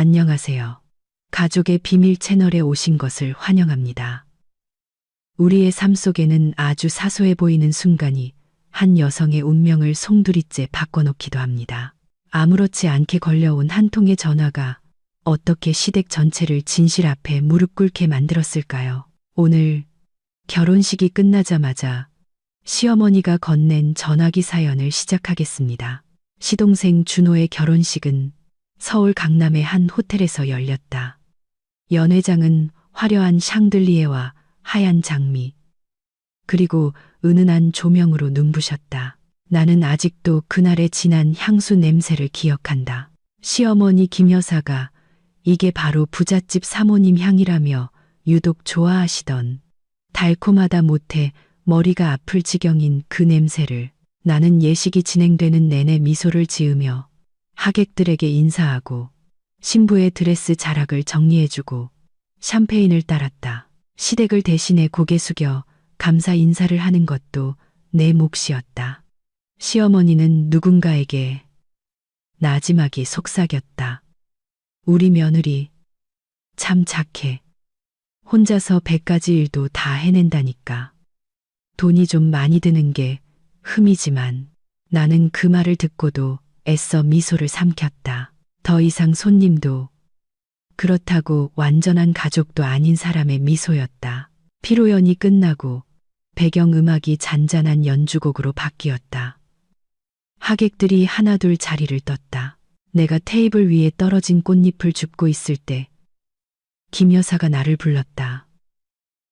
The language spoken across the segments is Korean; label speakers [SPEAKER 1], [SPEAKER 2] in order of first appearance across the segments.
[SPEAKER 1] 안녕하세요. 가족의 비밀 채널에 오신 것을 환영합니다. 우리의 삶 속에는 아주 사소해 보이는 순간이 한 여성의 운명을 송두리째 바꿔놓기도 합니다. 아무렇지 않게 걸려온 한 통의 전화가 어떻게 시댁 전체를 진실 앞에 무릎 꿇게 만들었을까요? 오늘 결혼식이 끝나자마자 시어머니가 건넨 전화기 사연을 시작하겠습니다. 시동생 준호의 결혼식은 서울 강남의 한 호텔에서 열렸다. 연회장은 화려한 샹들리에와 하얀 장미, 그리고 은은한 조명으로 눈부셨다. 나는 아직도 그날의 진한 향수 냄새를 기억한다. 시어머니 김 여사가 이게 바로 부잣집 사모님 향이라며 유독 좋아하시던 달콤하다 못해 머리가 아플 지경인 그 냄새를 나는 예식이 진행되는 내내 미소를 지으며 하객들에게 인사하고 신부의 드레스 자락을 정리해주고 샴페인을 따랐다. 시댁을 대신해 고개 숙여 감사 인사를 하는 것도 내 몫이었다. 시어머니는 누군가에게 나지막이 속삭였다. 우리 며느리 참 착해. 혼자서 100가지 일도 다 해낸다니까. 돈이 좀 많이 드는 게 흠이지만 나는 그 말을 듣고도 애써 미소를 삼켰다. 더 이상 손님도 그렇다고 완전한 가족도 아닌 사람의 미소였다. 피로연이 끝나고 배경음악이 잔잔한 연주곡으로 바뀌었다. 하객들이 하나둘 자리를 떴다. 내가 테이블 위에 떨어진 꽃잎을 줍고 있을 때 김 여사가 나를 불렀다.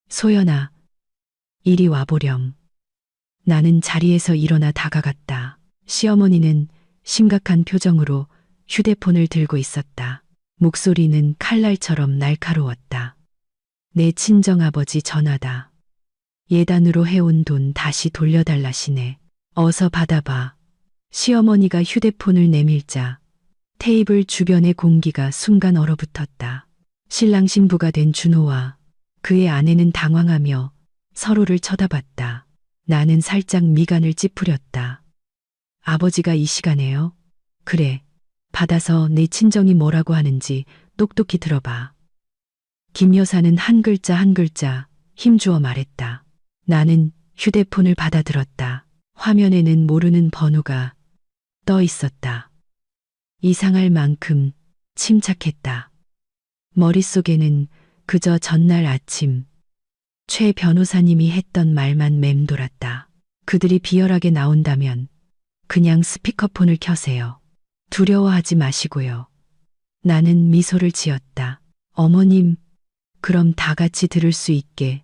[SPEAKER 1] 소연아, 이리 와보렴. 나는 자리에서 일어나 다가갔다. 시어머니는 심각한 표정으로 휴대폰을 들고 있었다. 목소리는 칼날처럼 날카로웠다. 내 친정아버지 전화다. 예단으로 해온 돈 다시 돌려달라시네. 어서 받아봐. 시어머니가 휴대폰을 내밀자 테이블 주변의 공기가 순간 얼어붙었다. 신랑 신부가 된 준호와 그의 아내는 당황하며 서로를 쳐다봤다. 나는 살짝 미간을 찌푸렸다. 아버지가 이 시간에요? 그래. 받아서 내 친정이 뭐라고 하는지 똑똑히 들어봐. 김 여사는 한 글자 한 글자 힘주어 말했다. 나는 휴대폰을 받아들었다. 화면에는 모르는 번호가 떠 있었다. 이상할 만큼 침착했다. 머릿속에는 그저 전날 아침 최 변호사님이 했던 말만 맴돌았다. 그들이 비열하게 나온다면 그냥 스피커폰을 켜세요. 두려워하지 마시고요. 나는 미소를 지었다. 어머님, 그럼 다 같이 들을 수 있게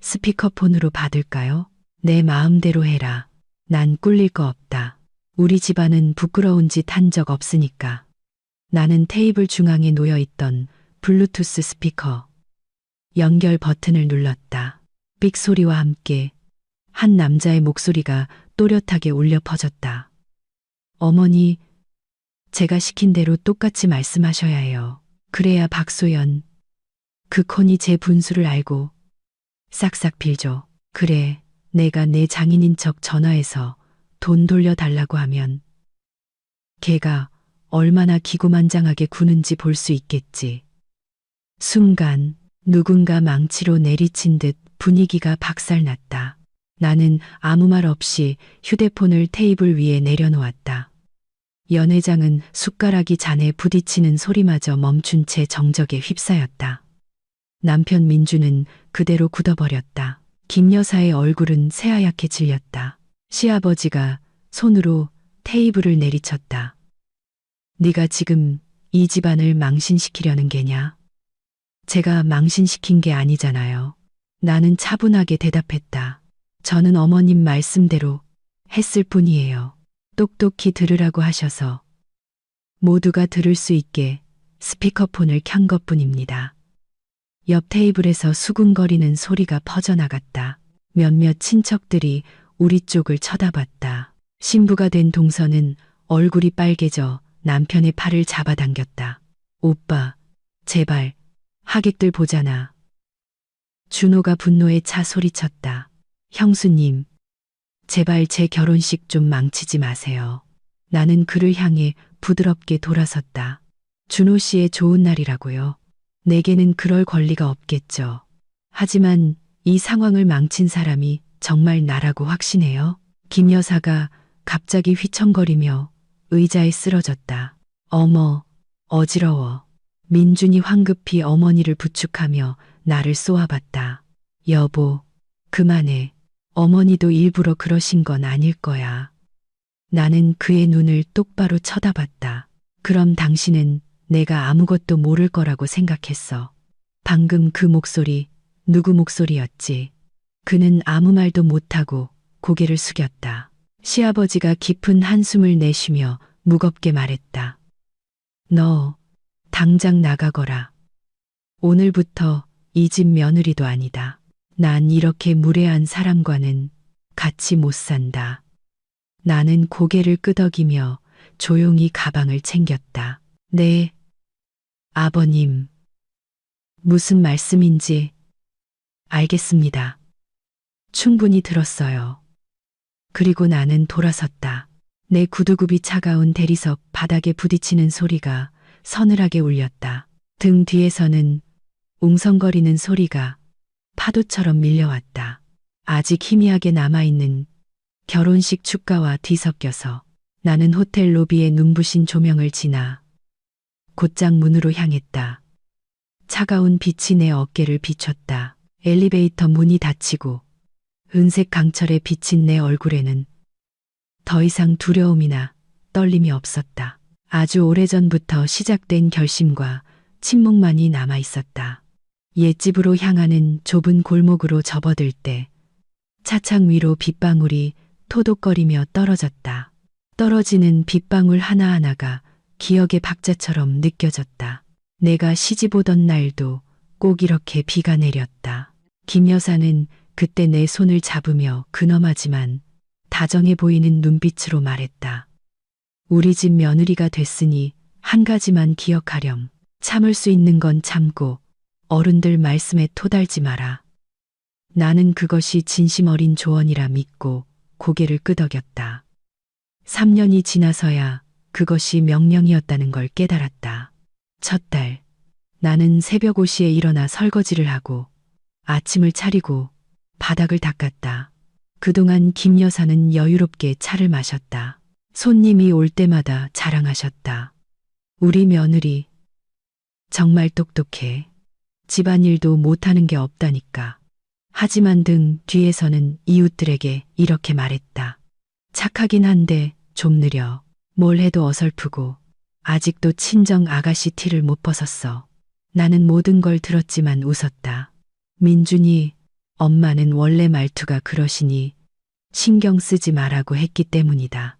[SPEAKER 1] 스피커폰으로 받을까요? 내 마음대로 해라. 난 꿀릴 거 없다. 우리 집안은 부끄러운 짓 한 적 없으니까. 나는 테이블 중앙에 놓여있던 블루투스 스피커 연결 버튼을 눌렀다. 삑 소리와 함께 한 남자의 목소리가 또렷하게 울려 퍼졌다. 어머니, 제가 시킨 대로 똑같이 말씀하셔야 해요. 그래야 박소연, 그 콘이 제 분수를 알고 싹싹 빌죠. 그래, 내가 내 장인인 척 전화해서 돈 돌려달라고 하면 걔가 얼마나 기고만장하게 구는지 볼 수 있겠지. 순간 누군가 망치로 내리친 듯 분위기가 박살났다. 나는 아무 말 없이 휴대폰을 테이블 위에 내려놓았다. 연회장은 숟가락이 잔에 부딪히는 소리마저 멈춘 채 정적에 휩싸였다. 남편 민주는 그대로 굳어버렸다. 김 여사의 얼굴은 새하얗게 질렸다. 시아버지가 손으로 테이블을 내리쳤다. 네가 지금 이 집안을 망신시키려는 게냐? 제가 망신시킨 게 아니잖아요. 나는 차분하게 대답했다. 저는 어머님 말씀대로 했을 뿐이에요. 똑똑히 들으라고 하셔서 모두가 들을 수 있게 스피커폰을 켠 것뿐입니다. 옆 테이블에서 수군거리는 소리가 퍼져나갔다. 몇몇 친척들이 우리 쪽을 쳐다봤다. 신부가 된 동서는 얼굴이 빨개져 남편의 팔을 잡아당겼다. 오빠, 제발, 하객들 보잖아. 준호가 분노에 차 소리쳤다. 형수님, 제발 제 결혼식 좀 망치지 마세요. 나는 그를 향해 부드럽게 돌아섰다. 준호 씨의 좋은 날이라고요. 내게는 그럴 권리가 없겠죠. 하지만 이 상황을 망친 사람이 정말 나라고 확신해요. 김 여사가 갑자기 휘청거리며 의자에 쓰러졌다. 어머, 어지러워. 민준이 황급히 어머니를 부축하며 나를 쏘아봤다. 여보, 그만해. 어머니도 일부러 그러신 건 아닐 거야. 나는 그의 눈을 똑바로 쳐다봤다. 그럼 당신은 내가 아무것도 모를 거라고 생각했어. 방금 그 목소리, 누구 목소리였지? 그는 아무 말도 못하고 고개를 숙였다. 시아버지가 깊은 한숨을 내쉬며 무겁게 말했다. 너, 당장 나가거라. 오늘부터 이 집 며느리도 아니다. 난 이렇게 무례한 사람과는 같이 못 산다. 나는 고개를 끄덕이며 조용히 가방을 챙겼다. 네, 아버님. 무슨 말씀인지 알겠습니다. 충분히 들었어요. 그리고 나는 돌아섰다. 내 구두굽이 차가운 대리석 바닥에 부딪히는 소리가 서늘하게 울렸다. 등 뒤에서는 웅성거리는 소리가 파도처럼 밀려왔다. 아직 희미하게 남아있는 결혼식 축가와 뒤섞여서 나는 호텔 로비의 눈부신 조명을 지나 곧장 문으로 향했다. 차가운 빛이 내 어깨를 비췄다. 엘리베이터 문이 닫히고 은색 강철에 비친 내 얼굴에는 더 이상 두려움이나 떨림이 없었다. 아주 오래전부터 시작된 결심과 침묵만이 남아 있었다. 옛집으로 향하는 좁은 골목으로 접어들 때 차창 위로 빗방울이 토독거리며 떨어졌다. 떨어지는 빗방울 하나하나가 기억의 박자처럼 느껴졌다. 내가 시집 오던 날도 꼭 이렇게 비가 내렸다. 김 여사는 그때 내 손을 잡으며 근엄하지만 다정해 보이는 눈빛으로 말했다. 우리 집 며느리가 됐으니 한 가지만 기억하렴. 참을 수 있는 건 참고 어른들 말씀에 토달지 마라. 나는 그것이 진심 어린 조언이라 믿고 고개를 끄덕였다. 3년이 지나서야 그것이 명령이었다는 걸 깨달았다. 첫 달, 나는 새벽 5시에 일어나 설거지를 하고 아침을 차리고 바닥을 닦았다. 그동안 김 여사는 여유롭게 차를 마셨다. 손님이 올 때마다 자랑하셨다. 우리 며느리 정말 똑똑해. 집안일도 못하는 게 없다니까. 하지만 등 뒤에서는 이웃들에게 이렇게 말했다. 착하긴 한데 좀 느려. 뭘 해도 어설프고 아직도 친정 아가씨 티를 못 벗었어. 나는 모든 걸 들었지만 웃었다. 민준이 엄마는 원래 말투가 그러시니 신경 쓰지 말라고 했기 때문이다.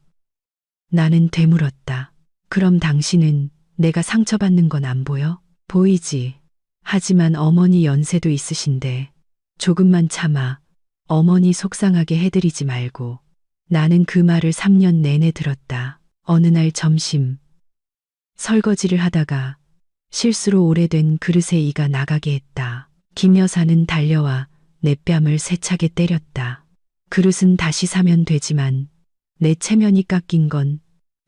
[SPEAKER 1] 나는 되물었다. 그럼 당신은 내가 상처받는 건 안 보여? 보이지. 하지만 어머니 연세도 있으신데 조금만 참아. 어머니 속상하게 해드리지 말고. 나는 그 말을 3년 내내 들었다. 어느 날 점심 설거지를 하다가 실수로 오래된 그릇에 이가 나가게 했다. 김 여사는 달려와 내 뺨을 세차게 때렸다. 그릇은 다시 사면 되지만 내 체면이 깎인 건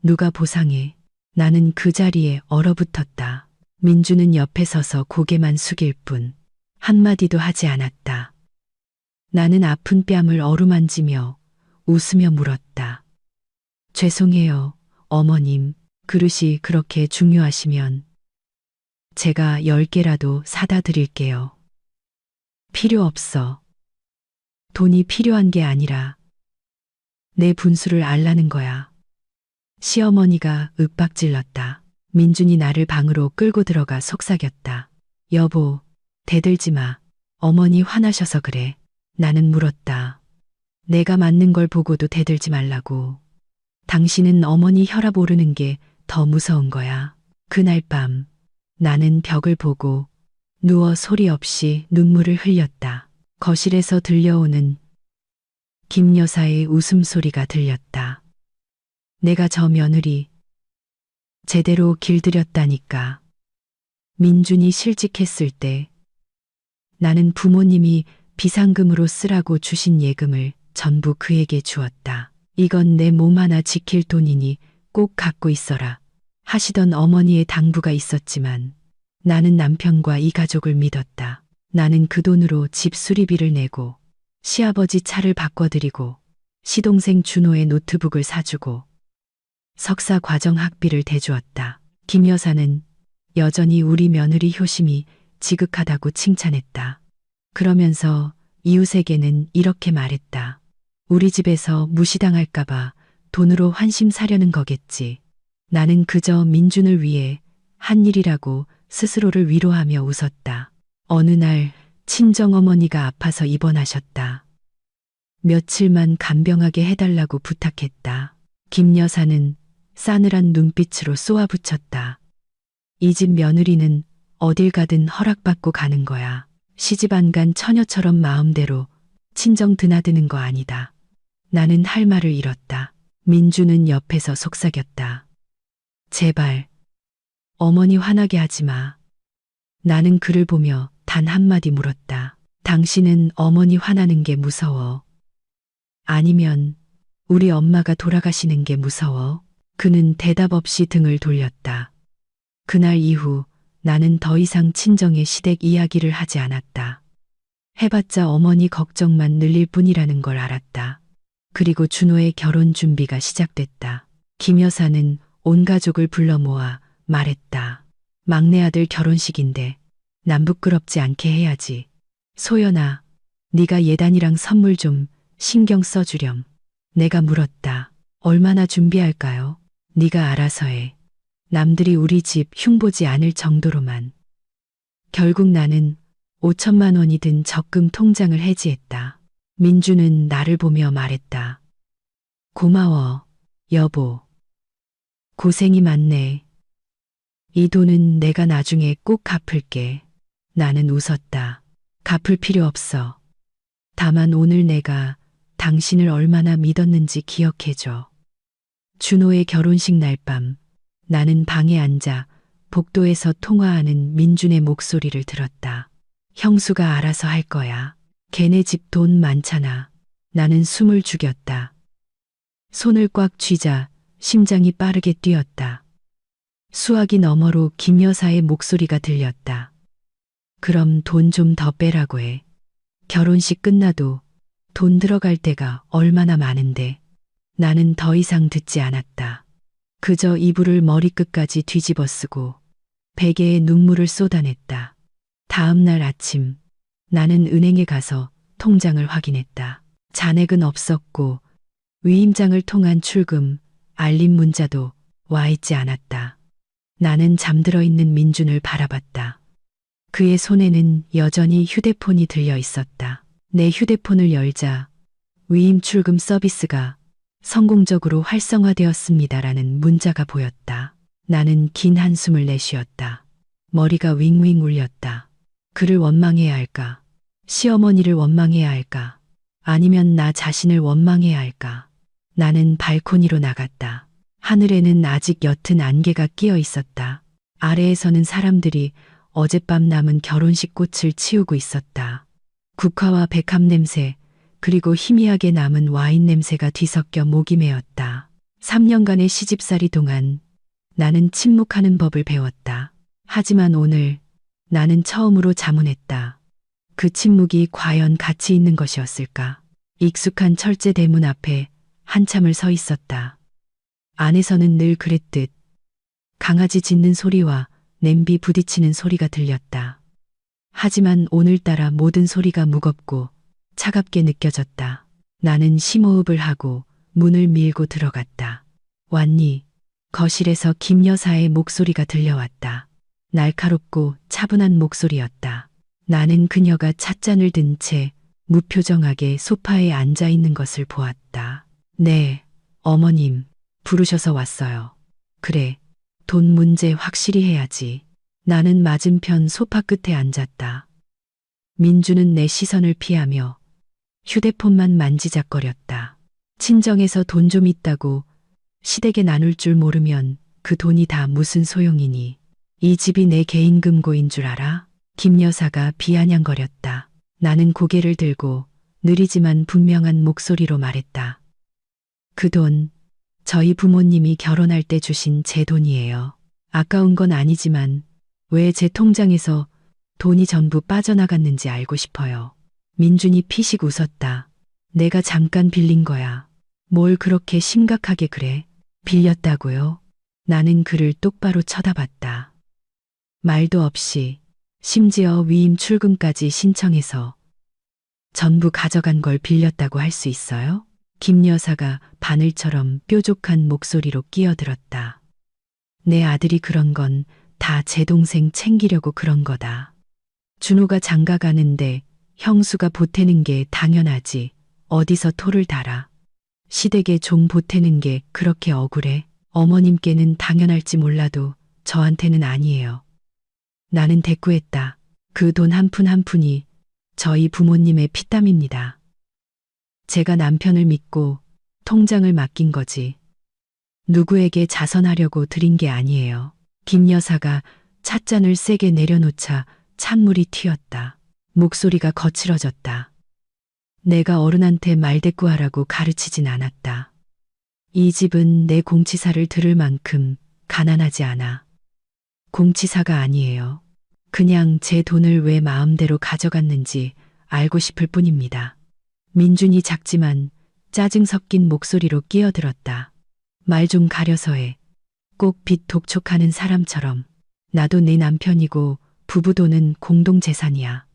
[SPEAKER 1] 누가 보상해. 나는 그 자리에 얼어붙었다. 민주는 옆에 서서 고개만 숙일 뿐 한마디도 하지 않았다. 나는 아픈 뺨을 어루만지며 웃으며 물었다. 죄송해요, 어머님. 그릇이 그렇게 중요하시면 제가 10개라도 사다 드릴게요. 필요 없어. 돈이 필요한 게 아니라 내 분수를 알라는 거야. 시어머니가 윽박질렀다. 민준이 나를 방으로 끌고 들어가 속삭였다. 여보, 대들지 마. 어머니 화나셔서 그래. 나는 물었다. 내가 맞는 걸 보고도 대들지 말라고. 당신은 어머니 혈압 오르는 게 더 무서운 거야. 그날 밤 나는 벽을 보고 누워 소리 없이 눈물을 흘렸다. 거실에서 들려오는 김 여사의 웃음소리가 들렸다. 내가 저 며느리 제대로 길들였다니까. 민준이 실직했을 때 나는 부모님이 비상금으로 쓰라고 주신 예금을 전부 그에게 주었다. 이건 내 몸 하나 지킬 돈이니 꼭 갖고 있어라. 하시던 어머니의 당부가 있었지만 나는 남편과 이 가족을 믿었다. 나는 그 돈으로 집 수리비를 내고 시아버지 차를 바꿔드리고 시동생 준호의 노트북을 사주고 석사 과정 학비를 대주었다. 김 여사는 여전히 우리 며느리 효심이 지극하다고 칭찬했다. 그러면서 이웃에게는 이렇게 말했다. 우리 집에서 무시당할까봐 돈으로 환심 사려는 거겠지. 나는 그저 민준을 위해 한 일이라고 스스로를 위로하며 웃었다. 어느 날 친정어머니가 아파서 입원하셨다. 며칠만 간병하게 해달라고 부탁했다. 김 여사는 싸늘한 눈빛으로 쏘아붙였다. 이 집 며느리는 어딜 가든 허락받고 가는 거야. 시집 안 간 처녀처럼 마음대로 친정 드나드는 거 아니다. 나는 할 말을 잃었다. 민주는 옆에서 속삭였다. 제발 어머니 화나게 하지 마. 나는 그를 보며 단 한마디 물었다. 당신은 어머니 화나는 게 무서워? 아니면 우리 엄마가 돌아가시는 게 무서워? 그는 대답 없이 등을 돌렸다. 그날 이후 나는 더 이상 친정의 시댁 이야기를 하지 않았다. 해봤자 어머니 걱정만 늘릴 뿐이라는 걸 알았다. 그리고 준호의 결혼 준비가 시작됐다. 김 여사는 온 가족을 불러 모아 말했다. 막내 아들 결혼식인데 남 부끄럽지 않게 해야지. 소연아, 네가 예단이랑 선물 좀 신경 써주렴. 내가 물었다. 얼마나 준비할까요? 네가 알아서 해. 남들이 우리 집 흉보지 않을 정도로만. 결국 나는 5천만 원이 든 적금 통장을 해지했다. 민주는 나를 보며 말했다. 고마워, 여보. 고생이 많네. 이 돈은 내가 나중에 꼭 갚을게. 나는 웃었다. 갚을 필요 없어. 다만 오늘 내가 당신을 얼마나 믿었는지 기억해줘. 준호의 결혼식 날 밤 나는 방에 앉아 복도에서 통화하는 민준의 목소리를 들었다. 형수가 알아서 할 거야. 걔네 집 돈 많잖아. 나는 숨을 죽였다. 손을 꽉 쥐자 심장이 빠르게 뛰었다. 수화기 너머로 김 여사의 목소리가 들렸다. 그럼 돈 좀 더 빼라고 해. 결혼식 끝나도 돈 들어갈 때가 얼마나 많은데. 나는 더 이상 듣지 않았다. 그저 이불을 머리끝까지 뒤집어 쓰고 베개에 눈물을 쏟아냈다. 다음 날 아침 나는 은행에 가서 통장을 확인했다. 잔액은 없었고 위임장을 통한 출금, 알림 문자도 와 있지 않았다. 나는 잠들어 있는 민준을 바라봤다. 그의 손에는 여전히 휴대폰이 들려 있었다. 내 휴대폰을 열자 위임 출금 서비스가 성공적으로 활성화되었습니다라는 문자가 보였다. 나는 긴 한숨을 내쉬었다. 머리가 윙윙 울렸다. 그를 원망해야 할까? 시어머니를 원망해야 할까? 아니면 나 자신을 원망해야 할까? 나는 발코니로 나갔다. 하늘에는 아직 옅은 안개가 끼어 있었다. 아래에서는 사람들이 어젯밤 남은 결혼식 꽃을 치우고 있었다. 국화와 백합 냄새, 그리고 희미하게 남은 와인 냄새가 뒤섞여 목이 메었다. 3년간의 시집살이 동안 나는 침묵하는 법을 배웠다. 하지만 오늘 나는 처음으로 자문했다. 그 침묵이 과연 가치 있는 것이었을까? 익숙한 철제 대문 앞에 한참을 서 있었다. 안에서는 늘 그랬듯 강아지 짖는 소리와 냄비 부딪히는 소리가 들렸다. 하지만 오늘따라 모든 소리가 무겁고 차갑게 느껴졌다. 나는 심호흡을 하고 문을 밀고 들어갔다. 왔니? 거실에서 김 여사의 목소리가 들려왔다. 날카롭고 차분한 목소리였다. 나는 그녀가 찻잔을 든 채 무표정하게 소파에 앉아 있는 것을 보았다. 네, 어머님, 부르셔서 왔어요. 그래, 돈 문제 확실히 해야지. 나는 맞은편 소파 끝에 앉았다. 민주는 내 시선을 피하며 휴대폰만 만지작거렸다. 친정에서 돈 좀 있다고 시댁에 나눌 줄 모르면 그 돈이 다 무슨 소용이니. 이 집이 내 개인 금고인 줄 알아? 김 여사가 비아냥거렸다. 나는 고개를 들고 느리지만 분명한 목소리로 말했다. 그 돈, 저희 부모님이 결혼할 때 주신 제 돈이에요. 아까운 건 아니지만 왜 제 통장에서 돈이 전부 빠져나갔는지 알고 싶어요. 민준이 피식 웃었다. 내가 잠깐 빌린 거야. 뭘 그렇게 심각하게 그래? 빌렸다고요? 나는 그를 똑바로 쳐다봤다. 말도 없이, 심지어 위임 출금까지 신청해서 전부 가져간 걸 빌렸다고 할 수 있어요? 김 여사가 바늘처럼 뾰족한 목소리로 끼어들었다. 내 아들이 그런 건 다 제 동생 챙기려고 그런 거다. 준호가 장가 가는데 형수가 보태는 게 당연하지. 어디서 토를 달아. 시댁에 종 보태는 게 그렇게 억울해. 어머님께는 당연할지 몰라도 저한테는 아니에요. 나는 대꾸했다. 그 돈 한 푼 한 푼이 저희 부모님의 피땀입니다. 제가 남편을 믿고 통장을 맡긴 거지. 누구에게 자선하려고 드린 게 아니에요. 김 여사가 찻잔을 세게 내려놓자 찬물이 튀었다. 목소리가 거칠어졌다. 내가 어른한테 말대꾸하라고 가르치진 않았다. 이 집은 내 공치사를 들을 만큼 가난하지 않아. 공치사가 아니에요. 그냥 제 돈을 왜 마음대로 가져갔는지 알고 싶을 뿐입니다. 민준이 작지만 짜증 섞인 목소리로 끼어들었다. 말 좀 가려서 해. 꼭 빚 독촉하는 사람처럼. 나도 네 남편이고 부부 돈은 공동재산이야.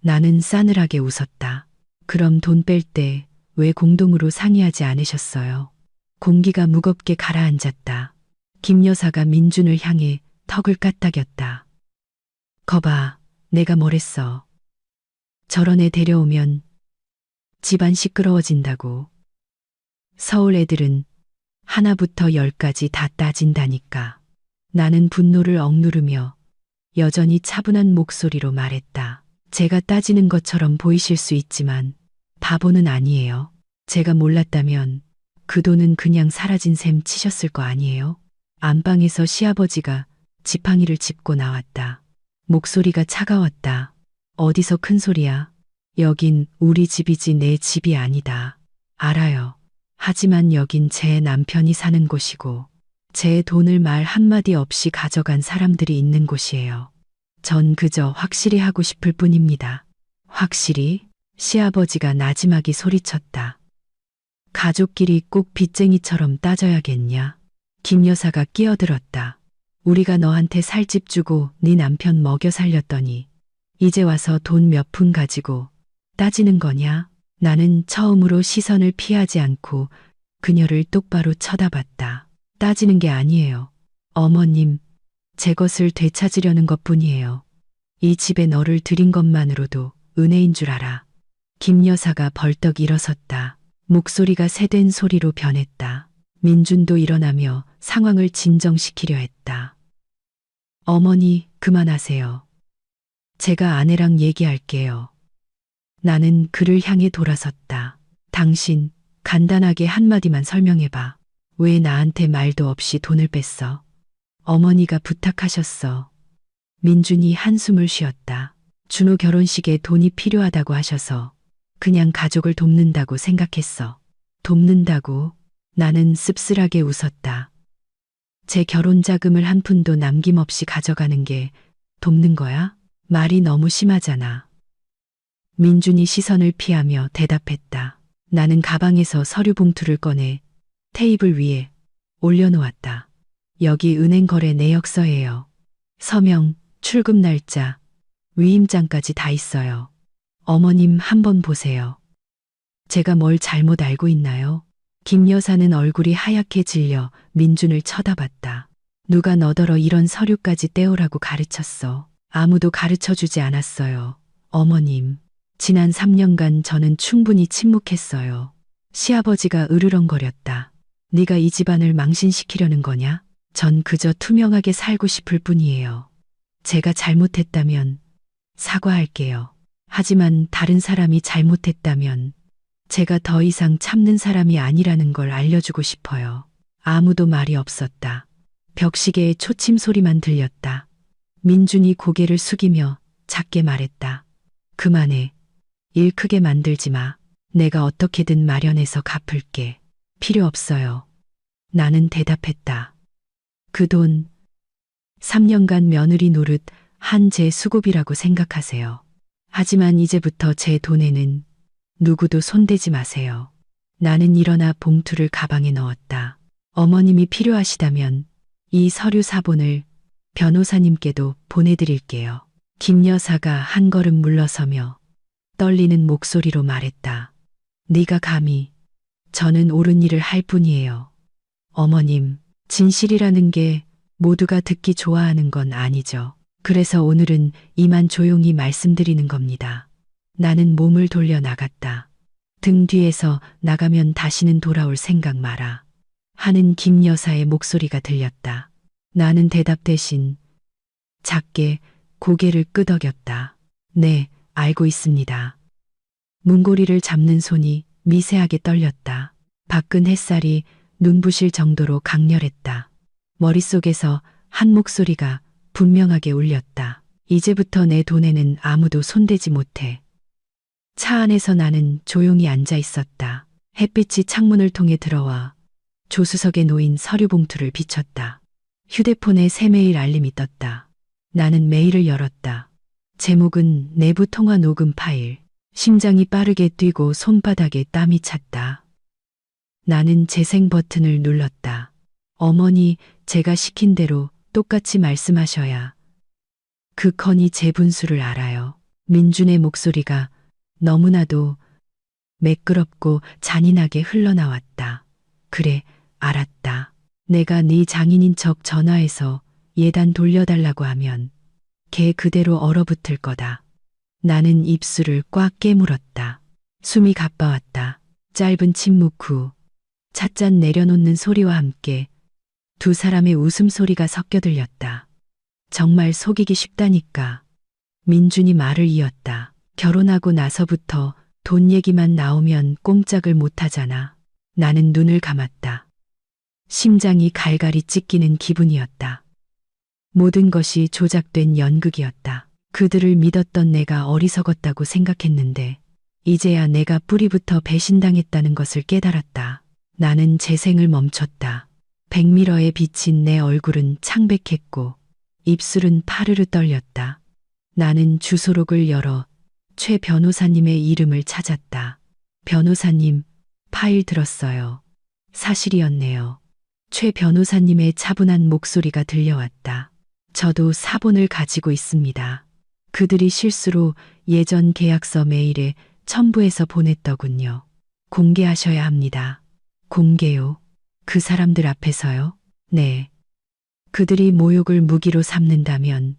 [SPEAKER 1] 나는 싸늘하게 웃었다. 그럼 돈 뺄 때 왜 공동으로 상의하지 않으셨어요? 공기가 무겁게 가라앉았다. 김 여사가 민준을 향해 턱을 까딱였다. 거봐, 내가 뭐랬어. 저런 애 데려오면 집안 시끄러워진다고. 서울 애들은 하나부터 열까지 다 따진다니까. 나는 분노를 억누르며 여전히 차분한 목소리로 말했다. 제가 따지는 것처럼 보이실 수 있지만 바보는 아니에요. 제가 몰랐다면 그 돈은 그냥 사라진 셈 치셨을 거 아니에요? 안방에서 시아버지가 지팡이를 짚고 나왔다. 목소리가 차가웠다. 어디서 큰 소리야? 여긴 우리 집이지 내 집이 아니다. 알아요. 하지만 여긴 제 남편이 사는 곳이고 제 돈을 말 한마디 없이 가져간 사람들이 있는 곳이에요. 전 그저 확실히 하고 싶을 뿐입니다. 확실히? 시아버지가 나지막이 소리쳤다. 가족끼리 꼭 빚쟁이처럼 따져야겠냐? 김 여사가 끼어들었다. 우리가 너한테 살 집 주고 네 남편 먹여 살렸더니 이제 와서 돈 몇 푼 가지고 따지는 거냐? 나는 처음으로 시선을 피하지 않고 그녀를 똑바로 쳐다봤다. 따지는 게 아니에요. 어머님, 제 것을 되찾으려는 것뿐이에요. 이 집에 너를 들인 것만으로도 은혜인 줄 알아. 김 여사가 벌떡 일어섰다. 목소리가 새된 소리로 변했다. 민준도 일어나며 상황을 진정시키려 했다. 어머니, 그만하세요. 제가 아내랑 얘기할게요. 나는 그를 향해 돌아섰다. 당신, 간단하게 한마디만 설명해봐. 왜 나한테 말도 없이 돈을 뺐어? 어머니가 부탁하셨어. 민준이 한숨을 쉬었다. 준호 결혼식에 돈이 필요하다고 하셔서 그냥 가족을 돕는다고 생각했어. 돕는다고? 나는 씁쓸하게 웃었다. 제 결혼 자금을 한 푼도 남김없이 가져가는 게 돕는 거야? 말이 너무 심하잖아. 민준이 시선을 피하며 대답했다. 나는 가방에서 서류 봉투를 꺼내 테이블 위에 올려놓았다. 여기 은행거래 내역서예요. 서명, 출금 날짜, 위임장까지 다 있어요. 어머님 한번 보세요. 제가 뭘 잘못 알고 있나요? 김 여사는 얼굴이 하얗게 질려 민준을 쳐다봤다. 누가 너더러 이런 서류까지 떼오라고 가르쳤어. 아무도 가르쳐주지 않았어요. 어머님, 지난 3년간 저는 충분히 침묵했어요. 시아버지가 으르렁거렸다. 네가 이 집안을 망신시키려는 거냐? 전 그저 투명하게 살고 싶을 뿐이에요. 제가 잘못했다면 사과할게요. 하지만 다른 사람이 잘못했다면 제가 더 이상 참는 사람이 아니라는 걸 알려주고 싶어요. 아무도 말이 없었다. 벽시계의 초침 소리만 들렸다. 민준이 고개를 숙이며 작게 말했다. 그만해. 일 크게 만들지 마. 내가 어떻게든 마련해서 갚을게. 필요 없어요. 나는 대답했다. 그 돈 3년간 며느리 노릇 한 제 수고비라고 생각하세요. 하지만 이제부터 제 돈에는 누구도 손대지 마세요. 나는 일어나 봉투를 가방에 넣었다. 어머님이 필요하시다면 이 서류 사본을 변호사님께도 보내드릴게요. 김 여사가 한 걸음 물러서며 떨리는 목소리로 말했다. 네가 감히. 저는 옳은 일을 할 뿐이에요. 어머님, 진실이라는 게 모두가 듣기 좋아하는 건 아니죠. 그래서 오늘은 이만 조용히 말씀드리는 겁니다. 나는 몸을 돌려 나갔다. 등 뒤에서 나가면 다시는 돌아올 생각 마라. 하는 김 여사의 목소리가 들렸다. 나는 대답 대신 작게 고개를 끄덕였다. 네, 알고 있습니다. 문고리를 잡는 손이 미세하게 떨렸다. 밖은 햇살이 눈부실 정도로 강렬했다. 머릿속에서 한 목소리가 분명하게 울렸다. 이제부터 내 돈에는 아무도 손대지 못해. 차 안에서 나는 조용히 앉아 있었다. 햇빛이 창문을 통해 들어와 조수석에 놓인 서류 봉투를 비췄다. 휴대폰에 새 메일 알림이 떴다. 나는 메일을 열었다. 제목은 내부 통화 녹음 파일. 심장이 빠르게 뛰고 손바닥에 땀이 찼다. 나는 재생 버튼을 눌렀다. 어머니, 제가 시킨 대로 똑같이 말씀하셔야 그 건이 제 분수를 알아요. 민준의 목소리가 너무나도 매끄럽고 잔인하게 흘러나왔다. 그래, 알았다. 내가 네 장인인 척 전화해서 예단 돌려달라고 하면 걔 그대로 얼어붙을 거다. 나는 입술을 꽉 깨물었다. 숨이 가빠왔다. 짧은 침묵 후 찻잔 내려놓는 소리와 함께 두 사람의 웃음소리가 섞여 들렸다. 정말 속이기 쉽다니까. 민준이 말을 이었다. 결혼하고 나서부터 돈 얘기만 나오면 꼼짝을 못하잖아. 나는 눈을 감았다. 심장이 갈갈이 찢기는 기분이었다. 모든 것이 조작된 연극이었다. 그들을 믿었던 내가 어리석었다고 생각했는데 이제야 내가 뿌리부터 배신당했다는 것을 깨달았다. 나는 재생을 멈췄다. 백미러에 비친 내 얼굴은 창백했고 입술은 파르르 떨렸다. 나는 주소록을 열어 최 변호사님의 이름을 찾았다. 변호사님, 파일 들었어요. 사실이었네요. 최 변호사님의 차분한 목소리가 들려왔다. 저도 사본을 가지고 있습니다. 그들이 실수로 예전 계약서 메일에 첨부해서 보냈더군요. 공개하셔야 합니다. 공개요? 그 사람들 앞에서요? 네. 그들이 모욕을 무기로 삼는다면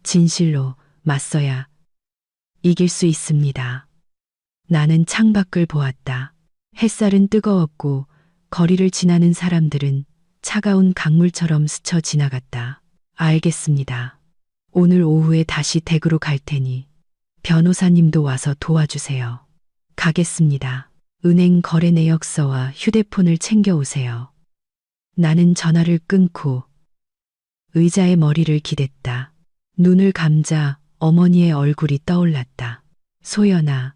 [SPEAKER 1] 진실로 맞서야 이길 수 있습니다. 나는 창밖을 보았다. 햇살은 뜨거웠고 거리를 지나는 사람들은 차가운 강물처럼 스쳐 지나갔다. 알겠습니다. 오늘 오후에 다시 댁으로 갈 테니 변호사님도 와서 도와주세요. 가겠습니다. 은행 거래 내역서와 휴대폰을 챙겨오세요. 나는 전화를 끊고 의자에 머리를 기댔다. 눈을 감자 어머니의 얼굴이 떠올랐다. 소연아,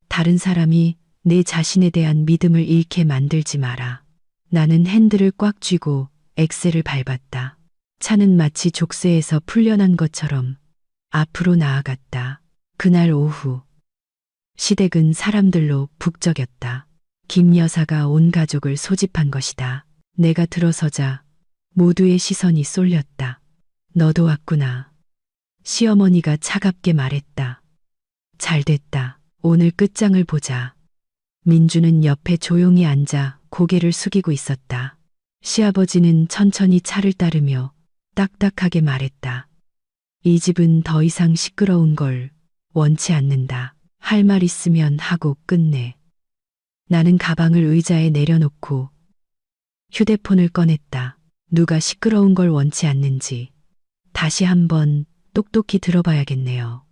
[SPEAKER 1] 다른 사람이 내 자신에 대한 믿음을 잃게 만들지 마라. 나는 핸들을 꽉 쥐고 엑셀을 밟았다. 차는 마치 족쇄에서 풀려난 것처럼 앞으로 나아갔다. 그날 오후 시댁은 사람들로 북적였다. 김 여사가 온 가족을 소집한 것이다. 내가 들어서자 모두의 시선이 쏠렸다. 너도 왔구나. 시어머니가 차갑게 말했다. 잘됐다. 오늘 끝장을 보자. 민주는 옆에 조용히 앉아 고개를 숙이고 있었다. 시아버지는 천천히 차를 따르며 딱딱하게 말했다. 이 집은 더 이상 시끄러운 걸 원치 않는다. 할 말 있으면 하고 끝내. 나는 가방을 의자에 내려놓고 휴대폰을 꺼냈다. 누가 시끄러운 걸 원치 않는지 다시 한번 똑똑히 들어봐야겠네요.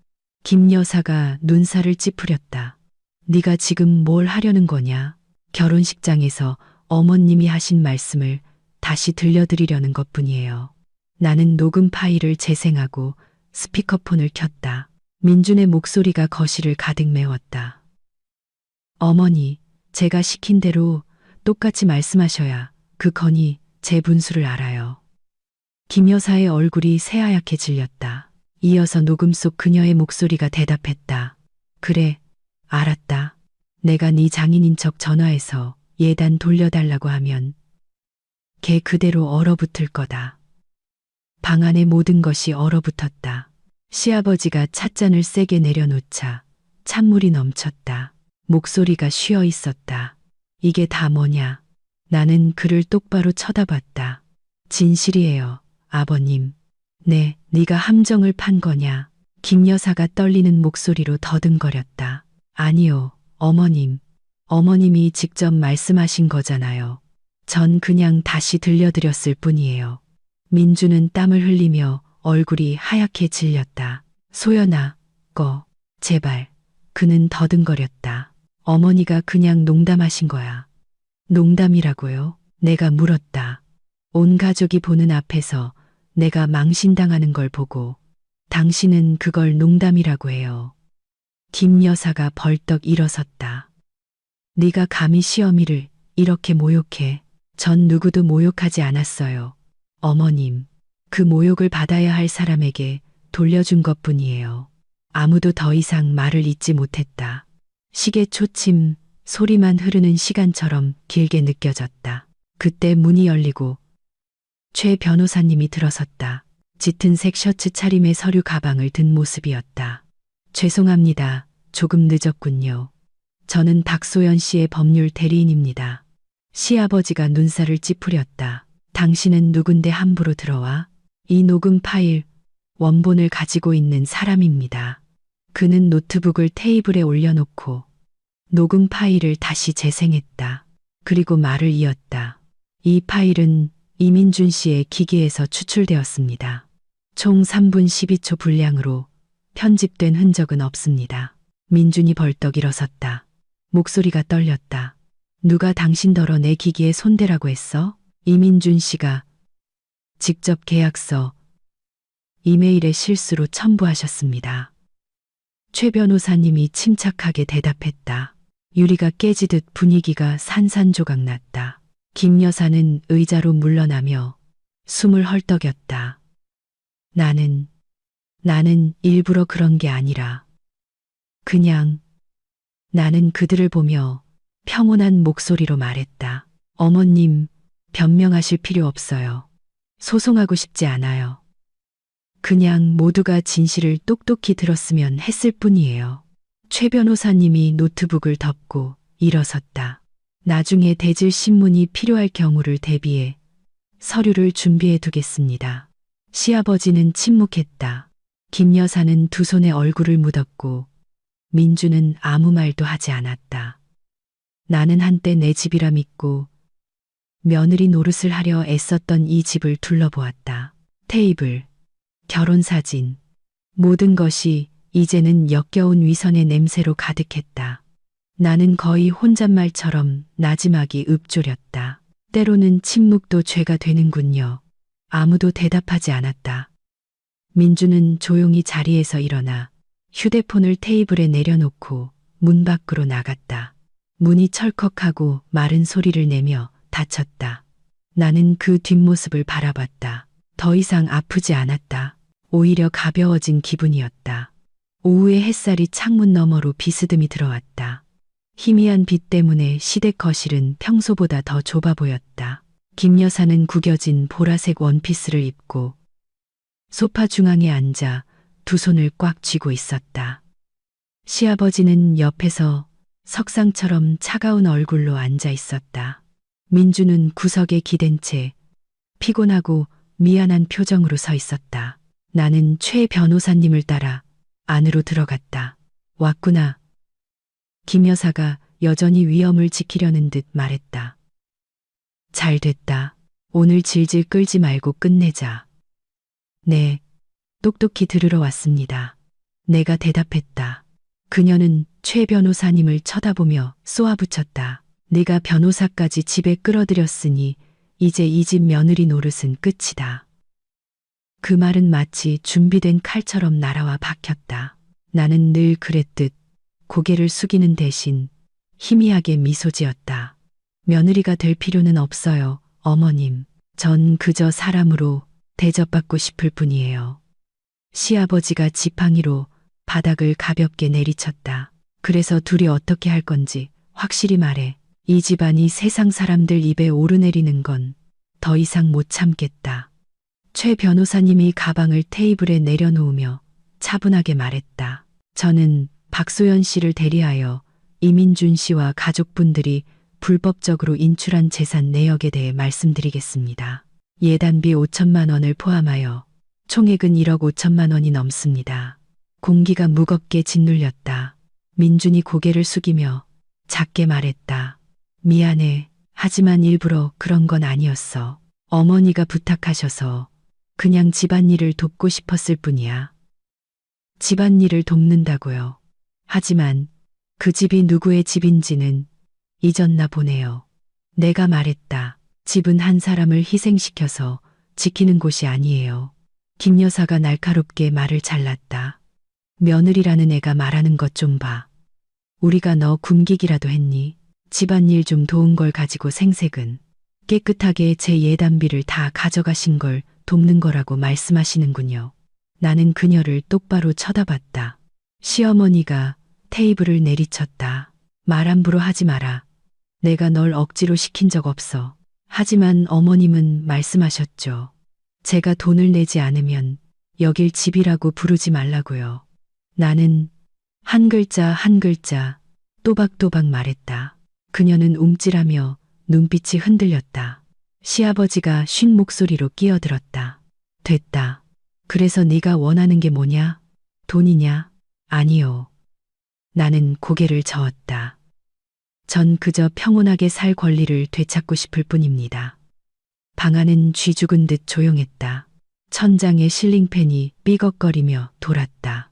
[SPEAKER 1] 김 여사가 눈살을 찌푸렸다. 네가 지금 뭘 하려는 거냐? 결혼식장에서 어머님이 하신 말씀을 다시 들려드리려는 것뿐이에요. 나는 녹음 파일을 재생하고 스피커폰을 켰다. 민준의 목소리가 거실을 가득 메웠다. 어머니, 제가 시킨 대로 똑같이 말씀하셔야 그 건이 제 분수를 알아요. 김 여사의 얼굴이 새하얗게 질렸다. 이어서 녹음 속 그녀의 목소리가 대답했다. 그래, 알았다. 내가 네 장인인 척 전화해서 예단 돌려달라고 하면 걔 그대로 얼어붙을 거다. 방 안의 모든 것이 얼어붙었다. 시아버지가 찻잔을 세게 내려놓자 찬물이 넘쳤다. 목소리가 쉬어 있었다. 이게 다 뭐냐? 나는 그를 똑바로 쳐다봤다. 진실이에요, 아버님. 네, 네가 함정을 판 거냐? 김 여사가 떨리는 목소리로 더듬거렸다. 아니요, 어머님. 어머님이 직접 말씀하신 거잖아요. 전 그냥 다시 들려드렸을 뿐이에요. 민주는 땀을 흘리며 얼굴이 하얗게 질렸다. 소연아, 제발. 그는 더듬거렸다. 어머니가 그냥 농담하신 거야. 농담이라고요? 내가 물었다. 온 가족이 보는 앞에서 내가 망신당하는 걸 보고 당신은 그걸 농담이라고 해요. 김 여사가 벌떡 일어섰다. 네가 감히 시어미를 이렇게 모욕해. 전 누구도 모욕하지 않았어요. 어머님, 그 모욕을 받아야 할 사람에게 돌려준 것뿐이에요. 아무도 더 이상 말을 잇지 못했다. 시계 초침 소리만 흐르는 시간처럼 길게 느껴졌다. 그때 문이 열리고 최 변호사님이 들어섰다. 짙은 색 셔츠 차림의 서류 가방을 든 모습이었다. 죄송합니다. 조금 늦었군요. 저는 박소연 씨의 법률 대리인입니다. 시아버지가 눈살을 찌푸렸다. 당신은 누군데 함부로 들어와? 이 녹음 파일, 원본을 가지고 있는 사람입니다. 그는 노트북을 테이블에 올려놓고 녹음 파일을 다시 재생했다. 그리고 말을 이었다. 이 파일은 이민준 씨의 기기에서 추출되었습니다. 총 3분 12초 분량으로 편집된 흔적은 없습니다. 민준이 벌떡 일어섰다. 목소리가 떨렸다. 누가 당신더러 내 기기에 손대라고 했어? 이민준 씨가 직접 계약서, 이메일에 실수로 첨부하셨습니다. 최 변호사님이 침착하게 대답했다. 유리가 깨지듯 분위기가 산산조각 났다. 김 여사는 의자로 물러나며 숨을 헐떡였다. 나는 일부러 그런 게 아니라 나는 그들을 보며 평온한 목소리로 말했다. 어머님, 변명하실 필요 없어요. 소송하고 싶지 않아요. 그냥 모두가 진실을 똑똑히 들었으면 했을 뿐이에요. 최 변호사님이 노트북을 덮고 일어섰다. 나중에 대질 신문이 필요할 경우를 대비해 서류를 준비해 두겠습니다. 시아버지는 침묵했다. 김 여사는 두 손에 얼굴을 묻었고 민주는 아무 말도 하지 않았다. 나는 한때 내 집이라 믿고 며느리 노릇을 하려 애썼던 이 집을 둘러보았다. 테이블, 결혼사진, 모든 것이 이제는 역겨운 위선의 냄새로 가득했다. 나는 거의 혼잣말처럼 나지막이 읊조렸다. 때로는 침묵도 죄가 되는군요. 아무도 대답하지 않았다. 민주는 조용히 자리에서 일어나 휴대폰을 테이블에 내려놓고 문 밖으로 나갔다. 문이 철컥하고 마른 소리를 내며 닫혔다. 나는 그 뒷모습을 바라봤다. 더 이상 아프지 않았다. 오히려 가벼워진 기분이었다. 오후의 햇살이 창문 너머로 비스듬히 들어왔다. 희미한 빛 때문에 시댁 거실은 평소보다 더 좁아 보였다. 김 여사는 구겨진 보라색 원피스를 입고 소파 중앙에 앉아 두 손을 꽉 쥐고 있었다. 시아버지는 옆에서 석상처럼 차가운 얼굴로 앉아 있었다. 민주는 구석에 기댄 채 피곤하고 미안한 표정으로 서 있었다. 나는 최 변호사님을 따라 안으로 들어갔다. 왔구나. 김 여사가 여전히 위엄을 지키려는 듯 말했다. 잘 됐다. 오늘 질질 끌지 말고 끝내자. 네, 똑똑히 들으러 왔습니다. 내가 대답했다. 그녀는 최 변호사님을 쳐다보며 쏘아붙였다. 네가 변호사까지 집에 끌어들였으니 이제 이 집 며느리 노릇은 끝이다. 그 말은 마치 준비된 칼처럼 날아와 박혔다. 나는 늘 그랬듯 고개를 숙이는 대신 희미하게 미소 지었다. 며느리가 될 필요는 없어요, 어머님. 전 그저 사람으로 대접받고 싶을 뿐이에요. 시아버지가 지팡이로 바닥을 가볍게 내리쳤다. 그래서 둘이 어떻게 할 건지 확실히 말해. 이 집안이 세상 사람들 입에 오르내리는 건 더 이상 못 참겠다. 최 변호사님이 가방을 테이블에 내려놓으며 차분하게 말했다. 저는 박소연 씨를 대리하여 이민준 씨와 가족분들이 불법적으로 인출한 재산 내역에 대해 말씀드리겠습니다. 예단비 5천만 원을 포함하여 총액은 1억 5천만 원이 넘습니다. 공기가 무겁게 짓눌렸다. 민준이 고개를 숙이며 작게 말했다. 미안해. 하지만 일부러 그런 건 아니었어. 어머니가 부탁하셔서 그냥 집안일을 돕고 싶었을 뿐이야. 집안일을 돕는다고요. 하지만 그 집이 누구의 집인지는 잊었나 보네요. 내가 말했다. 집은 한 사람을 희생시켜서 지키는 곳이 아니에요. 김 여사가 날카롭게 말을 잘랐다. 며느리라는 애가 말하는 것 좀 봐. 우리가 너 굶기기라도 했니? 집안일 좀 도운 걸 가지고 생색은 깨끗하게 제 예단비를 다 가져가신 걸 돕는 거라고 말씀하시는군요. 나는 그녀를 똑바로 쳐다봤다. 시어머니가 테이블을 내리쳤다. 말 함부로 하지 마라. 내가 널 억지로 시킨 적 없어. 하지만 어머님은 말씀하셨죠. 제가 돈을 내지 않으면 여길 집이라고 부르지 말라고요. 나는 한 글자 한 글자 또박또박 말했다. 그녀는 움찔하며 눈빛이 흔들렸다. 시아버지가 쉰 목소리로 끼어들었다. 됐다. 그래서 네가 원하는 게 뭐냐? 돈이냐? 아니요. 나는 고개를 저었다. 전 그저 평온하게 살 권리를 되찾고 싶을 뿐입니다. 방 안은 쥐 죽은 듯 조용했다. 천장에 실링팬이 삐걱거리며 돌았다.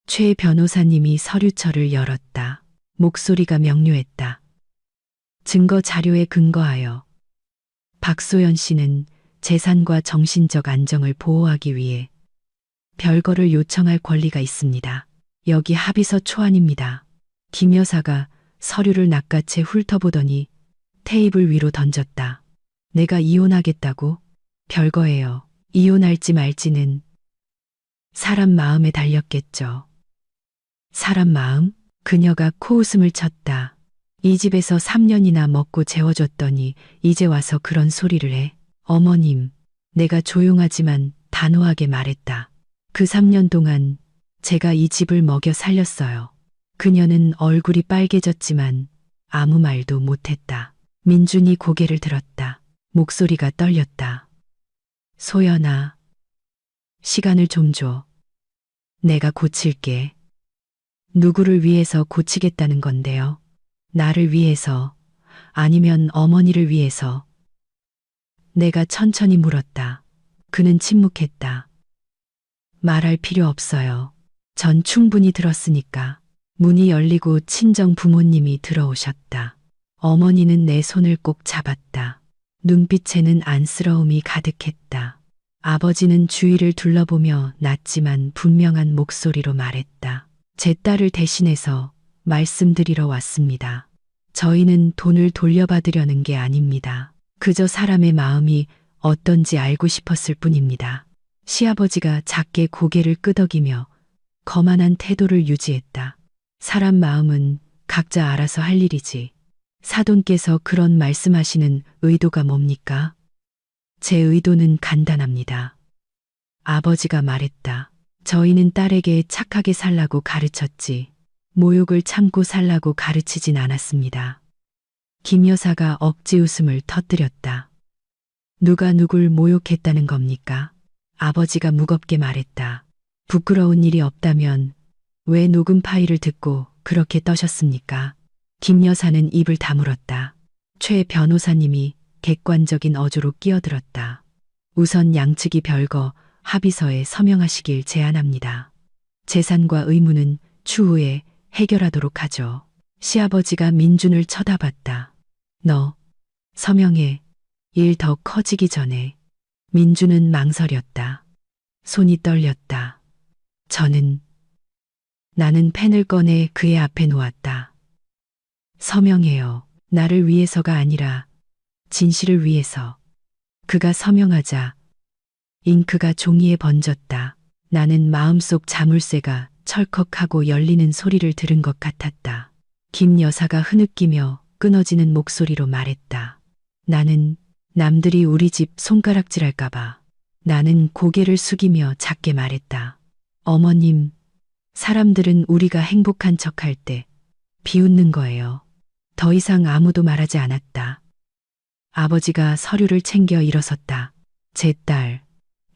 [SPEAKER 1] 최 변호사님이 서류철을 열었다. 목소리가 명료했다. 증거 자료에 근거하여 박소연 씨는 재산과 정신적 안정을 보호하기 위해 별거를 요청할 권리가 있습니다. 여기 합의서 초안입니다. 김 여사가 서류를 낚아채 훑어보더니 테이블 위로 던졌다. 내가 이혼하겠다고? 별거예요. 이혼할지 말지는 사람 마음에 달렸겠죠. 사람 마음? 그녀가 코웃음을 쳤다. 이 집에서 3년이나 먹고 재워줬더니 이제 와서 그런 소리를 해. 어머님, 내가 조용하지만 단호하게 말했다. 그 3년 동안 제가 이 집을 먹여 살렸어요. 그녀는 얼굴이 빨개졌지만 아무 말도 못했다. 민준이 고개를 들었다. 목소리가 떨렸다. 소연아, 시간을 좀 줘. 내가 고칠게. 누구를 위해서 고치겠다는 건데요? 나를 위해서, 아니면 어머니를 위해서? 내가 천천히 물었다. 그는 침묵했다. 말할 필요 없어요. 전 충분히 들었으니까. 문이 열리고 친정 부모님이 들어오셨다. 어머니는 내 손을 꼭 잡았다. 눈빛에는 안쓰러움이 가득했다. 아버지는 주위를 둘러보며 낮지만 분명한 목소리로 말했다. 제 딸을 대신해서 말씀드리러 왔습니다. 저희는 돈을 돌려받으려는 게 아닙니다. 그저 사람의 마음이 어떤지 알고 싶었을 뿐입니다. 시아버지가 작게 고개를 끄덕이며 거만한 태도를 유지했다. 사람 마음은 각자 알아서 할 일이지. 사돈께서 그런 말씀하시는 의도가 뭡니까? 제 의도는 간단합니다. 아버지가 말했다. 저희는 딸에게 착하게 살라고 가르쳤지. 모욕을 참고 살라고 가르치진 않았습니다. 김 여사가 억지 웃음을 터뜨렸다. 누가 누굴 모욕했다는 겁니까? 아버지가 무겁게 말했다. 부끄러운 일이 없다면 왜 녹음 파일을 듣고 그렇게 떠셨습니까? 김 여사는 입을 다물었다. 최 변호사님이 객관적인 어조로 끼어들었다. 우선 양측이 별거 합의서에 서명하시길 제안합니다. 재산과 의무는 추후에 해결하도록 하죠. 시아버지가 민준을 쳐다봤다. 너 서명해. 일 더 커지기 전에. 민준은 망설였다. 손이 떨렸다. 나는 펜을 꺼내 그의 앞에 놓았다. 서명해요. 나를 위해서가 아니라 진실을 위해서. 그가 서명하자 잉크가 종이에 번졌다. 나는 마음속 자물쇠가 철컥하고 열리는 소리를 들은 것 같았다. 김 여사가 흐느끼며 끊어지는 목소리로 말했다. 나는 남들이 우리 집 손가락질할까봐. 나는 고개를 숙이며 작게 말했다. 어머님, 사람들은 우리가 행복한 척할 때 비웃는 거예요. 더 이상 아무도 말하지 않았다. 아버지가 서류를 챙겨 일어섰다. 제 딸,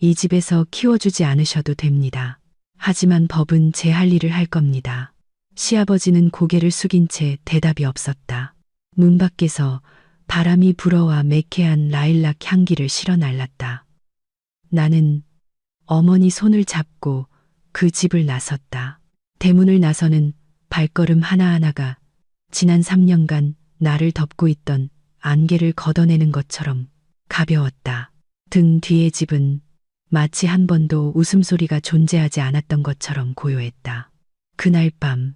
[SPEAKER 1] 이 집에서 키워주지 않으셔도 됩니다. 하지만 법은 제 할 일을 할 겁니다. 시아버지는 고개를 숙인 채 대답이 없었다. 문 밖에서 바람이 불어와 매캐한 라일락 향기를 실어 날랐다. 나는 어머니 손을 잡고 그 집을 나섰다. 대문을 나서는 발걸음 하나하나가 지난 3년간 나를 덮고 있던 안개를 걷어내는 것처럼 가벼웠다. 등 뒤의 집은 마치 한 번도 웃음소리가 존재하지 않았던 것처럼 고요했다. 그날 밤,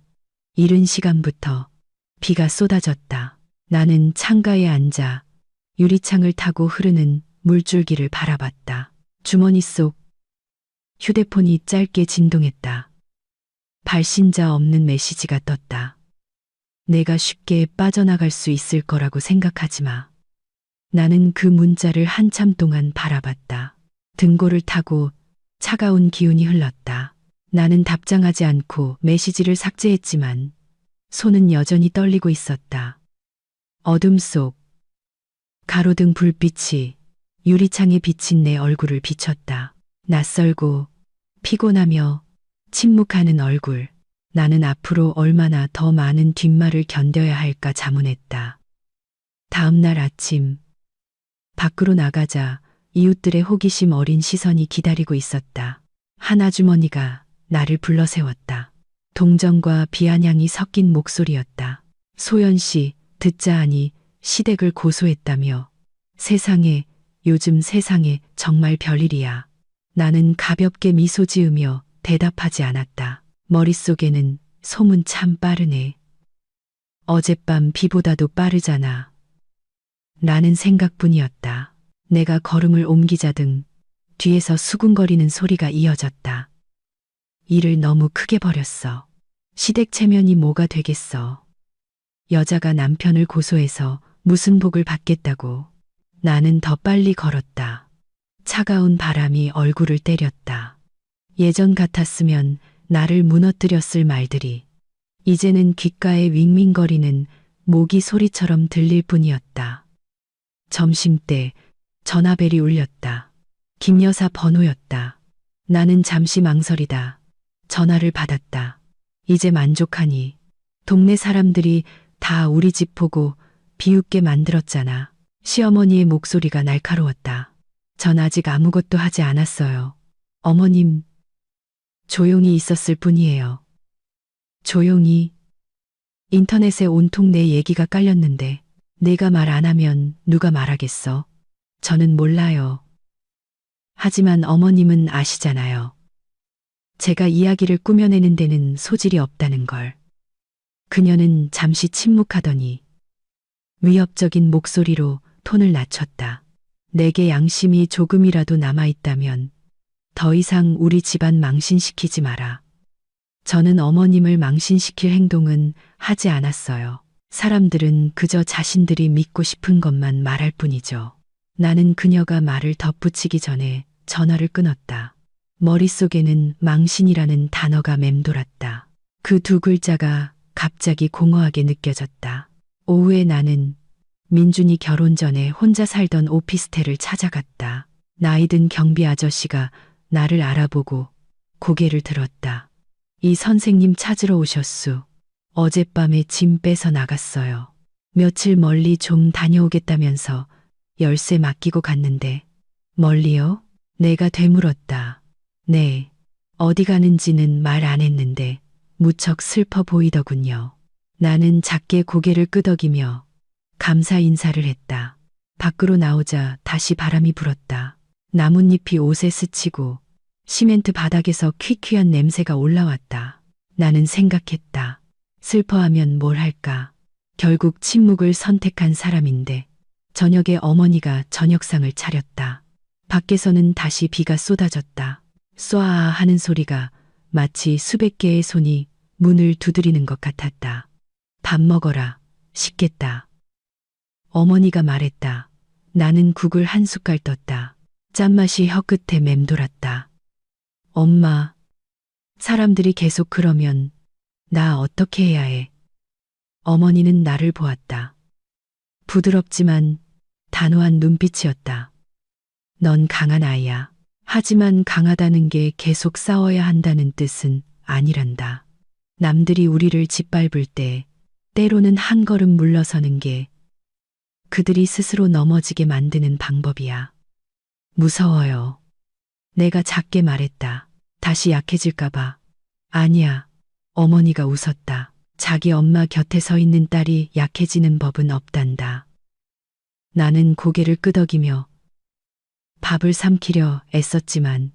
[SPEAKER 1] 이른 시간부터 비가 쏟아졌다. 나는 창가에 앉아 유리창을 타고 흐르는 물줄기를 바라봤다. 주머니 속 휴대폰이 짧게 진동했다. 발신자 없는 메시지가 떴다. 내가 쉽게 빠져나갈 수 있을 거라고 생각하지 마. 나는 그 문자를 한참 동안 바라봤다. 등골을 타고 차가운 기운이 흘렀다. 나는 답장하지 않고 메시지를 삭제했지만 손은 여전히 떨리고 있었다. 어둠 속 가로등 불빛이 유리창에 비친 내 얼굴을 비췄다. 낯설고 피곤하며 침묵하는 얼굴. 나는 앞으로 얼마나 더 많은 뒷말을 견뎌야 할까 자문했다. 다음 날 아침, 밖으로 나가자 이웃들의 호기심 어린 시선이 기다리고 있었다. 한 아주머니가 나를 불러 세웠다. 동정과 비아냥이 섞인 목소리였다. 소연 씨, 듣자 하니 시댁을 고소했다며. 세상에, 요즘 세상에 정말 별일이야. 나는 가볍게 미소 지으며 대답하지 않았다. 머릿속에는 소문 참 빠르네. 어젯밤 비보다도 빠르잖아. 라는 생각뿐이었다. 내가 걸음을 옮기자등 뒤에서 수군거리는 소리가 이어졌다. 일을 너무 크게 벌였어. 시댁 체면이 뭐가 되겠어. 여자가 남편을 고소해서 무슨 복을 받겠다고. 나는 더 빨리 걸었다. 차가운 바람이 얼굴을 때렸다. 예전 같았으면 나를 무너뜨렸을 말들이 이제는 귓가에 윙윙거리는 모기 소리처럼 들릴 뿐이었다. 점심때 전화벨이 울렸다. 김 여사 번호였다. 나는 잠시 망설이다 전화를 받았다. 이제 만족하니? 동네 사람들이 다 우리 집 보고 비웃게 만들었잖아. 시어머니의 목소리가 날카로웠다. 전 아직 아무것도 하지 않았어요. 어머님, 조용히 있었을 뿐이에요. 조용히. 인터넷에 온통 내 얘기가 깔렸는데 내가 말 안 하면 누가 말하겠어? 저는 몰라요. 하지만 어머님은 아시잖아요. 제가 이야기를 꾸며내는 데는 소질이 없다는 걸. 그녀는 잠시 침묵하더니 위협적인 목소리로 톤을 낮췄다. 내게 양심이 조금이라도 남아있다면 더 이상 우리 집안 망신시키지 마라. 저는 어머님을 망신시킬 행동은 하지 않았어요. 사람들은 그저 자신들이 믿고 싶은 것만 말할 뿐이죠. 나는 그녀가 말을 덧붙이기 전에 전화를 끊었다. 머릿속에는 망신이라는 단어가 맴돌았다. 그 두 글자가 갑자기 공허하게 느껴졌다. 오후에 나는 민준이 결혼 전에 혼자 살던 오피스텔을 찾아갔다. 나이든 경비 아저씨가 나를 알아보고 고개를 들었다. 이 선생님 찾으러 오셨수. 어젯밤에 짐 빼서 나갔어요. 며칠 멀리 좀 다녀오겠다면서 열쇠 맡기고 갔는데. 멀리요? 내가 되물었다. 네. 어디 가는지는 말 안 했는데 무척 슬퍼 보이더군요. 나는 작게 고개를 끄덕이며 감사 인사를 했다. 밖으로 나오자 다시 바람이 불었다. 나뭇잎이 옷에 스치고 시멘트 바닥에서 퀴퀴한 냄새가 올라왔다. 나는 생각했다. 슬퍼하면 뭘 할까? 결국 침묵을 선택한 사람인데 저녁에 어머니가 저녁상을 차렸다. 밖에서는 다시 비가 쏟아졌다. 쏴아 하는 소리가 마치 수백 개의 손이 문을 두드리는 것 같았다. 밥 먹어라. 식겠다. 어머니가 말했다. 나는 국을 한 숟갈 떴다. 짠맛이 혀끝에 맴돌았다. 엄마, 사람들이 계속 그러면 나 어떻게 해야 해? 어머니는 나를 보았다. 부드럽지만 단호한 눈빛이었다. 넌 강한 아이야. 하지만 강하다는 게 계속 싸워야 한다는 뜻은 아니란다. 남들이 우리를 짓밟을 때 때로는 한 걸음 물러서는 게 그들이 스스로 넘어지게 만드는 방법이야. 무서워요. 내가 작게 말했다. 다시 약해질까봐. 아니야. 어머니가 웃었다. 자기 엄마 곁에 서 있는 딸이 약해지는 법은 없단다. 나는 고개를 끄덕이며 밥을 삼키려 애썼지만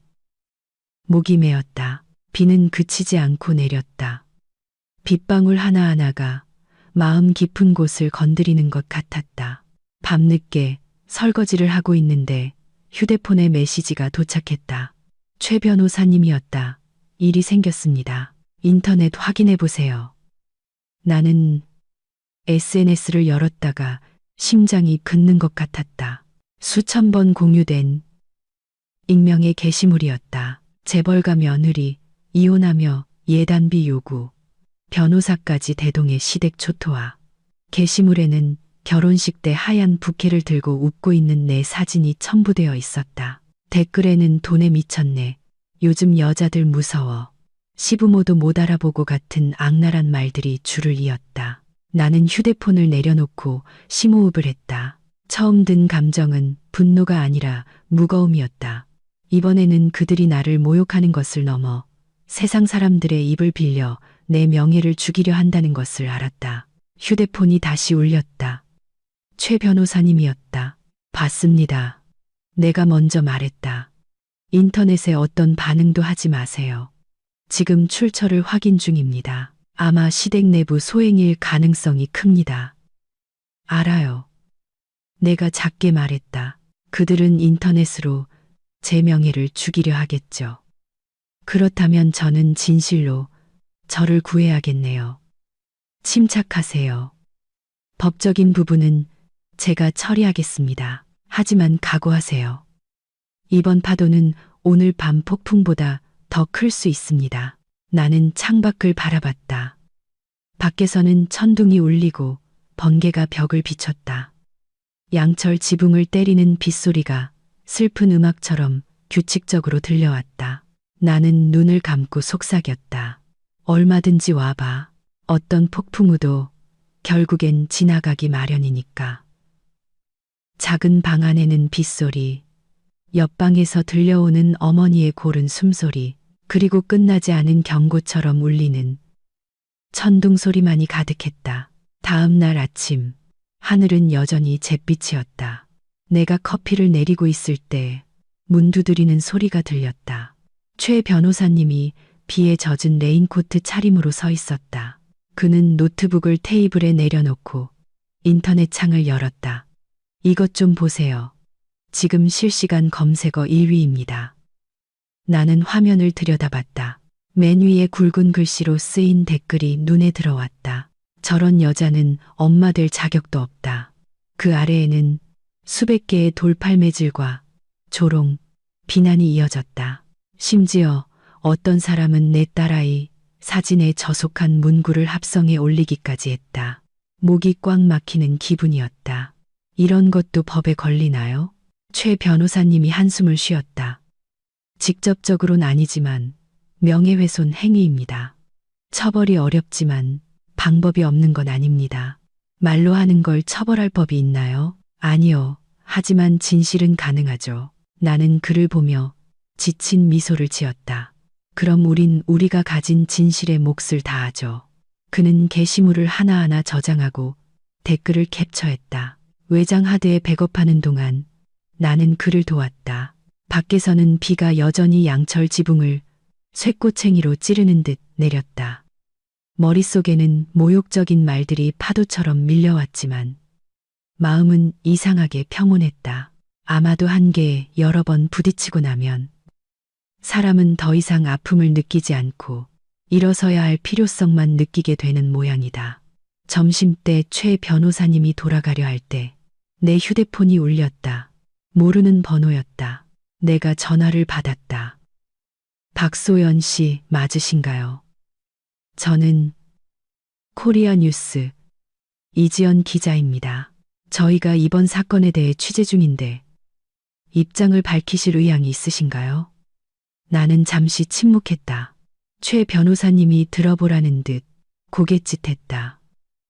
[SPEAKER 1] 목이 메었다. 비는 그치지 않고 내렸다. 빗방울 하나하나가 마음 깊은 곳을 건드리는 것 같았다. 밤늦게 설거지를 하고 있는데 휴대폰에 메시지가 도착했다. 최 변호사님이었다. 일이 생겼습니다. 인터넷 확인해 보세요. 나는 SNS를 열었다가 심장이 굳는 것 같았다. 수천 번 공유된 익명의 게시물이었다. 재벌가 며느리, 이혼하며 예단비 요구, 변호사까지 대동의 시댁 초토화. 게시물에는 결혼식 때 하얀 부케를 들고 웃고 있는 내 사진이 첨부되어 있었다. 댓글에는 돈에 미쳤네. 요즘 여자들 무서워. 시부모도 못 알아보고 같은 악랄한 말들이 줄을 이었다. 나는 휴대폰을 내려놓고 심호흡을 했다. 처음 든 감정은 분노가 아니라 무거움이었다. 이번에는 그들이 나를 모욕하는 것을 넘어 세상 사람들의 입을 빌려 내 명예를 죽이려 한다는 것을 알았다. 휴대폰이 다시 울렸다. 최 변호사님이었다. 봤습니다. 내가 먼저 말했다. 인터넷에 어떤 반응도 하지 마세요. 지금 출처를 확인 중입니다. 아마 시댁 내부 소행일 가능성이 큽니다. 알아요. 내가 작게 말했다. 그들은 인터넷으로 제 명예를 죽이려 하겠죠. 그렇다면 저는 진실로 저를 구해야겠네요. 침착하세요. 법적인 부분은 제가 처리하겠습니다. 하지만 각오하세요. 이번 파도는 오늘 밤 폭풍보다 더 클 수 있습니다. 나는 창밖을 바라봤다. 밖에서는 천둥이 울리고 번개가 벽을 비췄다. 양철 지붕을 때리는 빗소리가 슬픈 음악처럼 규칙적으로 들려왔다. 나는 눈을 감고 속삭였다. 얼마든지 와봐. 어떤 폭풍우도 결국엔 지나가기 마련이니까. 작은 방 안에는 빗소리, 옆방에서 들려오는 어머니의 고른 숨소리, 그리고 끝나지 않은 경고처럼 울리는 천둥 소리만이 가득했다. 다음 날 아침, 하늘은 여전히 잿빛이었다. 내가 커피를 내리고 있을 때 문 두드리는 소리가 들렸다. 최 변호사님이 비에 젖은 레인코트 차림으로 서 있었다. 그는 노트북을 테이블에 내려놓고 인터넷 창을 열었다. 이것 좀 보세요. 지금 실시간 검색어 1위입니다. 나는 화면을 들여다봤다. 맨 위에 굵은 글씨로 쓰인 댓글이 눈에 들어왔다. 저런 여자는 엄마 될 자격도 없다. 그 아래에는 수백 개의 돌팔매질과 조롱, 비난이 이어졌다. 심지어 어떤 사람은 내 딸아이 사진에 저속한 문구를 합성해 올리기까지 했다. 목이 꽉 막히는 기분이었다. 이런 것도 법에 걸리나요? 최 변호사님이 한숨을 쉬었다. 직접적으로는 아니지만 명예훼손 행위입니다. 처벌이 어렵지만 방법이 없는 건 아닙니다. 말로 하는 걸 처벌할 법이 있나요? 아니요. 하지만 진실은 가능하죠. 나는 그를 보며 지친 미소를 지었다. 그럼 우린 우리가 가진 진실에 몫을 다하죠. 그는 게시물을 하나하나 저장하고 댓글을 캡처했다. 외장 하드에 백업하는 동안 나는 그를 도왔다. 밖에서는 비가 여전히 양철 지붕을 쇠꼬챙이로 찌르는 듯 내렸다. 머릿속에는 모욕적인 말들이 파도처럼 밀려왔지만 마음은 이상하게 평온했다. 아마도 한계에 여러 번 부딪히고 나면 사람은 더 이상 아픔을 느끼지 않고 일어서야 할 필요성만 느끼게 되는 모양이다. 점심때 최 변호사님이 돌아가려 할 때 내 휴대폰이 울렸다. 모르는 번호였다. 내가 전화를 받았다. 박소연 씨 맞으신가요? 저는 코리아 뉴스 이지연 기자입니다. 저희가 이번 사건에 대해 취재 중인데 입장을 밝히실 의향이 있으신가요? 나는 잠시 침묵했다. 최 변호사님이 들어보라는 듯 고갯짓했다.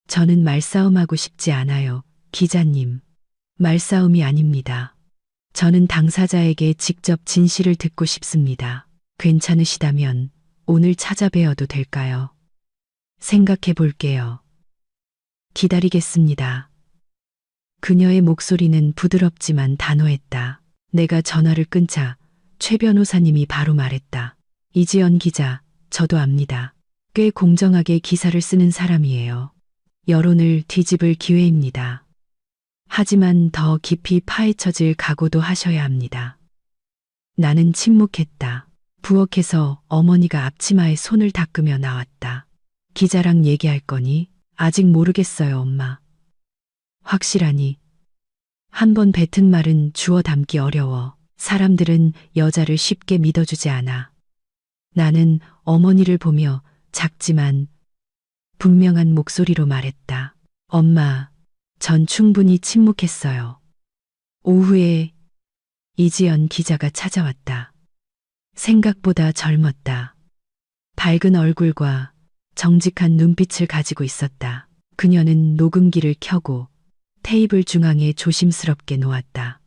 [SPEAKER 1] 저는 말싸움하고 싶지 않아요, 기자님. 말싸움이 아닙니다. 저는 당사자에게 직접 진실을 듣고 싶습니다. 괜찮으시다면 오늘 찾아뵈어도 될까요? 생각해 볼게요. 기다리겠습니다. 그녀의 목소리는 부드럽지만 단호했다. 내가 전화를 끊자 최 변호사님이 바로 말했다. 이지연 기자, 저도 압니다. 꽤 공정하게 기사를 쓰는 사람이에요. 여론을 뒤집을 기회입니다. 하지만 더 깊이 파헤쳐질 각오도 하셔야 합니다. 나는 침묵했다. 부엌에서 어머니가 앞치마에 손을 닦으며 나왔다. 기자랑 얘기할 거니? 아직 모르겠어요, 엄마. 확실하니? 한 번 뱉은 말은 주워 담기 어려워. 사람들은 여자를 쉽게 믿어주지 않아. 나는 어머니를 보며 작지만 분명한 목소리로 말했다. 엄마, 전 충분히 침묵했어요. 오후에 이지연 기자가 찾아왔다. 생각보다 젊었다. 밝은 얼굴과 정직한 눈빛을 가지고 있었다. 그녀는 녹음기를 켜고 테이블 중앙에 조심스럽게 놓았다.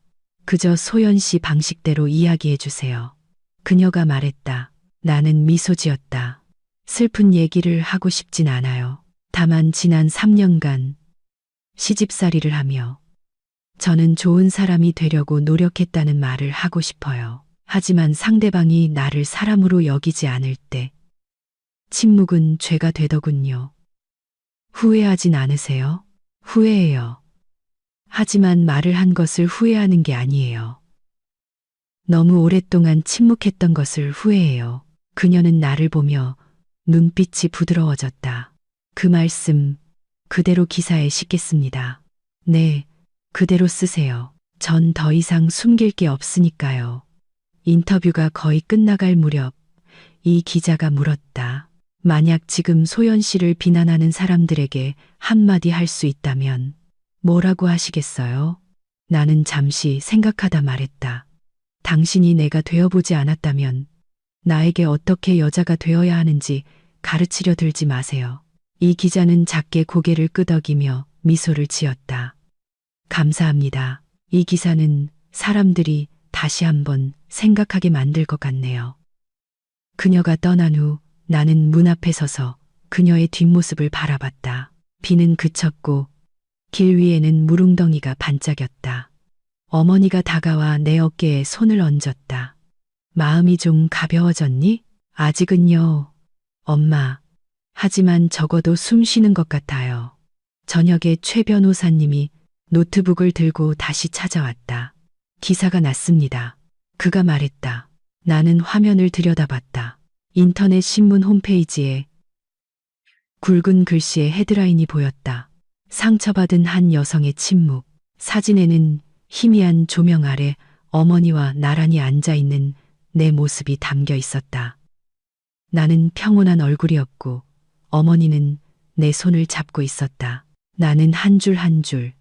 [SPEAKER 1] 그저 소연 씨 방식대로 이야기해 주세요. 그녀가 말했다. 나는 미소 지었다. 슬픈 얘기를 하고 싶진 않아요. 다만 지난 3년간 시집살이를 하며 저는 좋은 사람이 되려고 노력했다는 말을 하고 싶어요. 하지만 상대방이 나를 사람으로 여기지 않을 때 침묵은 죄가 되더군요. 후회하진 않으세요? 후회해요. 하지만 말을 한 것을 후회하는 게 아니에요. 너무 오랫동안 침묵했던 것을 후회해요. 그녀는 나를 보며 눈빛이 부드러워졌다. 그 말씀 그대로 기사에 싣겠습니다. 네, 그대로 쓰세요. 전 더 이상 숨길 게 없으니까요. 인터뷰가 거의 끝나갈 무렵 이 기자가 물었다. 만약 지금 소연 씨를 비난하는 사람들에게 한마디 할 수 있다면 뭐라고 하시겠어요? 나는 잠시 생각하다 말했다. 당신이 내가 되어보지 않았다면 나에게 어떻게 여자가 되어야 하는지 가르치려 들지 마세요. 이 기자는 작게 고개를 끄덕이며 미소를 지었다. 감사합니다. 이 기사는 사람들이 다시 한번 생각하게 만들 것 같네요. 그녀가 떠난 후 나는 문 앞에 서서 그녀의 뒷모습을 바라봤다. 비는 그쳤고 길 위에는 물웅덩이가 반짝였다. 어머니가 다가와 내 어깨에 손을 얹었다. 마음이 좀 가벼워졌니? 아직은요, 엄마. 하지만 적어도 숨 쉬는 것 같아요. 저녁에 최 변호사님이 노트북을 들고 다시 찾아왔다. 기사가 났습니다. 그가 말했다. 나는 화면을 들여다봤다. 인터넷 신문 홈페이지에 굵은 글씨의 헤드라인이 보였다. 상처받은 한 여성의 침묵. 사진에는 희미한 조명 아래 어머니와 나란히 앉아있는 내 모습이 담겨 있었다. 나는 평온한 얼굴이었고 어머니는 내 손을 잡고 있었다. 나는 한 줄 한 줄,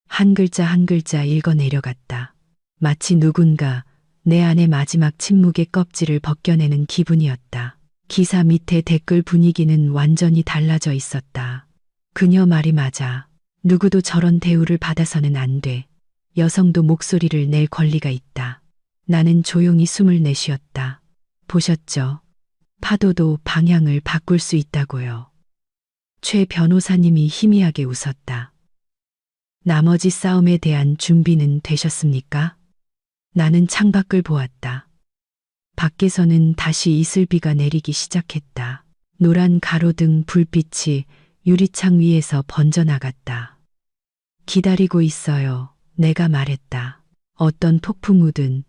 [SPEAKER 1] 한 글자 한 글자 읽어 내려갔다. 마치 누군가 내 안의 마지막 침묵의 껍질을 벗겨내는 기분이었다. 기사 밑에 댓글 분위기는 완전히 달라져 있었다. 그녀 말이 맞아. 누구도 저런 대우를 받아서는 안 돼. 여성도 목소리를 낼 권리가 있다. 나는 조용히 숨을 내쉬었다. 보셨죠? 파도도 방향을 바꿀 수 있다고요. 최 변호사님이 희미하게 웃었다. 나머지 싸움에 대한 준비는 되셨습니까? 나는 창밖을 보았다. 밖에서는 다시 이슬비가 내리기 시작했다. 노란 가로등 불빛이 유리창 위에서 번져나갔다. 기다리고 있어요. 내가 말했다. 어떤 폭풍우든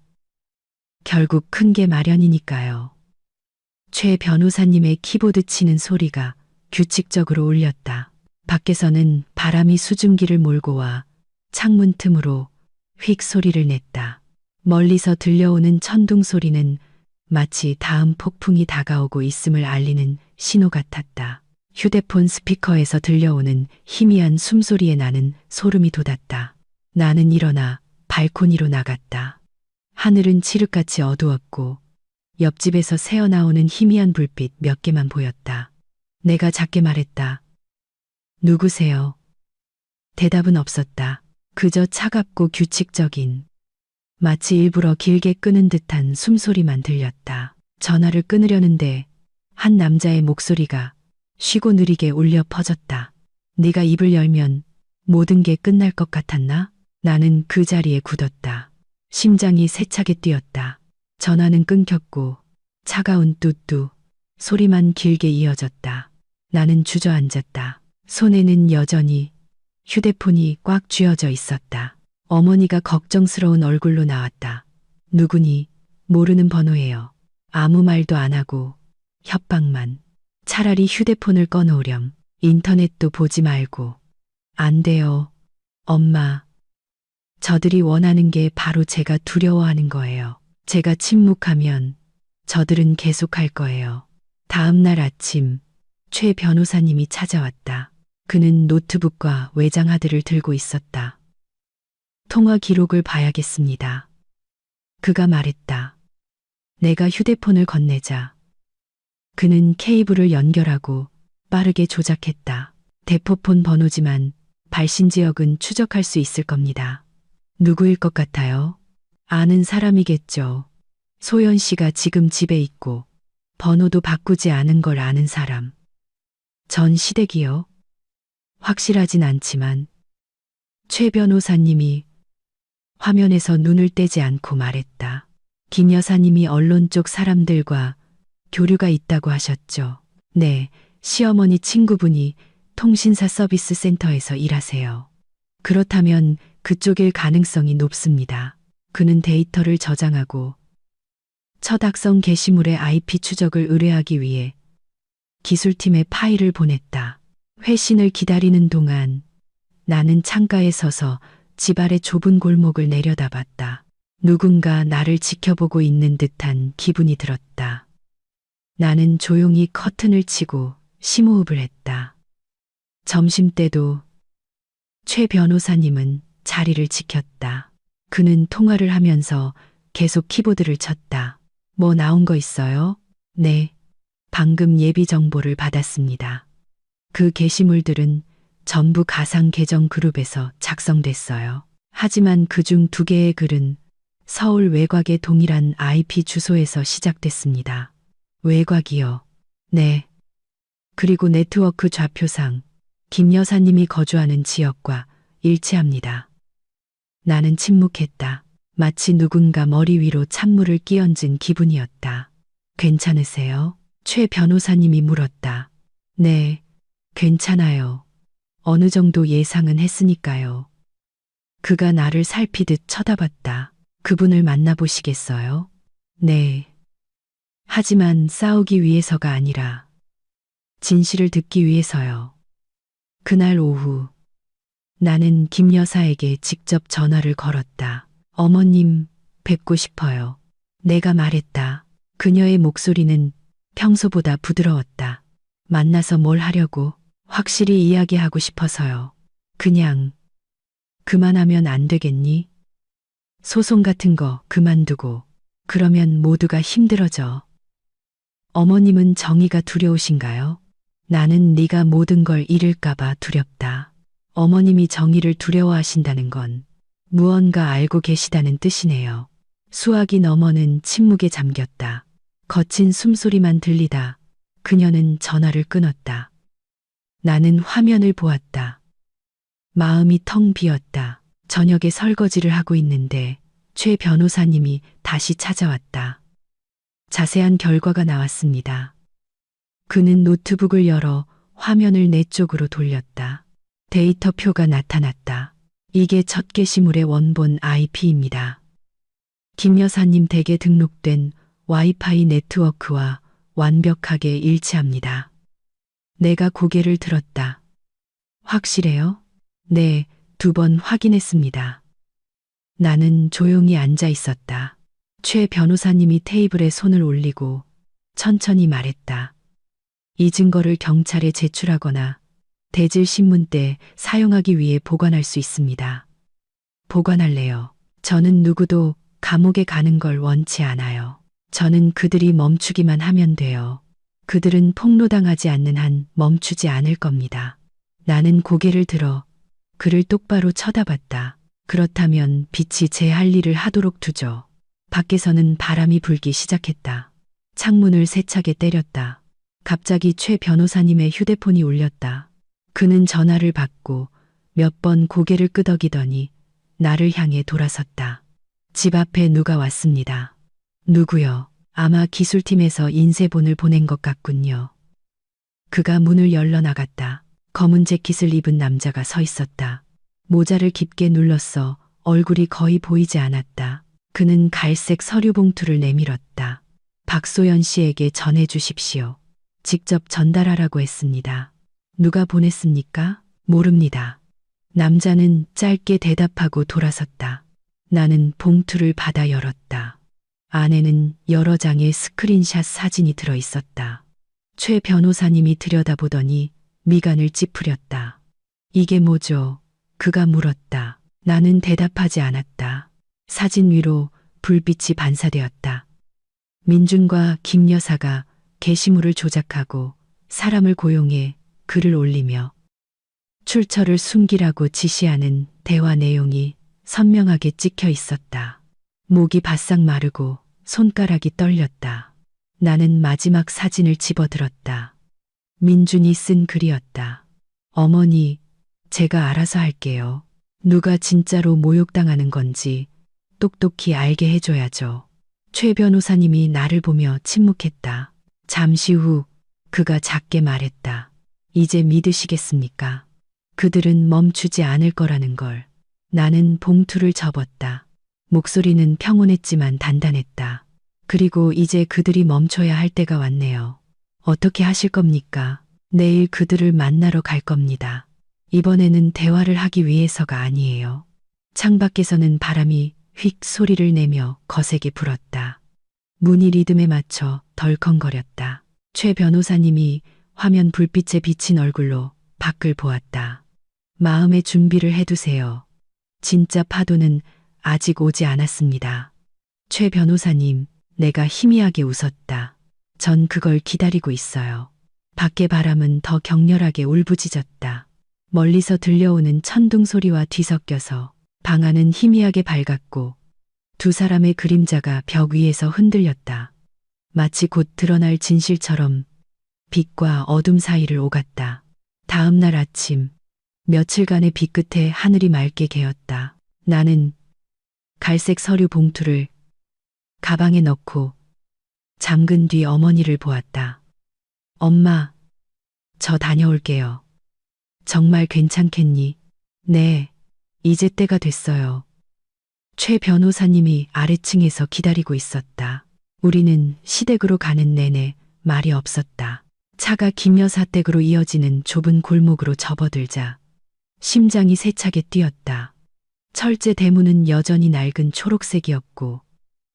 [SPEAKER 1] 결국 큰 게 마련이니까요. 최 변호사님의 키보드 치는 소리가 규칙적으로 울렸다. 밖에서는 바람이 수증기를 몰고 와 창문 틈으로 휙 소리를 냈다. 멀리서 들려오는 천둥 소리는 마치 다음 폭풍이 다가오고 있음을 알리는 신호 같았다. 휴대폰 스피커에서 들려오는 희미한 숨소리에 나는 소름이 돋았다. 나는 일어나 발코니로 나갔다. 하늘은 칠흑같이 어두웠고 옆집에서 새어나오는 희미한 불빛 몇 개만 보였다. 내가 작게 말했다. 누구세요? 대답은 없었다. 그저 차갑고 규칙적인, 마치 일부러 길게 끄는 듯한 숨소리만 들렸다. 전화를 끊으려는데 한 남자의 목소리가 쉬고 느리게 울려 퍼졌다. 네가 입을 열면 모든 게 끝날 것 같았나? 나는 그 자리에 굳었다. 심장이 세차게 뛰었다. 전화는 끊겼고 차가운 뚜뚜 소리만 길게 이어졌다. 나는 주저앉았다. 손에는 여전히 휴대폰이 꽉 쥐어져 있었다. 어머니가 걱정스러운 얼굴로 나왔다. 누구니? 모르는 번호예요. 아무 말도 안 하고 협박만. 차라리 휴대폰을 꺼놓으렴. 인터넷도 보지 말고. 안 돼요. 엄마. 저들이 원하는 게 바로 제가 두려워하는 거예요. 제가 침묵하면 저들은 계속할 거예요. 다음 날 아침 최 변호사님이 찾아왔다. 그는 노트북과 외장하드를 들고 있었다. 통화 기록을 봐야겠습니다. 그가 말했다. 내가 휴대폰을 건네자 그는 케이블을 연결하고 빠르게 조작했다. 대포폰 번호지만 발신 지역은 추적할 수 있을 겁니다. 누구일 것 같아요? 아는 사람이겠죠. 소연 씨가 지금 집에 있고 번호도 바꾸지 않은 걸 아는 사람. 전 시댁이요? 확실하진 않지만 최 변호사님이 화면에서 눈을 떼지 않고 말했다. 김 여사님이 언론 쪽 사람들과 교류가 있다고 하셨죠. 네, 시어머니 친구분이 통신사 서비스 센터에서 일하세요. 그렇다면 그쪽일 가능성이 높습니다. 그는 데이터를 저장하고 첫 악성 게시물의 IP 추적을 의뢰하기 위해 기술팀에 파일을 보냈다. 회신을 기다리는 동안 나는 창가에 서서 집 아래 좁은 골목을 내려다봤다. 누군가 나를 지켜보고 있는 듯한 기분이 들었다. 나는 조용히 커튼을 치고 심호흡을 했다. 점심때도 최 변호사님은 자리를 지켰다. 그는 통화를 하면서 계속 키보드를 쳤다. 뭐 나온 거 있어요? 네. 방금 예비 정보를 받았습니다. 그 게시물들은 전부 가상 계정 그룹에서 작성됐어요. 하지만 그중 2개의 글은 서울 외곽의 동일한 IP 주소에서 시작됐습니다. 외곽이요. 네. 그리고 네트워크 좌표상 김 여사님이 거주하는 지역과 일치합니다. 나는 침묵했다. 마치 누군가 머리 위로 찬물을 끼얹은 기분이었다. 괜찮으세요? 최 변호사님이 물었다. 네, 괜찮아요. 어느 정도 예상은 했으니까요. 그가 나를 살피듯 쳐다봤다. 그분을 만나보시겠어요? 네. 하지만 싸우기 위해서가 아니라 진실을 듣기 위해서요. 그날 오후 나는 김 여사에게 직접 전화를 걸었다. 어머님, 뵙고 싶어요. 내가 말했다. 그녀의 목소리는 평소보다 부드러웠다. 만나서 뭘 하려고? 확실히 이야기하고 싶어서요. 그냥 그만하면 안 되겠니? 소송 같은 거 그만두고 그러면 모두가 힘들어져. 어머님은 정의가 두려우신가요? 나는 네가 모든 걸 잃을까봐 두렵다. 어머님이 정의를 두려워하신다는 건 무언가 알고 계시다는 뜻이네요. 수화기 너머는 침묵에 잠겼다. 거친 숨소리만 들리다 그녀는 전화를 끊었다. 나는 화면을 보았다. 마음이 텅 비었다. 저녁에 설거지를 하고 있는데 최 변호사님이 다시 찾아왔다. 자세한 결과가 나왔습니다. 그는 노트북을 열어 화면을 내 쪽으로 돌렸다. 데이터표가 나타났다. 이게 첫 게시물의 원본 IP입니다. 김 여사님 댁에 등록된 와이파이 네트워크와 완벽하게 일치합니다. 내가 고개를 들었다. 확실해요? 네, 2번 확인했습니다. 나는 조용히 앉아 있었다. 최 변호사님이 테이블에 손을 올리고 천천히 말했다. 이 증거를 경찰에 제출하거나 대질신문 때 사용하기 위해 보관할 수 있습니다. 보관할래요. 저는 누구도 감옥에 가는 걸 원치 않아요. 저는 그들이 멈추기만 하면 돼요. 그들은 폭로당하지 않는 한 멈추지 않을 겁니다. 나는 고개를 들어 그를 똑바로 쳐다봤다. 그렇다면 빛이 제 할 일을 하도록 두죠. 밖에서는 바람이 불기 시작했다. 창문을 세차게 때렸다. 갑자기 최 변호사님의 휴대폰이 울렸다. 그는 전화를 받고 몇 번 고개를 끄덕이더니 나를 향해 돌아섰다. 집 앞에 누가 왔습니다. 누구요? 아마 기술팀에서 인쇄본을 보낸 것 같군요. 그가 문을 열러 나갔다. 검은 재킷을 입은 남자가 서 있었다. 모자를 깊게 눌렀어 얼굴이 거의 보이지 않았다. 그는 갈색 서류 봉투를 내밀었다. 박소연 씨에게 전해 주십시오. 직접 전달하라고 했습니다. 누가 보냈습니까? 모릅니다. 남자는 짧게 대답하고 돌아섰다. 나는 봉투를 받아 열었다. 안에는 여러 장의 스크린샷 사진이 들어 있었다. 최 변호사님이 들여다보더니 미간을 찌푸렸다. 이게 뭐죠? 그가 물었다. 나는 대답하지 않았다. 사진 위로 불빛이 반사되었다. 민준과 김 여사가 게시물을 조작하고 사람을 고용해 글을 올리며 출처를 숨기라고 지시하는 대화 내용이 선명하게 찍혀 있었다. 목이 바싹 마르고 손가락이 떨렸다. 나는 마지막 사진을 집어들었다. 민준이 쓴 글이었다. 어머니, 제가 알아서 할게요. 누가 진짜로 모욕당하는 건지 똑똑히 알게 해줘야죠. 최 변호사님이 나를 보며 침묵했다. 잠시 후 그가 작게 말했다. 이제 믿으시겠습니까? 그들은 멈추지 않을 거라는 걸. 나는 봉투를 접었다. 목소리는 평온했지만 단단했다. 그리고 이제 그들이 멈춰야 할 때가 왔네요. 어떻게 하실 겁니까? 내일 그들을 만나러 갈 겁니다. 이번에는 대화를 하기 위해서가 아니에요. 창밖에서는 바람이 휙 소리를 내며 거세게 불었다. 문이 리듬에 맞춰 덜컹거렸다. 최 변호사님이 화면 불빛에 비친 얼굴로 밖을 보았다. 마음의 준비를 해두세요. 진짜 파도는 아직 오지 않았습니다. 최 변호사님, 내가 희미하게 웃었다. 전 그걸 기다리고 있어요. 밖의 바람은 더 격렬하게 울부짖었다. 멀리서 들려오는 천둥 소리와 뒤섞여서 방 안은 희미하게 밝았고 2 사람의 그림자가 벽 위에서 흔들렸다. 마치 곧 드러날 진실처럼 빛과 어둠 사이를 오갔다. 다음 날 아침, 며칠간의 비 끝에 하늘이 맑게 개었다. 나는 갈색 서류 봉투를 가방에 넣고 잠근 뒤 어머니를 보았다. 엄마, 저 다녀올게요. 정말 괜찮겠니? 네, 이제 때가 됐어요. 최 변호사님이 아래층에서 기다리고 있었다. 우리는 시댁으로 가는 내내 말이 없었다. 차가 김 여사 댁으로 이어지는 좁은 골목으로 접어들자 심장이 세차게 뛰었다. 철제 대문은 여전히 낡은 초록색이었고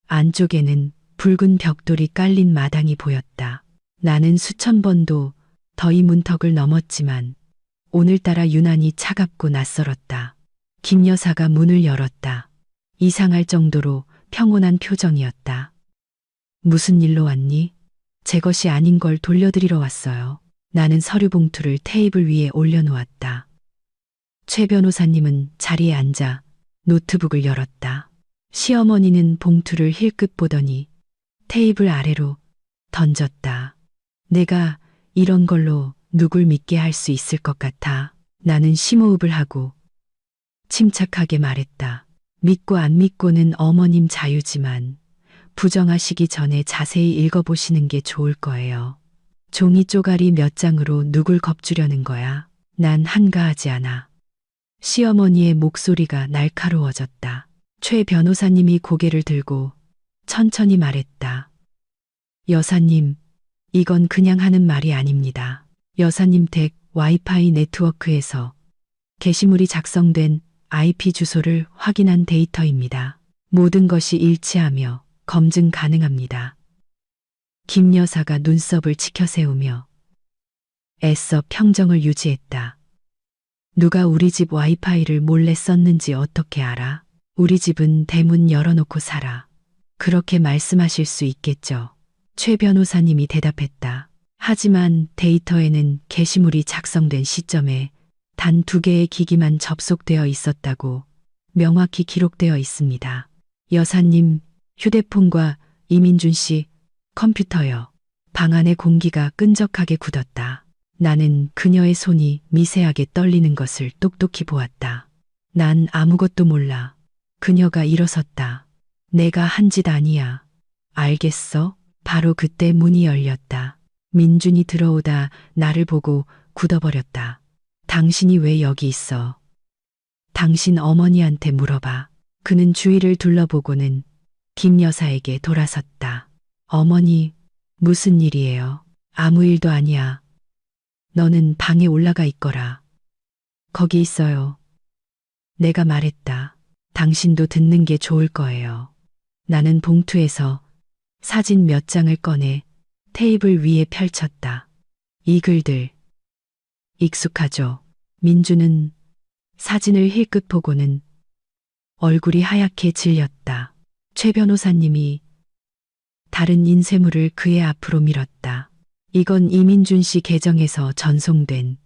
[SPEAKER 1] 안쪽에는 붉은 벽돌이 깔린 마당이 보였다. 나는 수천 번도 더 이 문턱을 넘었지만 오늘따라 유난히 차갑고 낯설었다. 김 여사가 문을 열었다. 이상할 정도로 평온한 표정이었다. 무슨 일로 왔니? 제 것이 아닌 걸 돌려드리러 왔어요. 나는 서류 봉투를 테이블 위에 올려놓았다. 최 변호사님은 자리에 앉아 노트북을 열었다. 시어머니는 봉투를 힐끗 보더니 테이블 아래로 던졌다. 내가 이런 걸로 누굴 믿게 할 수 있을 것 같아. 나는 심호흡을 하고 침착하게 말했다. 믿고 안 믿고는 어머님 자유지만 부정하시기 전에 자세히 읽어보시는 게 좋을 거예요. 종이 쪼가리 몇 장으로 누굴 겁주려는 거야. 난 한가하지 않아. 시어머니의 목소리가 날카로워졌다. 최 변호사님이 고개를 들고 천천히 말했다. 여사님, 이건 그냥 하는 말이 아닙니다. 여사님 댁 와이파이 네트워크에서 게시물이 작성된 IP 주소를 확인한 데이터입니다. 모든 것이 일치하며 검증 가능합니다. 김 여사가 눈썹을 치켜세우며 애써 평정을 유지했다. 누가 우리 집 와이파이를 몰래 썼는지 어떻게 알아? 우리 집은 대문 열어놓고 살아. 그렇게 말씀하실 수 있겠죠. 최 변호사님이 대답했다. 하지만 데이터에는 게시물이 작성된 시점에 단 2개의 기기만 접속되어 있었다고 명확히 기록되어 있습니다. 여사님, 휴대폰과 이민준 씨 컴퓨터요. 방 안의 공기가 끈적하게 굳었다. 나는 그녀의 손이 미세하게 떨리는 것을 똑똑히 보았다. 난 아무것도 몰라. 그녀가 일어섰다. 내가 한 짓 아니야. 알겠어? 바로 그때 문이 열렸다. 민준이 들어오다 나를 보고 굳어버렸다. 당신이 왜 여기 있어? 당신 어머니한테 물어봐. 그는 주위를 둘러보고는 김 여사에게 돌아섰다. 어머니, 무슨 일이에요? 아무 일도 아니야. 너는 방에 올라가 있거라. 거기 있어요. 내가 말했다. 당신도 듣는 게 좋을 거예요. 나는 봉투에서 사진 몇 장을 꺼내 테이블 위에 펼쳤다. 이 글들. 익숙하죠. 민주는 사진을 힐끗 보고는 얼굴이 하얗게 질렸다. 최 변호사님이 다른 인쇄물을 그의 앞으로 밀었다. 이건 이민준 씨 계정에서 전송된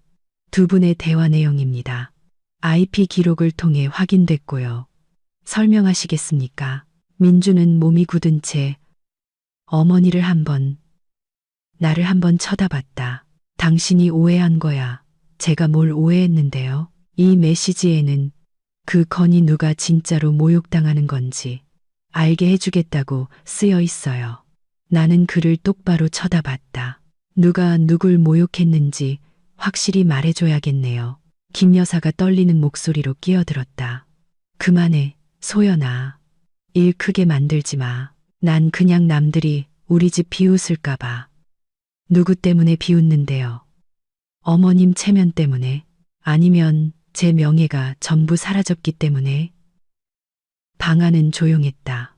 [SPEAKER 1] 2분의 대화 내용입니다. IP 기록을 통해 확인됐고요. 설명하시겠습니까? 민주는 몸이 굳은 채 어머니를 나를 한번 쳐다봤다. 당신이 오해한 거야. 제가 뭘 오해했는데요. 이 메시지에는 그 건이 누가 진짜로 모욕당하는 건지 알게 해주겠다고 쓰여 있어요. 나는 그를 똑바로 쳐다봤다. 누가 누굴 모욕했는지 확실히 말해줘야겠네요. 김 여사가 떨리는 목소리로 끼어들었다. 그만해, 소연아. 일 크게 만들지 마. 난 그냥 남들이 우리 집 비웃을까봐. 누구 때문에 비웃는데요? 어머님 체면 때문에? 아니면 제 명예가 전부 사라졌기 때문에? 방 안은 조용했다.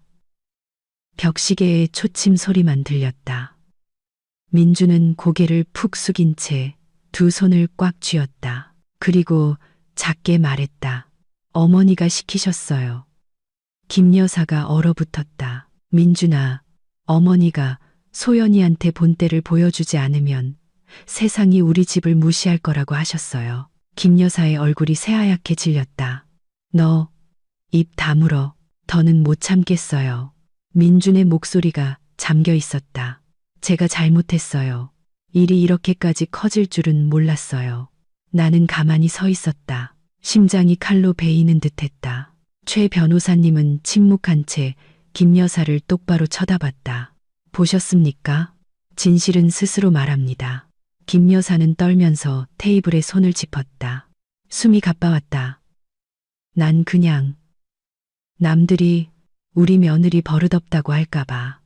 [SPEAKER 1] 벽시계의 초침 소리만 들렸다. 민주는 고개를 푹 숙인 채 2 손을 꽉 쥐었다. 그리고 작게 말했다. 어머니가 시키셨어요. 김 여사가 얼어붙었다. 민준아, 어머니가 소연이한테 본때를 보여주지 않으면 세상이 우리 집을 무시할 거라고 하셨어요. 김 여사의 얼굴이 새하얗게 질렸다. 너, 입 다물어. 더는 못 참겠어요. 민준의 목소리가 잠겨 있었다. 제가 잘못했어요. 일이 이렇게까지 커질 줄은 몰랐어요. 나는 가만히 서 있었다. 심장이 칼로 베이는 듯했다. 최 변호사님은 침묵한 채 김 여사를 똑바로 쳐다봤다. 보셨습니까? 진실은 스스로 말합니다. 김 여사는 떨면서 테이블에 손을 짚었다. 숨이 가빠왔다. 난 그냥 남들이 우리 며느리 버릇없다고 할까봐.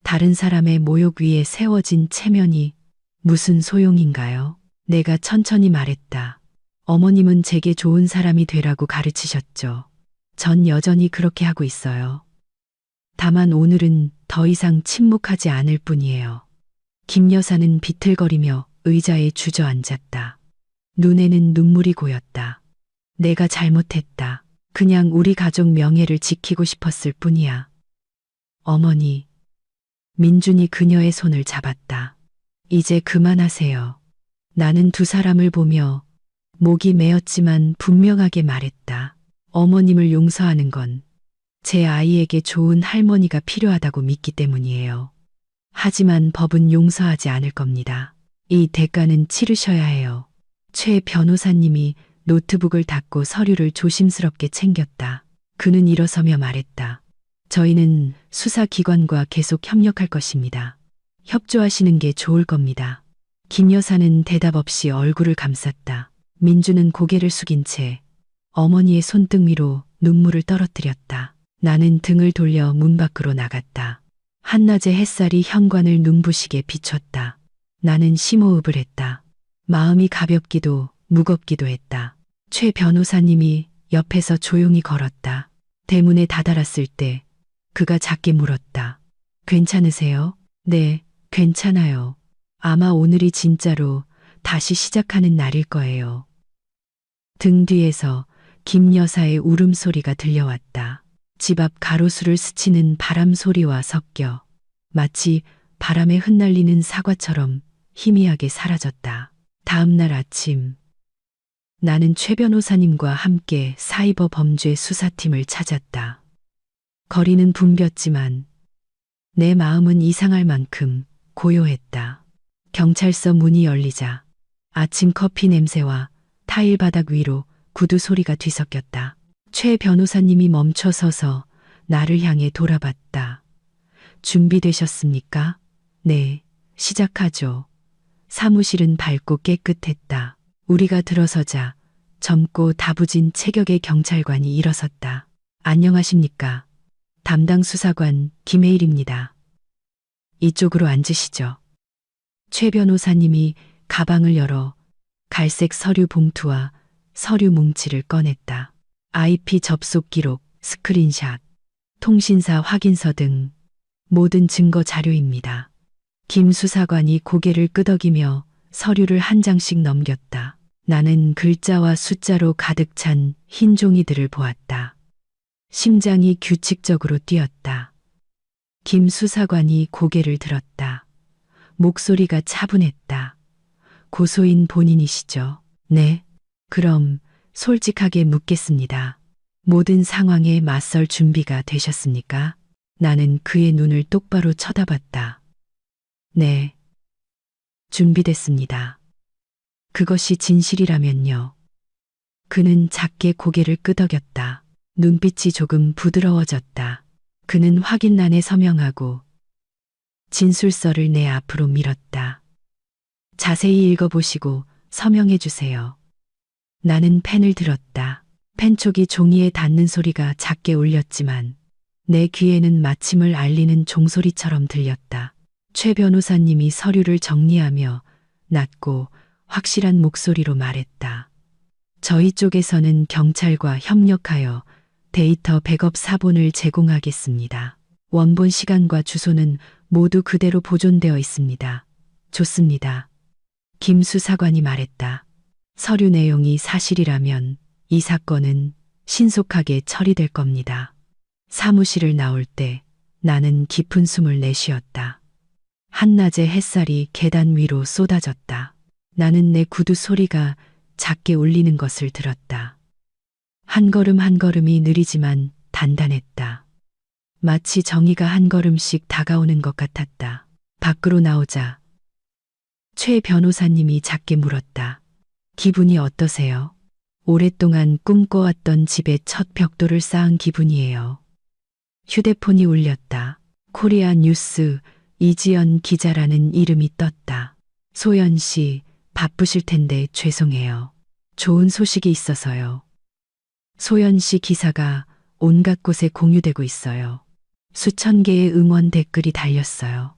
[SPEAKER 1] 다른 사람의 모욕 위에 세워진 체면이 무슨 소용인가요? 내가 천천히 말했다. 어머님은 제게 좋은 사람이 되라고 가르치셨죠. 전 여전히 그렇게 하고 있어요. 다만 오늘은 더 이상 침묵하지 않을 뿐이에요. 김 여사는 비틀거리며 의자에 주저앉았다. 눈에는 눈물이 고였다. 내가 잘못했다. 그냥 우리 가족 명예를 지키고 싶었을 뿐이야. 어머니. 민준이 그녀의 손을 잡았다. 이제 그만하세요. 나는 2 사람을 보며 목이 메었지만 분명하게 말했다. 어머님을 용서하는 건 제 아이에게 좋은 할머니가 필요하다고 믿기 때문이에요. 하지만 법은 용서하지 않을 겁니다. 이 대가는 치르셔야 해요. 최 변호사님이 노트북을 닫고 서류를 조심스럽게 챙겼다. 그는 일어서며 말했다. 저희는 수사기관과 계속 협력할 것입니다. 협조하시는 게 좋을 겁니다. 김 여사는 대답 없이 얼굴을 감쌌다. 민주는 고개를 숙인 채 어머니의 손등 위로 눈물을 떨어뜨렸다. 나는 등을 돌려 문 밖으로 나갔다. 한낮의 햇살이 현관을 눈부시게 비췄다. 나는 심호흡을 했다. 마음이 가볍기도 무겁기도 했다. 최 변호사님이 옆에서 조용히 걸었다. 대문에 다다랐을 때 그가 작게 물었다. 괜찮으세요? 네, 괜찮아요. 아마 오늘이 진짜로 다시 시작하는 날일 거예요. 등 뒤에서 김 여사의 울음소리가 들려왔다. 집 앞 가로수를 스치는 바람 소리와 섞여 마치 바람에 흩날리는 사과처럼 희미하게 사라졌다. 다음 날 아침 나는 최 변호사님과 함께 사이버 범죄 수사팀을 찾았다. 거리는 붐볐지만 내 마음은 이상할 만큼 고요했다. 경찰서 문이 열리자 아침 커피 냄새와 타일 바닥 위로 구두 소리가 뒤섞였다. 최 변호사님이 멈춰서서 나를 향해 돌아봤다. 준비되셨습니까? 네, 시작하죠. 사무실은 밝고 깨끗했다. 우리가 들어서자 젊고 다부진 체격의 경찰관이 일어섰다. 안녕하십니까? 담당 수사관 김혜일입니다. 이쪽으로 앉으시죠. 최 변호사님이 가방을 열어 갈색 서류 봉투와 서류 뭉치를 꺼냈다. IP 접속 기록, 스크린샷, 통신사 확인서 등 모든 증거 자료입니다. 김 수사관이 고개를 끄덕이며 서류를 한 장씩 넘겼다. 나는 글자와 숫자로 가득 찬 흰 종이들을 보았다. 심장이 규칙적으로 뛰었다. 김 수사관이 고개를 들었다. 목소리가 차분했다. 고소인 본인이시죠? 네. 그럼 솔직하게 묻겠습니다. 모든 상황에 맞설 준비가 되셨습니까? 나는 그의 눈을 똑바로 쳐다봤다. 네. 준비됐습니다. 그것이 진실이라면요. 그는 작게 고개를 끄덕였다. 눈빛이 조금 부드러워졌다. 그는 확인란에 서명하고 진술서를 내 앞으로 밀었다. 자세히 읽어보시고 서명해 주세요. 나는 펜을 들었다. 펜촉이 종이에 닿는 소리가 작게 울렸지만 내 귀에는 마침을 알리는 종소리처럼 들렸다. 최 변호사님이 서류를 정리하며 낮고 확실한 목소리로 말했다. 저희 쪽에서는 경찰과 협력하여 데이터 백업 사본을 제공하겠습니다. 원본 시간과 주소는 모두 그대로 보존되어 있습니다. 좋습니다. 김 수사관이 말했다. 서류 내용이 사실이라면 이 사건은 신속하게 처리될 겁니다. 사무실을 나올 때 나는 깊은 숨을 내쉬었다. 한낮의 햇살이 계단 위로 쏟아졌다. 나는 내 구두 소리가 작게 울리는 것을 들었다. 한 걸음 한 걸음이 느리지만 단단했다. 마치 정의가 한 걸음씩 다가오는 것 같았다. 밖으로 나오자 최 변호사님이 작게 물었다. 기분이 어떠세요? 오랫동안 꿈꿔왔던 집에 첫 벽돌을 쌓은 기분이에요. 휴대폰이 울렸다. 코리아 뉴스 이지연 기자라는 이름이 떴다. 소연 씨, 바쁘실 텐데 죄송해요. 좋은 소식이 있어서요. 소연 씨 기사가 온갖 곳에 공유되고 있어요. 수천 개의 응원 댓글이 달렸어요.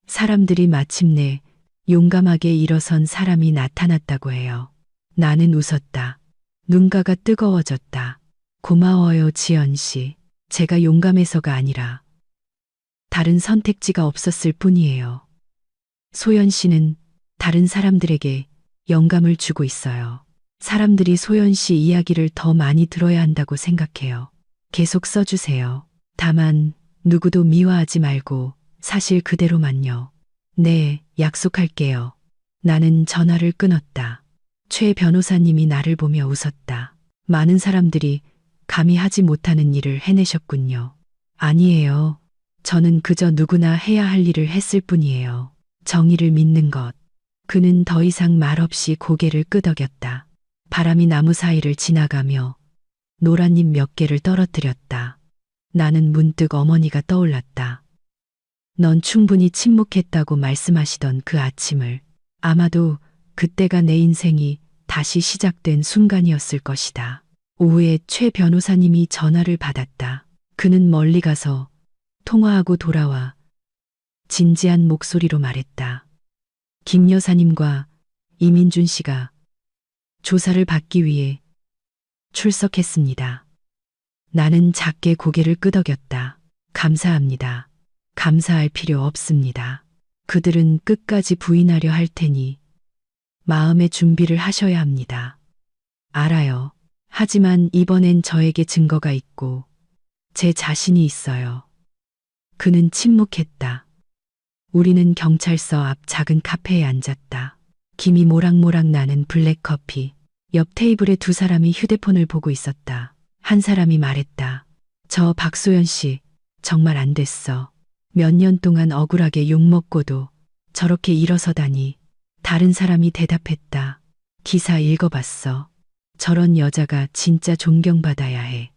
[SPEAKER 1] 사람들이 마침내 용감하게 일어선 사람이 나타났다고 해요. 나는 웃었다. 눈가가 뜨거워졌다. 고마워요, 지연 씨. 제가 용감해서가 아니라 다른 선택지가 없었을 뿐이에요. 소연 씨는 다른 사람들에게 영감을 주고 있어요. 사람들이 소연 씨 이야기를 더 많이 들어야 한다고 생각해요. 계속 써주세요. 다만 누구도 미화하지 말고 사실 그대로만요. 네, 약속할게요. 나는 전화를 끊었다. 최 변호사님이 나를 보며 웃었다. 많은 사람들이 감히 하지 못하는 일을 해내셨군요. 아니에요. 저는 그저 누구나 해야 할 일을 했을 뿐이에요. 정의를 믿는 것. 그는 더 이상 말없이 고개를 끄덕였다. 바람이 나무 사이를 지나가며 노란 잎 몇 개를 떨어뜨렸다. 나는 문득 어머니가 떠올랐다. 넌 충분히 침묵했다고 말씀하시던 그 아침을, 아마도 그때가 내 인생이 다시 시작된 순간이었을 것이다. 오후에 최 변호사님이 전화를 받았다. 그는 멀리 가서 통화하고 돌아와 진지한 목소리로 말했다. 김 여사님과 이민준 씨가 조사를 받기 위해 출석했습니다. 나는 작게 고개를 끄덕였다. 감사합니다. 감사할 필요 없습니다. 그들은 끝까지 부인하려 할 테니 마음의 준비를 하셔야 합니다. 알아요. 하지만 이번엔 저에게 증거가 있고 제 자신이 있어요. 그는 침묵했다. 우리는 경찰서 앞 작은 카페에 앉았다. 김이 모락모락 나는 블랙커피. 옆 테이블에 두 사람이 휴대폰을 보고 있었다. 한 사람이 말했다. 저 박소연 씨 정말 안 됐어. 몇 년 동안 억울하게 욕먹고도 저렇게 일어서다니. 다른 사람이 대답했다. 기사 읽어봤어. 저런 여자가 진짜 존경받아야 해.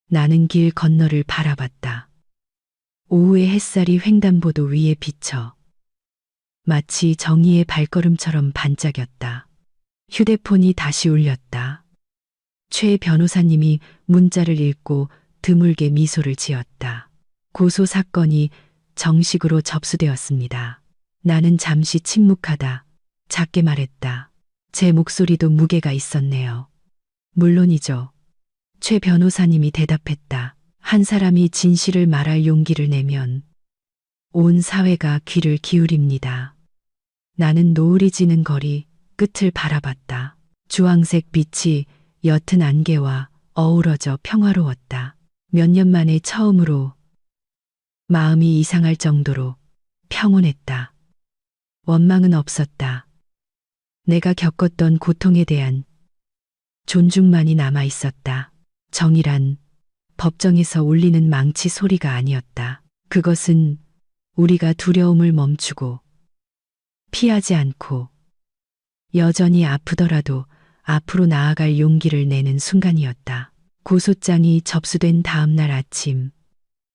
[SPEAKER 1] 나는 길 건너를 바라봤다. 오후의 햇살이 횡단보도 위에 비쳐 마치 정의의 발걸음처럼 반짝였다. 휴대폰이 다시 울렸다. 최 변호사님이 문자를 읽고 드물게 미소를 지었다. 고소 사건이 정식으로 접수되었습니다. 나는 잠시 침묵하다 작게 말했다. 제 목소리도 무게가 있었네요. 물론이죠. 최 변호사님이 대답했다. 한 사람이 진실을 말할 용기를 내면 온 사회가 귀를 기울입니다. 나는 노을이 지는 거리 끝을 바라봤다. 주황색 빛이 옅은 안개와 어우러져 평화로웠다. 몇 년 만에 처음으로 마음이 이상할 정도로 평온했다. 원망은 없었다. 내가 겪었던 고통에 대한 존중만이 남아 있었다. 정의란 법정에서 울리는 망치 소리가 아니었다. 그것은 우리가 두려움을 멈추고 피하지 않고 여전히 아프더라도 앞으로 나아갈 용기를 내는 순간이었다. 고소장이 접수된 다음 날 아침,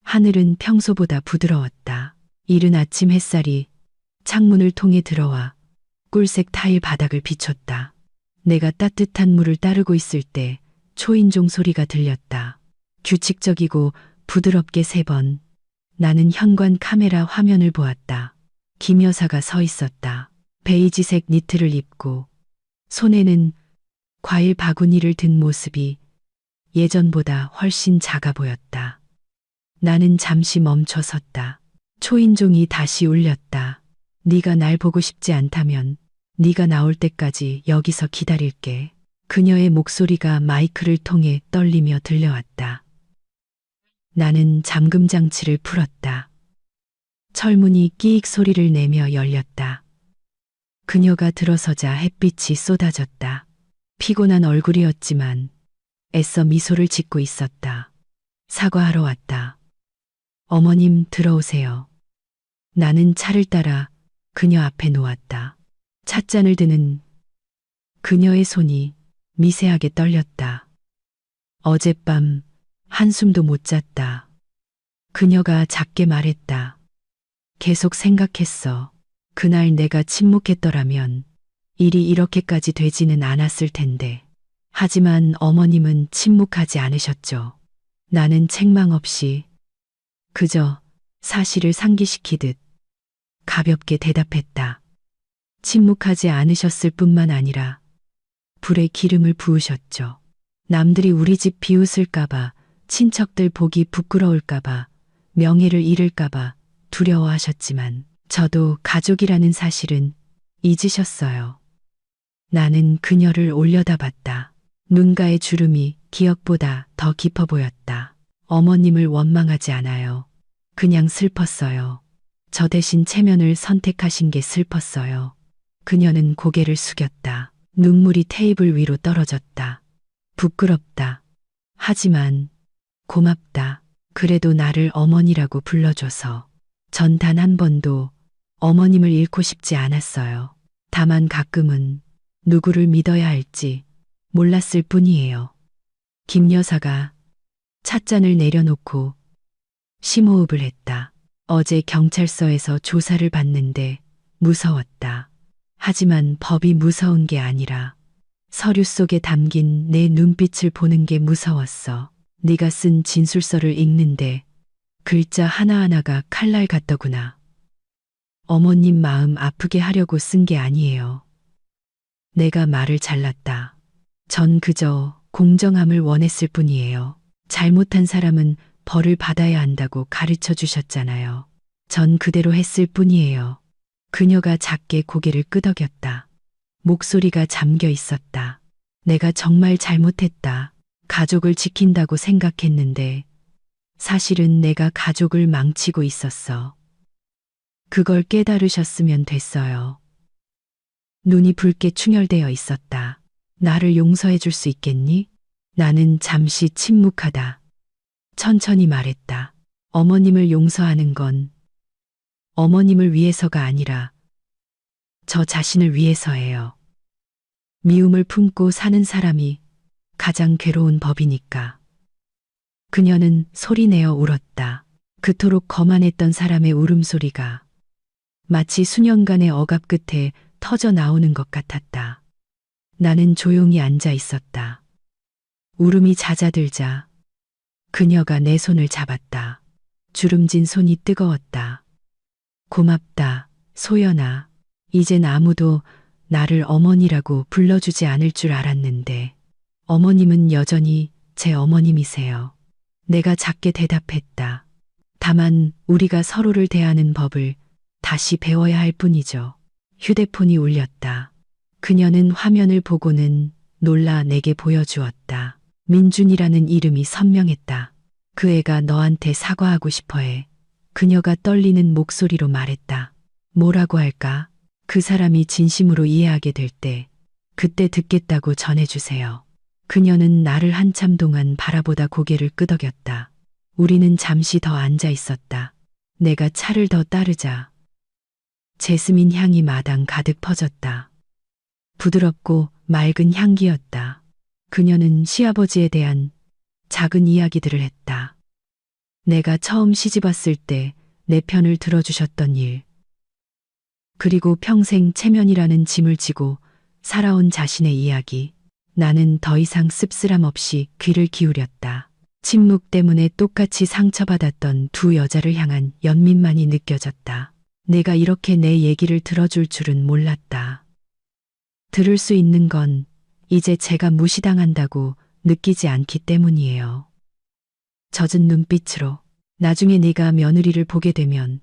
[SPEAKER 1] 하늘은 평소보다 부드러웠다. 이른 아침 햇살이 창문을 통해 들어와 꿀색 타일 바닥을 비췄다. 내가 따뜻한 물을 따르고 있을 때 초인종 소리가 들렸다. 규칙적이고 부드럽게 3번. 나는 현관 카메라 화면을 보았다. 김 여사가 서 있었다. 베이지색 니트를 입고 손에는 과일 바구니를 든 모습이 예전보다 훨씬 작아 보였다. 나는 잠시 멈춰 섰다. 초인종이 다시 울렸다. 네가 날 보고 싶지 않다면 네가 나올 때까지 여기서 기다릴게. 그녀의 목소리가 마이크를 통해 떨리며 들려왔다. 나는 잠금 장치를 풀었다. 철문이 끼익 소리를 내며 열렸다. 그녀가 들어서자 햇빛이 쏟아졌다. 피곤한 얼굴이었지만 애써 미소를 짓고 있었다. 사과하러 왔다. 어머님 들어오세요. 나는 차를 따라 그녀 앞에 놓았다. 찻잔을 드는 그녀의 손이 미세하게 떨렸다. 어젯밤 한숨도 못 잤다. 그녀가 작게 말했다. 계속 생각했어. 그날 내가 침묵했더라면 일이 이렇게까지 되지는 않았을 텐데. 하지만 어머님은 침묵하지 않으셨죠. 나는 책망 없이 그저 사실을 상기시키듯 가볍게 대답했다. 침묵하지 않으셨을 뿐만 아니라 불에 기름을 부으셨죠. 남들이 우리 집 비웃을까봐, 친척들 보기 부끄러울까봐, 명예를 잃을까봐 두려워하셨지만 저도 가족이라는 사실은 잊으셨어요. 나는 그녀를 올려다봤다. 눈가의 주름이 기억보다 더 깊어 보였다. 어머님을 원망하지 않아요. 그냥 슬펐어요. 저 대신 체면을 선택하신 게 슬펐어요. 그녀는 고개를 숙였다. 눈물이 테이블 위로 떨어졌다. 부끄럽다. 하지만 고맙다. 그래도 나를 어머니라고 불러줘서. 전 단 한 번도 어머님을 잃고 싶지 않았어요. 다만 가끔은 누구를 믿어야 할지 몰랐을 뿐이에요. 김 여사가 찻잔을 내려놓고 심호흡을 했다. 어제 경찰서에서 조사를 받는데 무서웠다. 하지만 법이 무서운 게 아니라 서류 속에 담긴 내 눈빛을 보는 게 무서웠어. 네가 쓴 진술서를 읽는데 글자 하나하나가 칼날 같더구나. 어머님 마음 아프게 하려고 쓴 게 아니에요. 내가 말을 잘랐다. 전 그저 공정함을 원했을 뿐이에요. 잘못한 사람은 벌을 받아야 한다고 가르쳐 주셨잖아요. 전 그대로 했을 뿐이에요. 그녀가 작게 고개를 끄덕였다. 목소리가 잠겨 있었다. 내가 정말 잘못했다. 가족을 지킨다고 생각했는데 사실은 내가 가족을 망치고 있었어. 그걸 깨달으셨으면 됐어요. 눈이 붉게 충혈되어 있었다. 나를 용서해 줄 수 있겠니? 나는 잠시 침묵하다. 천천히 말했다. 어머님을 용서하는 건 어머님을 위해서가 아니라 저 자신을 위해서예요. 미움을 품고 사는 사람이 가장 괴로운 법이니까. 그녀는 소리내어 울었다. 그토록 거만했던 사람의 울음소리가 마치 수년간의 억압 끝에 터져 나오는 것 같았다. 나는 조용히 앉아 있었다. 울음이 잦아들자 그녀가 내 손을 잡았다. 주름진 손이 뜨거웠다. 고맙다, 소연아. 이젠 아무도 나를 어머니라고 불러주지 않을 줄 알았는데 어머님은 여전히 제 어머님이세요. 내가 작게 대답했다. 다만 우리가 서로를 대하는 법을 다시 배워야 할 뿐이죠. 휴대폰이 울렸다. 그녀는 화면을 보고는 놀라 내게 보여주었다. 민준이라는 이름이 선명했다. 그 애가 너한테 사과하고 싶어해. 그녀가 떨리는 목소리로 말했다. 뭐라고 할까? 그 사람이 진심으로 이해하게 될 때 그때 듣겠다고 전해주세요. 그녀는 나를 한참 동안 바라보다 고개를 끄덕였다. 우리는 잠시 더 앉아 있었다. 내가 차를 더 따르자 제스민 향이 마당 가득 퍼졌다. 부드럽고 맑은 향기였다. 그녀는 시아버지에 대한 작은 이야기들을 했다. 내가 처음 시집 왔을 때 내 편을 들어주셨던 일, 그리고 평생 체면이라는 짐을 지고 살아온 자신의 이야기. 나는 더 이상 씁쓸함 없이 귀를 기울였다. 침묵 때문에 똑같이 상처받았던 두 여자를 향한 연민만이 느껴졌다. 내가 이렇게 내 얘기를 들어줄 줄은 몰랐다. 들을 수 있는 건 이제 제가 무시당한다고 느끼지 않기 때문이에요. 젖은 눈빛으로 나중에 네가 며느리를 보게 되면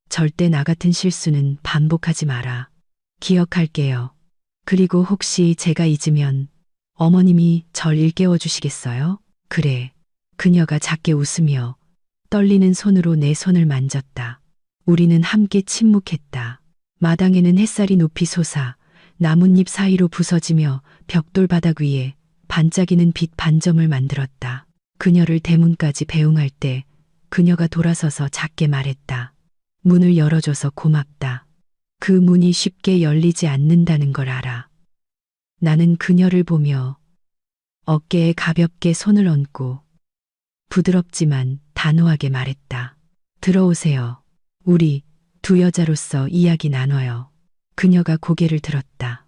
[SPEAKER 1] 절대 나 같은 실수는 반복하지 마라. 기억할게요. 그리고 혹시 제가 잊으면 어머님이 절 일깨워 주시겠어요? 그래. 그녀가 작게 웃으며 떨리는 손으로 내 손을 만졌다. 우리는 함께 침묵했다. 마당에는 햇살이 높이 솟아 나뭇잎 사이로 부서지며 벽돌 바닥 위에 반짝이는 빛 반점을 만들었다. 그녀를 대문까지 배웅할 때 그녀가 돌아서서 작게 말했다. 문을 열어줘서 고맙다. 그 문이 쉽게 열리지 않는다는 걸 알아. 나는 그녀를 보며 어깨에 가볍게 손을 얹고 부드럽지만 단호하게 말했다. 들어오세요. 우리 두 여자로서 이야기 나눠요. 그녀가 고개를 들었다.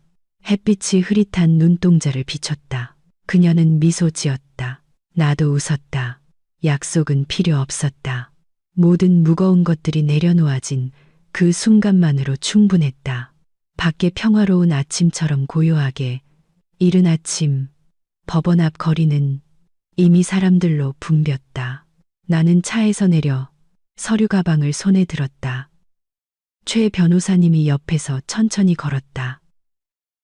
[SPEAKER 1] 햇빛이 흐릿한 눈동자를 비췄다. 그녀는 미소 지었다. 나도 웃었다. 약속은 필요 없었다. 모든 무거운 것들이 내려놓아진 그 순간만으로 충분했다. 밖에 평화로운 아침처럼 고요하게 이른 아침 법원 앞 거리는 이미 사람들로 붐볐다. 나는 차에서 내려 서류 가방을 손에 들었다. 최 변호사님이 옆에서 천천히 걸었다.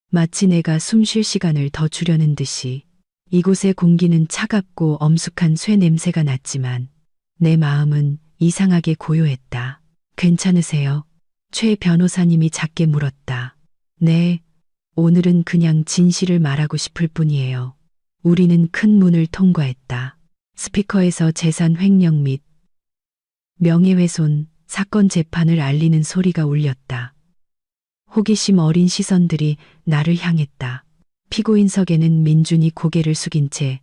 [SPEAKER 1] 마치 내가 숨 쉴 시간을 더 주려는 듯이. 이곳의 공기는 차갑고 엄숙한 쇠 냄새가 났지만 내 마음은 이상하게 고요했다. 괜찮으세요? 최 변호사님이 작게 물었다. 네, 오늘은 그냥 진실을 말하고 싶을 뿐이에요. 우리는 큰 문을 통과했다. 스피커에서 재산 횡령 및 명예훼손 사건 재판을 알리는 소리가 울렸다. 호기심 어린 시선들이 나를 향했다. 피고인석에는 민준이 고개를 숙인 채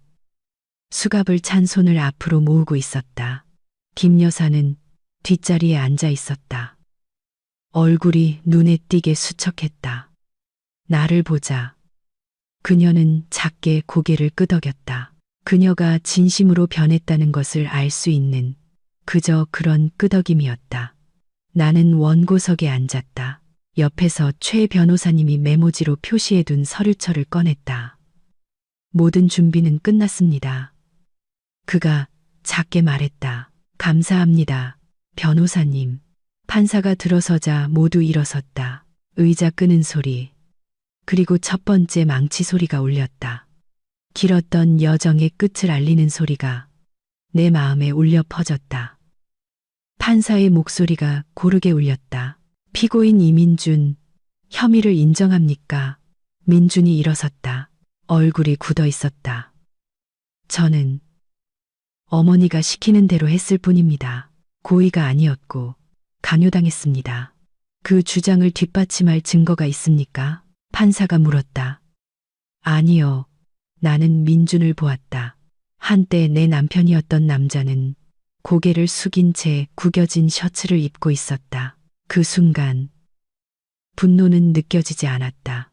[SPEAKER 1] 수갑을 찬 손을 앞으로 모으고 있었다. 김 여사는 뒷자리에 앉아 있었다. 얼굴이 눈에 띄게 수척했다. 나를 보자 그녀는 작게 고개를 끄덕였다. 그녀가 진심으로 변했다는 것을 알 수 있는 그저 그런 끄덕임이었다. 나는 원고석에 앉았다. 옆에서 최 변호사님이 메모지로 표시해둔 서류철을 꺼냈다. 모든 준비는 끝났습니다. 그가 작게 말했다. 감사합니다, 변호사님. 판사가 들어서자 모두 일어섰다. 의자 끄는 소리, 그리고 첫 번째 망치 소리가 울렸다. 길었던 여정의 끝을 알리는 소리가 내 마음에 울려 퍼졌다. 판사의 목소리가 고르게 울렸다. 피고인 이민준, 혐의를 인정합니까? 민준이 일어섰다. 얼굴이 굳어 있었다. 저는 어머니가 시키는 대로 했을 뿐입니다. 고의가 아니었고 강요당했습니다. 그 주장을 뒷받침할 증거가 있습니까? 판사가 물었다. 아니요. 나는 민준을 보았다. 한때 내 남편이었던 남자는 고개를 숙인 채 구겨진 셔츠를 입고 있었다. 그 순간 분노는 느껴지지 않았다.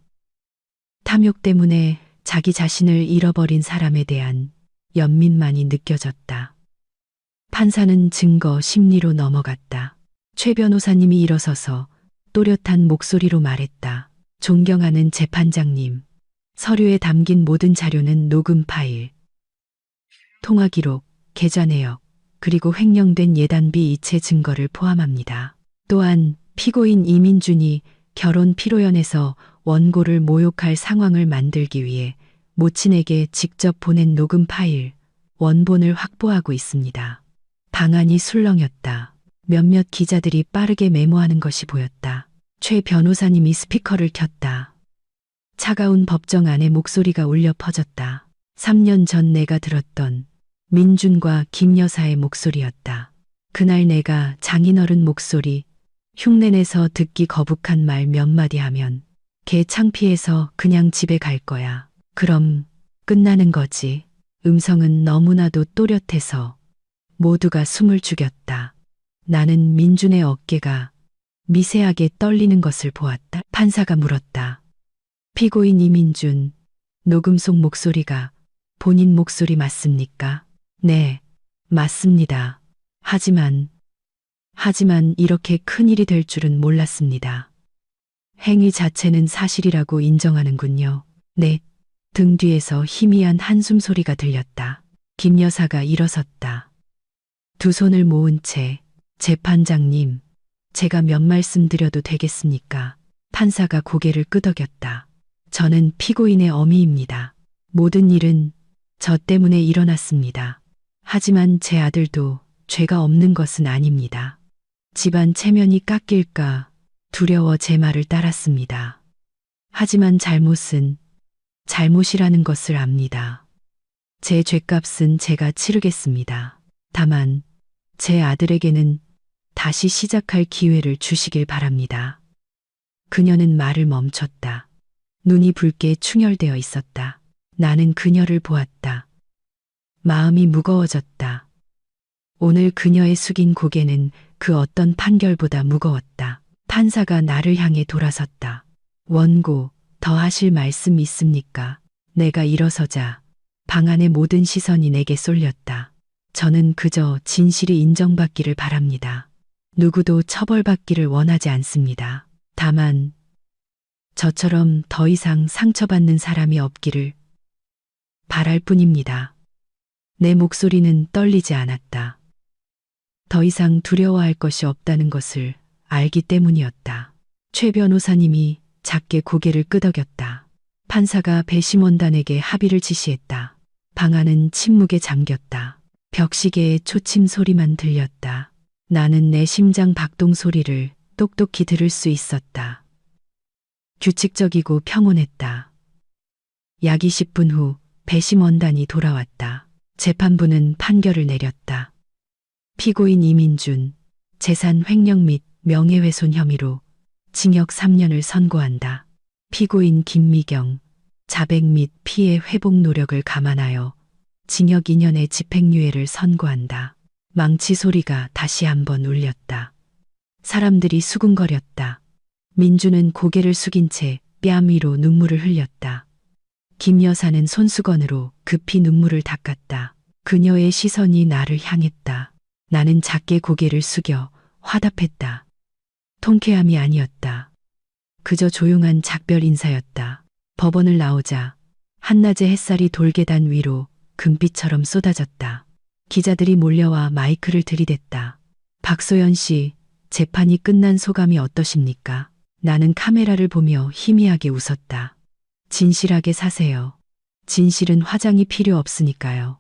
[SPEAKER 1] 탐욕 때문에 자기 자신을 잃어버린 사람에 대한 연민만이 느껴졌다. 판사는 증거 심리로 넘어갔다. 최 변호사님이 일어서서 또렷한 목소리로 말했다. 존경하는 재판장님, 서류에 담긴 모든 자료는 녹음 파일, 통화 기록, 계좌 내역, 그리고 횡령된 예단비 이체 증거를 포함합니다. 또한 피고인 이민준이 결혼 피로연에서 원고를 모욕할 상황을 만들기 위해 모친에게 직접 보낸 녹음 파일, 원본을 확보하고 있습니다. 방안이 술렁였다. 몇몇 기자들이 빠르게 메모하는 것이 보였다. 최 변호사님이 스피커를 켰다. 차가운 법정 안에 목소리가 울려 퍼졌다. 3년 전 내가 들었던 민준과 김 여사의 목소리였다. 그날 내가 장인어른 목소리, 흉내내서 듣기 거북한 말 몇 마디 하면 걔 창피해서 그냥 집에 갈 거야. 그럼 끝나는 거지. 음성은 너무나도 또렷해서 모두가 숨을 죽였다. 나는 민준의 어깨가 미세하게 떨리는 것을 보았다. 판사가 물었다. 피고인 이민준, 녹음 속 목소리가 본인 목소리 맞습니까? 네, 맞습니다. 하지만 이렇게 큰일이 될 줄은 몰랐습니다. 행위 자체는 사실이라고 인정하는군요. 네, 등 뒤에서 희미한 한숨 소리가 들렸다. 김 여사가 일어섰다. 두 손을 모은 채, 재판장님, 제가 몇 말씀 드려도 되겠습니까? 판사가 고개를 끄덕였다. 저는 피고인의 어미입니다. 모든 일은 저 때문에 일어났습니다. 하지만 제 아들도 죄가 없는 것은 아닙니다. 집안 체면이 깎일까 두려워 제 말을 따랐습니다. 하지만 잘못은 잘못이라는 것을 압니다. 제 죗값은 제가 치르겠습니다. 다만 제 아들에게는 다시 시작할 기회를 주시길 바랍니다. 그녀는 말을 멈췄다. 눈이 붉게 충혈되어 있었다. 나는 그녀를 보았다. 마음이 무거워졌다. 오늘 그녀의 숙인 고개는 그 어떤 판결보다 무거웠다. 판사가 나를 향해 돌아섰다. 원고, 더 하실 말씀 있습니까? 내가 일어서자 방 안의 모든 시선이 내게 쏠렸다. 저는 그저 진실이 인정받기를 바랍니다. 누구도 처벌받기를 원하지 않습니다. 다만 저처럼 더 이상 상처받는 사람이 없기를 바랄 뿐입니다. 내 목소리는 떨리지 않았다. 더 이상 두려워할 것이 없다는 것을 알기 때문이었다. 최 변호사님이 작게 고개를 끄덕였다. 판사가 배심원단에게 합의를 지시했다. 방 안은 침묵에 잠겼다. 벽시계의 초침 소리만 들렸다. 나는 내 심장 박동 소리를 똑똑히 들을 수 있었다. 규칙적이고 평온했다. 약 20분 후 배심원단이 돌아왔다. 재판부는 판결을 내렸다. 피고인 이민준, 재산 횡령 및 명예훼손 혐의로 징역 3년을 선고한다. 피고인 김미경, 자백 및 피해 회복 노력을 감안하여 징역 2년의 집행유예를 선고한다. 망치 소리가 다시 한번 울렸다. 사람들이 수군거렸다. 민주는 고개를 숙인 채 뺨 위로 눈물을 흘렸다. 김 여사는 손수건으로 급히 눈물을 닦았다. 그녀의 시선이 나를 향했다. 나는 작게 고개를 숙여 화답했다. 통쾌함이 아니었다. 그저 조용한 작별 인사였다. 법원을 나오자 한낮의 햇살이 돌계단 위로 금빛처럼 쏟아졌다. 기자들이 몰려와 마이크를 들이댔다. 박소연 씨, 재판이 끝난 소감이 어떠십니까? 나는 카메라를 보며 희미하게 웃었다. 진실하게 사세요. 진실은 화장이 필요 없으니까요.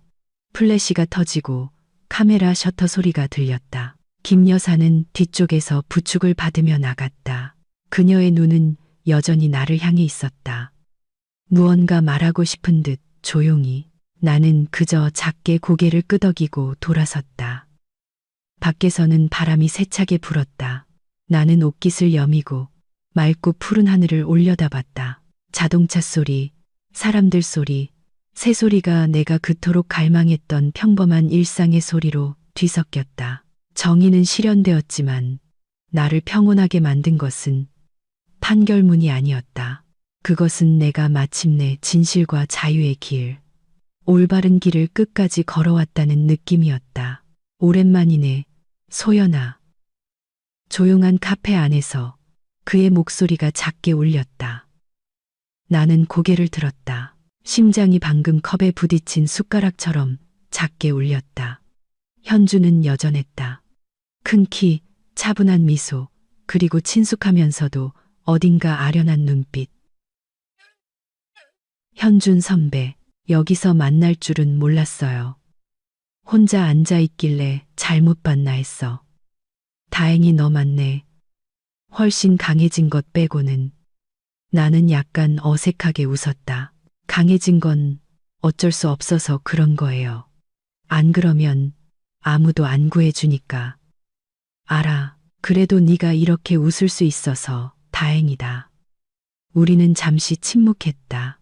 [SPEAKER 1] 플래시가 터지고 카메라 셔터 소리가 들렸다. 김 여사는 뒤쪽에서 부축을 받으며 나갔다. 그녀의 눈은 여전히 나를 향해 있었다. 무언가 말하고 싶은 듯 조용히. 나는 그저 작게 고개를 끄덕이고 돌아섰다. 밖에서는 바람이 세차게 불었다. 나는 옷깃을 여미고 맑고 푸른 하늘을 올려다봤다. 자동차 소리, 사람들 소리, 새소리가 내가 그토록 갈망했던 평범한 일상의 소리로 뒤섞였다. 정의는 실현되었지만 나를 평온하게 만든 것은 판결문이 아니었다. 그것은 내가 마침내 진실과 자유의 길, 올바른 길을 끝까지 걸어왔다는 느낌이었다. 오랜만이네, 소연아. 조용한 카페 안에서 그의 목소리가 작게 울렸다. 나는 고개를 들었다. 심장이 방금 컵에 부딪힌 숟가락처럼 작게 울렸다. 현주는 여전했다. 큰 키, 차분한 미소, 그리고 친숙하면서도 어딘가 아련한 눈빛. 현준 선배, 여기서 만날 줄은 몰랐어요. 혼자 앉아 있길래 잘못 봤나 했어. 다행히 너 맞네. 훨씬 강해진 것 빼고는. 나는 약간 어색하게 웃었다. 강해진 건 어쩔 수 없어서 그런 거예요. 안 그러면 아무도 안 구해주니까. 알아. 그래도 네가 이렇게 웃을 수 있어서 다행이다. 우리는 잠시 침묵했다.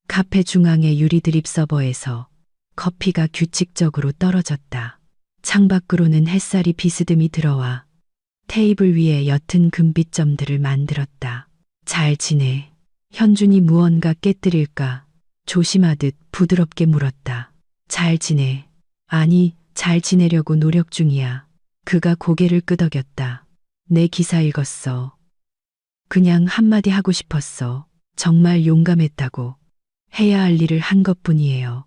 [SPEAKER 1] 카페 중앙의 유리 드립 서버에서 커피가 규칙적으로 떨어졌다. 창밖으로는 햇살이 비스듬히 들어와 테이블 위에 옅은 금빛 점들을 만들었다. 잘 지내. 현준이 무언가 깨뜨릴까 조심하듯 부드럽게 물었다. 잘 지내. 아니, 잘 지내려고 노력 중이야. 그가 고개를 끄덕였다. 내 기사 읽었어. 그냥 한마디 하고 싶었어. 정말 용감했다고. 해야 할 일을 한 것뿐이에요.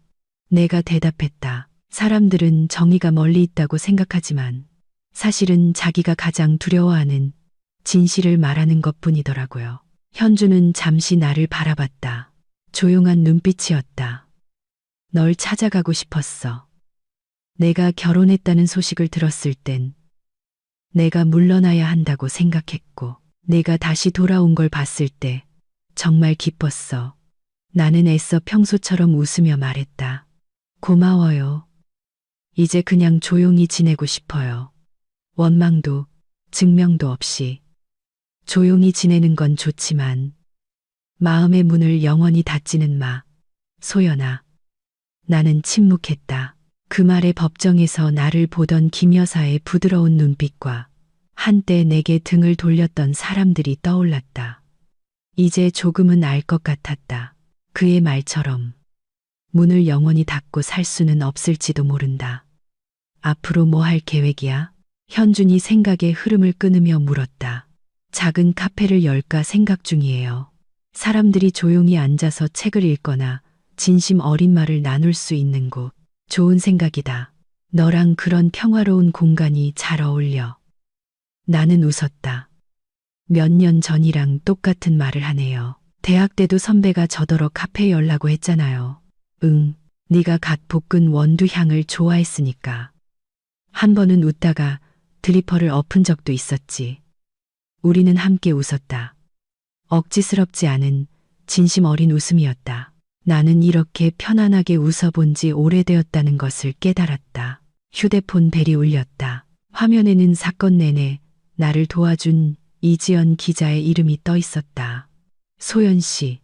[SPEAKER 1] 내가 대답했다. 사람들은 정의가 멀리 있다고 생각하지만 사실은 자기가 가장 두려워하는 진실을 말하는 것뿐이더라고요. 현주는 잠시 나를 바라봤다. 조용한 눈빛이었다. 널 찾아가고 싶었어. 내가 결혼했다는 소식을 들었을 땐 내가 물러나야 한다고 생각했고 내가 다시 돌아온 걸 봤을 때 정말 기뻤어. 나는 애써 평소처럼 웃으며 말했다. 고마워요. 이제 그냥 조용히 지내고 싶어요. 원망도 증명도 없이. 조용히 지내는 건 좋지만 마음의 문을 영원히 닫지는 마. 소연아. 나는 침묵했다. 그 말에 법정에서 나를 보던 김 여사의 부드러운 눈빛과 한때 내게 등을 돌렸던 사람들이 떠올랐다. 이제 조금은 알 것 같았다. 그의 말처럼 문을 영원히 닫고 살 수는 없을지도 모른다. 앞으로 뭐 할 계획이야? 현준이 생각의 흐름을 끊으며 물었다. 작은 카페를 열까 생각 중이에요. 사람들이 조용히 앉아서 책을 읽거나 진심 어린 말을 나눌 수 있는 곳. 좋은 생각이다. 너랑 그런 평화로운 공간이 잘 어울려. 나는 웃었다. 몇 년 전이랑 똑같은 말을 하네요. 대학 때도 선배가 저더러 카페 열라고 했잖아요. 응, 네가 갓 볶은 원두 향을 좋아했으니까. 한 번은 웃다가 드리퍼를 엎은 적도 있었지. 우리는 함께 웃었다. 억지스럽지 않은 진심 어린 웃음이었다. 나는 이렇게 편안하게 웃어본 지 오래되었다는 것을 깨달았다. 휴대폰 벨이 울렸다. 화면에는 사건 내내 나를 도와준 이지연 기자의 이름이 떠 있었다. 소연 씨,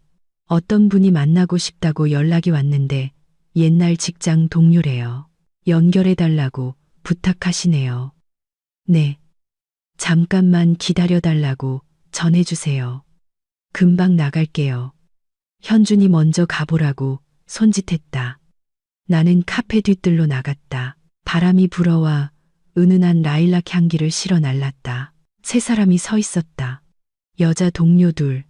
[SPEAKER 1] 어떤 분이 만나고 싶다고 연락이 왔는데 옛날 직장 동료래요. 연결해달라고 부탁하시네요. 네. 잠깐만 기다려달라고 전해주세요. 금방 나갈게요. 현준이 먼저 가보라고 손짓했다. 나는 카페 뒤뜰로 나갔다. 바람이 불어와 은은한 라일락 향기를 실어 날랐다. 세 사람이 서 있었다. 여자 동료 둘,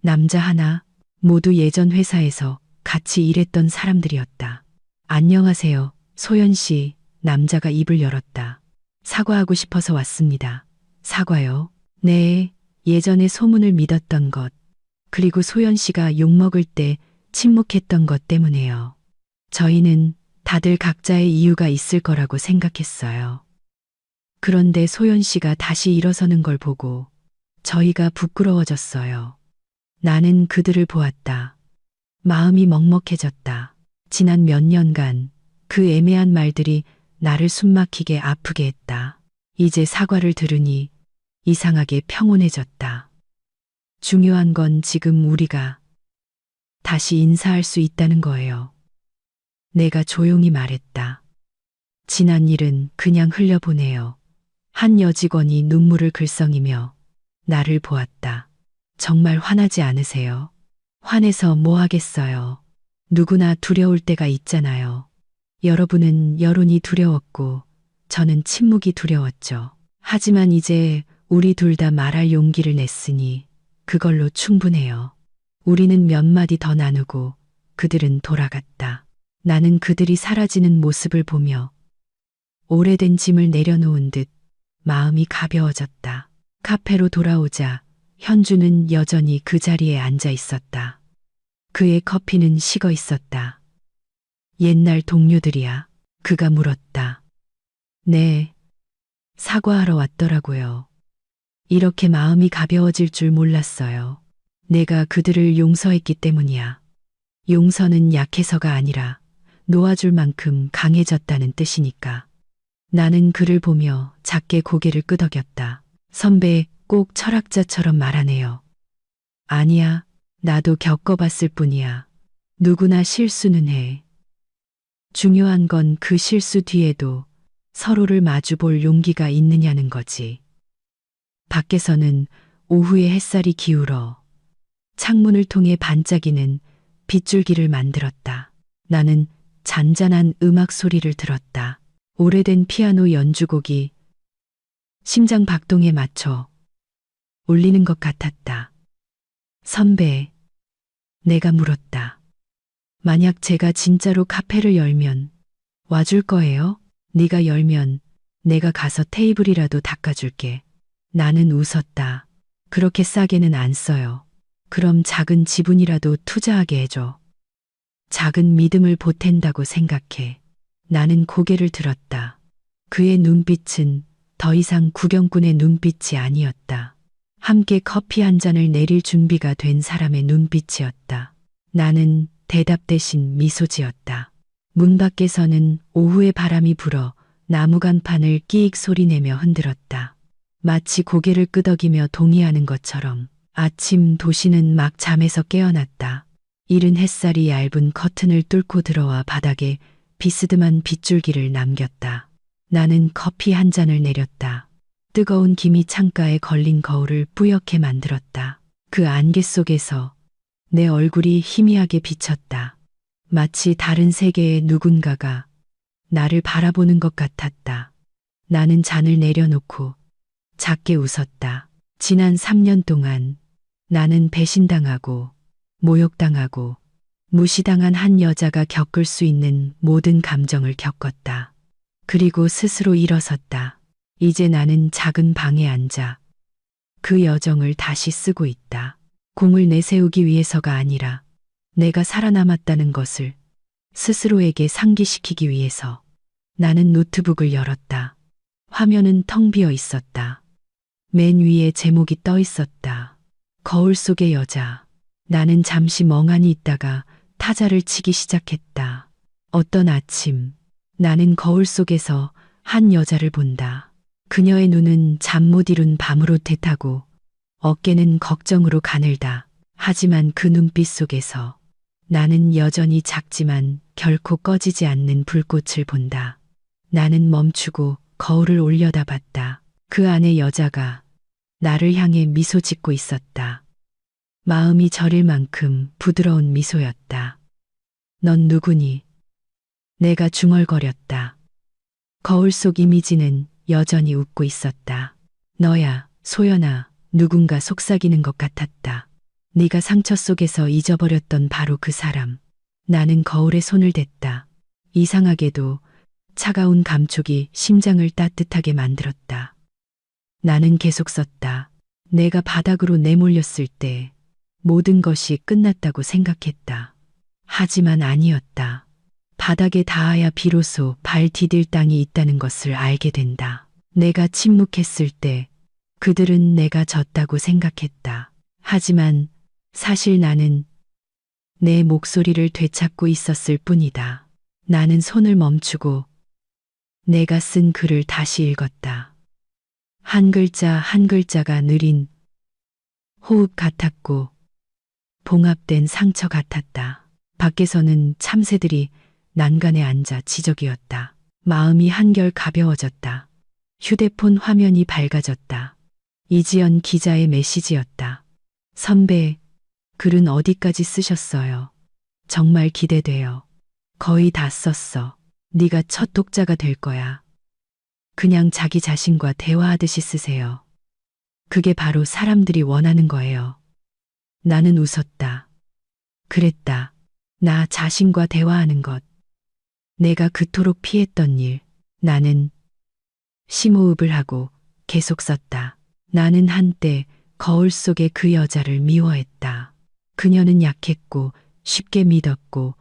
[SPEAKER 1] 남자 하나, 모두 예전 회사에서 같이 일했던 사람들이었다. 안녕하세요, 소연 씨. 남자가 입을 열었다. 사과하고 싶어서 왔습니다. 사과요? 네, 예전에 소문을 믿었던 것, 그리고 소연 씨가 욕먹을 때 침묵했던 것 때문에요. 저희는 다들 각자의 이유가 있을 거라고 생각했어요. 그런데 소연 씨가 다시 일어서는 걸 보고 저희가 부끄러워졌어요. 나는 그들을 보았다. 마음이 먹먹해졌다. 지난 몇 년간 그 애매한 말들이 나를 숨막히게 아프게 했다. 이제 사과를 들으니 이상하게 평온해졌다. 중요한 건 지금 우리가 다시 인사할 수 있다는 거예요. 내가 조용히 말했다. 지난 일은 그냥 흘려보내요. 한 여직원이 눈물을 글썽이며 나를 보았다. 정말 화나지 않으세요? 화내서 뭐 하겠어요. 누구나 두려울 때가 있잖아요. 여러분은 여론이 두려웠고 저는 침묵이 두려웠죠. 하지만 이제 우리 둘 다 말할 용기를 냈으니 그걸로 충분해요. 우리는 몇 마디 더 나누고 그들은 돌아갔다. 나는 그들이 사라지는 모습을 보며 오래된 짐을 내려놓은 듯 마음이 가벼워졌다. 카페로 돌아오자 현주는 여전히 그 자리에 앉아 있었다. 그의 커피는 식어 있었다. 옛날 동료들이야. 그가 물었다. 네, 사과하러 왔더라고요. 이렇게 마음이 가벼워질 줄 몰랐어요. 내가 그들을 용서했기 때문이야. 용서는 약해서가 아니라 놓아줄 만큼 강해졌다는 뜻이니까. 나는 그를 보며 작게 고개를 끄덕였다. 선배, 꼭 철학자처럼 말하네요. 아니야, 나도 겪어봤을 뿐이야. 누구나 실수는 해. 중요한 건 그 실수 뒤에도 서로를 마주볼 용기가 있느냐는 거지. 밖에서는 오후의 햇살이 기울어 창문을 통해 반짝이는 빗줄기를 만들었다. 나는 잔잔한 음악 소리를 들었다. 오래된 피아노 연주곡이 심장 박동에 맞춰 울리는 것 같았다. 선배, 내가 물었다. 만약 제가 진짜로 카페를 열면 와줄 거예요? 네가 열면 내가 가서 테이블이라도 닦아줄게. 나는 웃었다. 그렇게 싸게는 안 써요. 그럼 작은 지분이라도 투자하게 해줘. 작은 믿음을 보탠다고 생각해. 나는 고개를 들었다. 그의 눈빛은 더 이상 구경꾼의 눈빛이 아니었다. 함께 커피 한 잔을 내릴 준비가 된 사람의 눈빛이었다. 나는 대답 대신 미소 지었다. 문 밖에서는 오후의 바람이 불어 나무 간판을 끼익 소리내며 흔들었다. 마치 고개를 끄덕이며 동의하는 것처럼. 아침 도시는 막 잠에서 깨어났다. 이른 햇살이 얇은 커튼을 뚫고 들어와 바닥에 비스듬한 빗줄기를 남겼다. 나는 커피 한 잔을 내렸다. 뜨거운 김이 창가에 걸린 거울을 뿌옇게 만들었다. 그 안개 속에서 내 얼굴이 희미하게 비쳤다. 마치 다른 세계의 누군가가 나를 바라보는 것 같았다. 나는 잔을 내려놓고 작게 웃었다. 지난 3년 동안 나는 배신당하고 모욕당하고 무시당한 한 여자가 겪을 수 있는 모든 감정을 겪었다. 그리고 스스로 일어섰다. 이제 나는 작은 방에 앉아 그 여정을 다시 쓰고 있다. 공을 내세우기 위해서가 아니라 내가 살아남았다는 것을 스스로에게 상기시키기 위해서. 나는 노트북을 열었다. 화면은 텅 비어 있었다. 맨 위에 제목이 떠 있었다. 거울 속의 여자. 나는 잠시 멍하니 있다가 타자를 치기 시작했다. 어떤 아침, 나는 거울 속에서 한 여자를 본다. 그녀의 눈은 잠 못 이룬 밤으로 대타고 어깨는 걱정으로 가늘다. 하지만 그 눈빛 속에서 나는 여전히 작지만 결코 꺼지지 않는 불꽃을 본다. 나는 멈추고 거울을 올려다봤다. 그 안에 여자가 나를 향해 미소 짓고 있었다. 마음이 저릴 만큼 부드러운 미소였다. 넌 누구니? 내가 중얼거렸다. 거울 속 이미지는 여전히 웃고 있었다. 너야, 소연아. 누군가 속삭이는 것 같았다. 네가 상처 속에서 잊어버렸던 바로 그 사람. 나는 거울에 손을 댔다. 이상하게도 차가운 감촉이 심장을 따뜻하게 만들었다. 나는 계속 썼다. 내가 바닥으로 내몰렸을 때 모든 것이 끝났다고 생각했다. 하지만 아니었다. 바닥에 닿아야 비로소 발 디딜 땅이 있다는 것을 알게 된다. 내가 침묵했을 때 그들은 내가 졌다고 생각했다. 하지만 사실 나는 내 목소리를 되찾고 있었을 뿐이다. 나는 손을 멈추고 내가 쓴 글을 다시 읽었다. 한 글자 한 글자가 느린 호흡 같았고 봉합된 상처 같았다. 밖에서는 참새들이 난간에 앉아 지저귀었다. 마음이 한결 가벼워졌다. 휴대폰 화면이 밝아졌다. 이지연 기자의 메시지였다. 선배, 글은 어디까지 쓰셨어요? 정말 기대돼요. 거의 다 썼어. 네가 첫 독자가 될 거야. 그냥 자기 자신과 대화하듯이 쓰세요. 그게 바로 사람들이 원하는 거예요. 나는 웃었다. 그랬다. 나 자신과 대화하는 것. 내가 그토록 피했던 일. 나는 심호흡을 하고 계속 썼다. 나는 한때 거울 속의 그 여자를 미워했다. 그녀는 약했고 쉽게 믿었고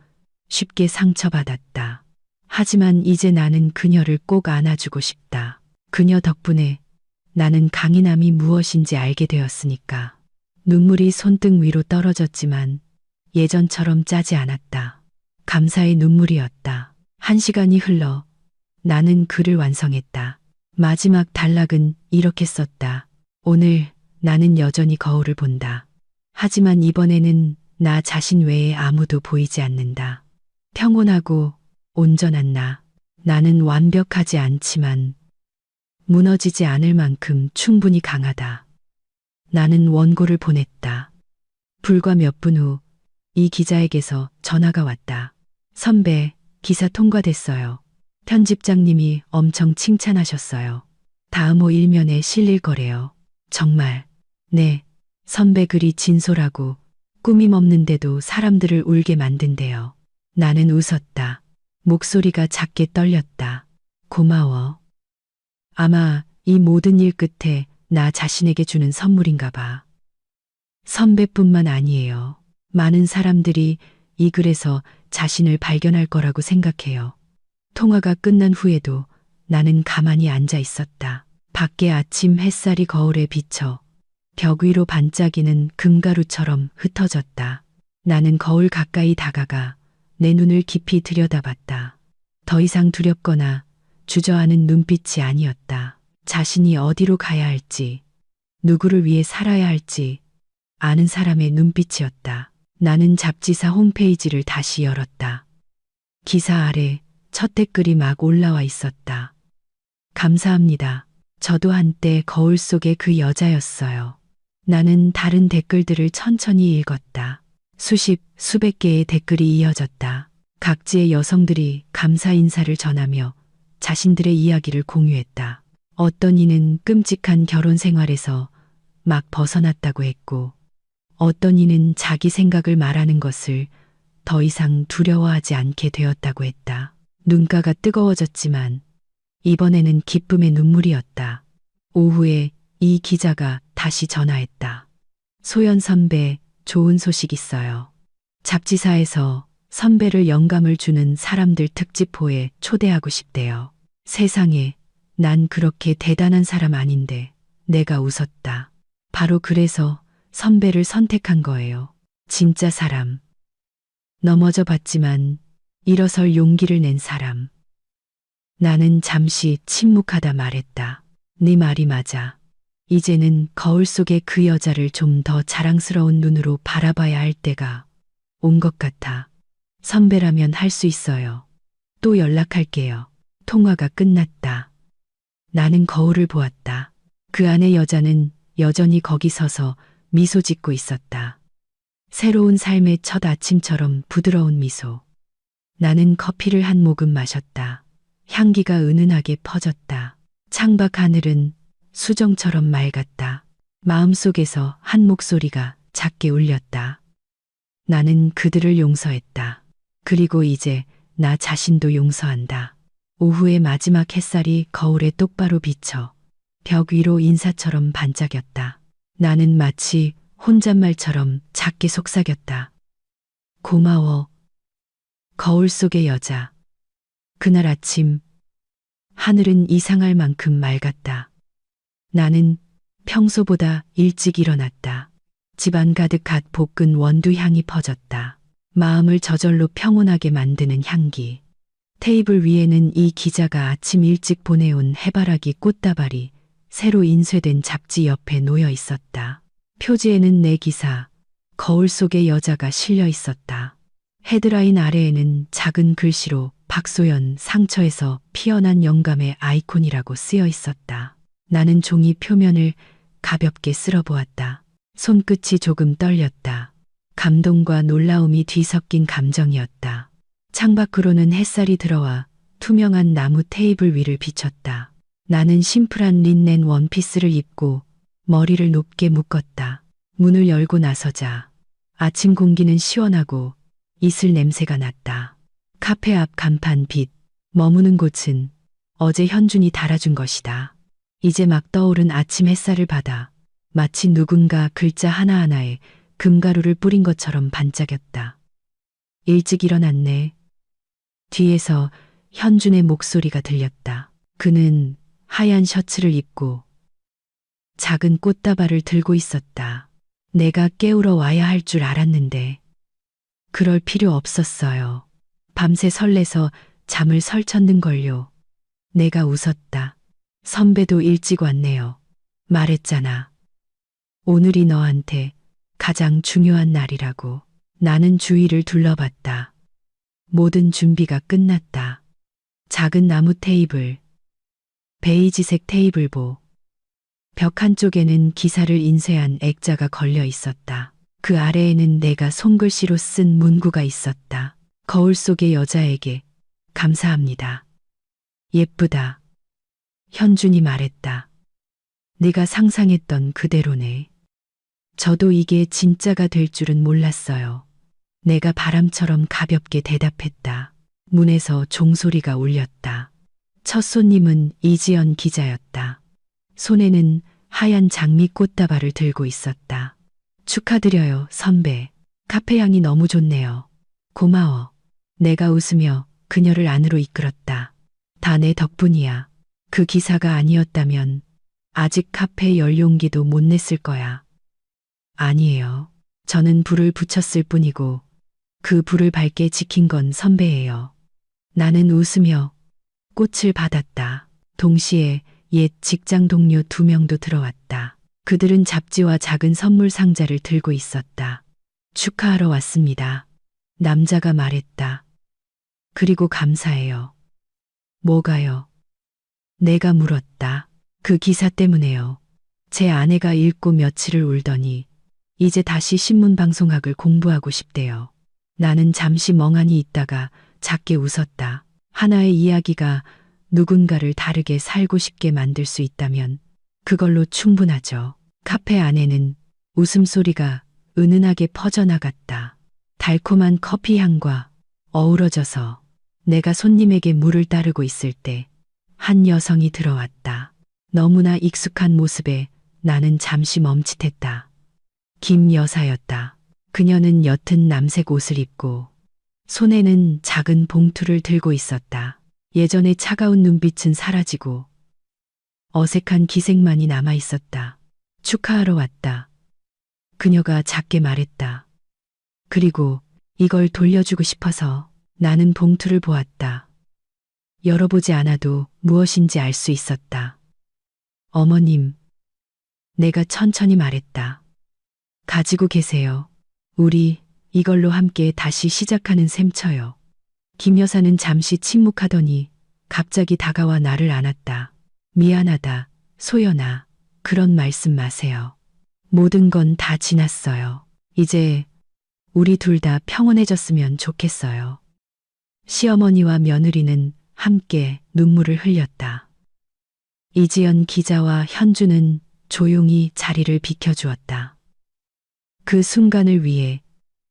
[SPEAKER 1] 쉽게 상처받았다. 하지만 이제 나는 그녀를 꼭 안아주고 싶다. 그녀 덕분에 나는 강인함이 무엇인지 알게 되었으니까. 눈물이 손등 위로 떨어졌지만 예전처럼 짜지 않았다. 감사의 눈물이었다. 1시간이 흘러 나는 글을 완성했다. 마지막 단락은 이렇게 썼다. 오늘 나는 여전히 거울을 본다. 하지만 이번에는 나 자신 외에 아무도 보이지 않는다. 평온하고 온전한 나. 나는 완벽하지 않지만 무너지지 않을 만큼 충분히 강하다. 나는 원고를 보냈다. 불과 몇 분 후 이 기자에게서 전화가 왔다. 선배, 기사 통과됐어요. 편집장님이 엄청 칭찬하셨어요. 다음 호 일면에 실릴 거래요. 정말. 네. 선배 글이 진솔하고 꾸밈 없는데도 사람들을 울게 만든대요. 나는 웃었다. 목소리가 작게 떨렸다. 고마워. 아마 이 모든 일 끝에 나 자신에게 주는 선물인가 봐. 선배뿐만 아니에요. 많은 사람들이 이 글에서 자신을 발견할 거라고 생각해요. 통화가 끝난 후에도 나는 가만히 앉아 있었다. 밖에 아침 햇살이 거울에 비쳐 벽 위로 반짝이는 금가루처럼 흩어졌다. 나는 거울 가까이 다가가 내 눈을 깊이 들여다봤다. 더 이상 두렵거나 주저하는 눈빛이 아니었다. 자신이 어디로 가야 할지, 누구를 위해 살아야 할지 아는 사람의 눈빛이었다. 나는 잡지사 홈페이지를 다시 열었다. 기사 아래 첫 댓글이 막 올라와 있었다. 감사합니다. 저도 한때 거울 속의 그 여자였어요. 나는 다른 댓글들을 천천히 읽었다. 수백 개의 댓글이 이어졌다. 각지의 여성들이 감사 인사를 전하며 자신들의 이야기를 공유했다. 어떤 이는 끔찍한 결혼 생활에서 막 벗어났다고 했고, 어떤 이는 자기 생각을 말하는 것을 더 이상 두려워하지 않게 되었다고 했다. 눈가가 뜨거워졌지만 이번에는 기쁨의 눈물이었다. 오후에 이 기자가 다시 전화했다. 소연 선배, 좋은 소식 있어요. 잡지사에서 선배를 영감을 주는 사람들 특집호에 초대하고 싶대요. 세상에, 난 그렇게 대단한 사람 아닌데. 내가 웃었다. 바로 그래서 선배를 선택한 거예요. 진짜 사람. 넘어져 봤지만 일어설 용기를 낸 사람. 나는 잠시 침묵하다 말했다. 네 말이 맞아. 이제는 거울 속의 그 여자를 좀 더 자랑스러운 눈으로 바라봐야 할 때가 온 것 같아. 선배라면 할 수 있어요. 또 연락할게요. 통화가 끝났다. 나는 거울을 보았다. 그 안의 여자는 여전히 거기 서서 미소 짓고 있었다. 새로운 삶의 첫 아침처럼 부드러운 미소. 나는 커피를 한 모금 마셨다. 향기가 은은하게 퍼졌다. 창밖 하늘은 수정처럼 맑았다. 마음속에서 한 목소리가 작게 울렸다. 나는 그들을 용서했다. 그리고 이제 나 자신도 용서한다. 오후의 마지막 햇살이 거울에 똑바로 비쳐 벽 위로 인사처럼 반짝였다. 나는 마치 혼잣말처럼 작게 속삭였다. 고마워. 거울 속의 여자. 그날 아침 하늘은 이상할 만큼 맑았다. 나는 평소보다 일찍 일어났다. 집안 가득 갓 볶은 원두 향이 퍼졌다. 마음을 저절로 평온하게 만드는 향기. 테이블 위에는 이 기자가 아침 일찍 보내온 해바라기 꽃다발이 새로 인쇄된 잡지 옆에 놓여 있었다. 표지에는 내 기사, 거울 속의 여자가 실려 있었다. 헤드라인 아래에는 작은 글씨로 박소연 상처에서 피어난 영감의 아이콘이라고 쓰여 있었다. 나는 종이 표면을 가볍게 쓸어보았다. 손끝이 조금 떨렸다. 감동과 놀라움이 뒤섞인 감정이었다. 창밖으로는 햇살이 들어와 투명한 나무 테이블 위를 비췄다. 나는 심플한 린넨 원피스를 입고 머리를 높게 묶었다. 문을 열고 나서자 아침 공기는 시원하고 이슬 냄새가 났다. 카페 앞 간판 빛, 머무는 곳은 어제 현준이 달아준 것이다. 이제 막 떠오른 아침 햇살을 받아 마치 누군가 글자 하나하나에 금가루를 뿌린 것처럼 반짝였다. 일찍 일어났네. 뒤에서 현준의 목소리가 들렸다. 그는 하얀 셔츠를 입고 작은 꽃다발을 들고 있었다. 내가 깨우러 와야 할 줄 알았는데 그럴 필요 없었어요. 밤새 설레서 잠을 설쳤는걸요. 내가 웃었다. 선배도 일찍 왔네요. 말했잖아. 오늘이 너한테 가장 중요한 날이라고. 나는 주위를 둘러봤다. 모든 준비가 끝났다. 작은 나무 테이블, 베이지색 테이블보, 벽 한쪽에는 기사를 인쇄한 액자가 걸려 있었다. 그 아래에는 내가 손글씨로 쓴 문구가 있었다. 거울 속의 여자에게 감사합니다. 예쁘다. 현준이 말했다. 네가 상상했던 그대로네. 저도 이게 진짜가 될 줄은 몰랐어요. 내가 바람처럼 가볍게 대답했다. 문에서 종소리가 울렸다. 첫 손님은 이지연 기자였다. 손에는 하얀 장미 꽃다발을 들고 있었다. 축하드려요, 선배. 카페 향이 너무 좋네요. 고마워. 내가 웃으며 그녀를 안으로 이끌었다. 다 내 덕분이야. 그 기사가 아니었다면 아직 카페 열 용기도 못 냈을 거야. 아니에요. 저는 불을 붙였을 뿐이고 그 불을 밝게 지킨 건 선배예요. 나는 웃으며 꽃을 받았다. 동시에 옛 직장 동료 2명도 들어왔다. 그들은 잡지와 작은 선물 상자를 들고 있었다. 축하하러 왔습니다. 남자가 말했다. 그리고 감사해요. 뭐가요? 내가 물었다. 그 기사 때문에요. 제 아내가 읽고 며칠을 울더니 이제 다시 신문방송학을 공부하고 싶대요. 나는 잠시 멍하니 있다가 작게 웃었다. 하나의 이야기가 누군가를 다르게 살고 싶게 만들 수 있다면 그걸로 충분하죠. 카페 안에는 웃음소리가 은은하게 퍼져나갔다. 달콤한 커피 향과 어우러져서 내가 손님에게 물을 따르고 있을 때 한 여성이 들어왔다. 너무나 익숙한 모습에 나는 잠시 멈칫했다. 김 여사였다. 그녀는 옅은 남색 옷을 입고 손에는 작은 봉투를 들고 있었다. 예전의 차가운 눈빛은 사라지고 어색한 기색만이 남아 있었다. 축하하러 왔다. 그녀가 작게 말했다. 그리고 이걸 돌려주고 싶어서. 나는 봉투를 보았다. 열어보지 않아도 무엇인지 알 수 있었다. 어머님, 내가 천천히 말했다. 가지고 계세요. 우리 이걸로 함께 다시 시작하는 셈쳐요. 김 여사는 잠시 침묵하더니 갑자기 다가와 나를 안았다. 미안하다, 소연아. 그런 말씀 마세요. 모든 건 다 지났어요. 이제 우리 둘 다 평온해졌으면 좋겠어요. 시어머니와 며느리는 함께 눈물을 흘렸다. 이지연 기자와 현주는 조용히 자리를 비켜주었다. 그 순간을 위해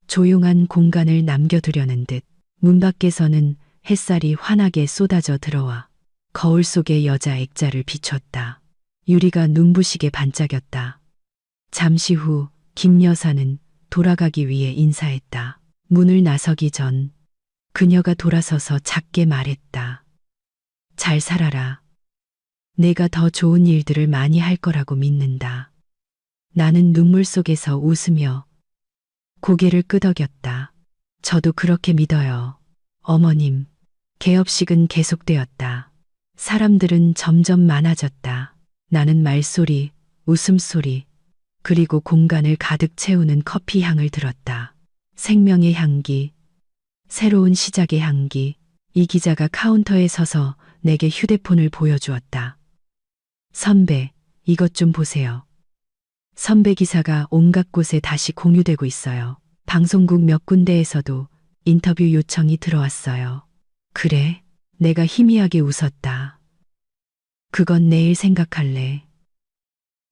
[SPEAKER 1] 조용한 공간을 남겨두려는 듯 문 밖에서는 햇살이 환하게 쏟아져 들어와 거울 속의 여자 액자를 비췄다. 유리가 눈부시게 반짝였다. 잠시 후 김 여사는 돌아가기 위해 인사했다. 문을 나서기 전 그녀가 돌아서서 작게 말했다. 잘 살아라. 내가 더 좋은 일들을 많이 할 거라고 믿는다. 나는 눈물 속에서 웃으며 고개를 끄덕였다. 저도 그렇게 믿어요. 어머님. 개업식은 계속되었다. 사람들은 점점 많아졌다. 나는 말소리, 웃음소리, 그리고 공간을 가득 채우는 커피 향을 들었다. 생명의 향기, 새로운 시작의 향기. 이 기자가 카운터에 서서 내게 휴대폰을 보여주었다. 선배, 이것 좀 보세요. 선배 기사가 온갖 곳에 다시 공유되고 있어요. 방송국 몇 군데에서도 인터뷰 요청이 들어왔어요. 그래? 내가 희미하게 웃었다. 그건 내일 생각할래.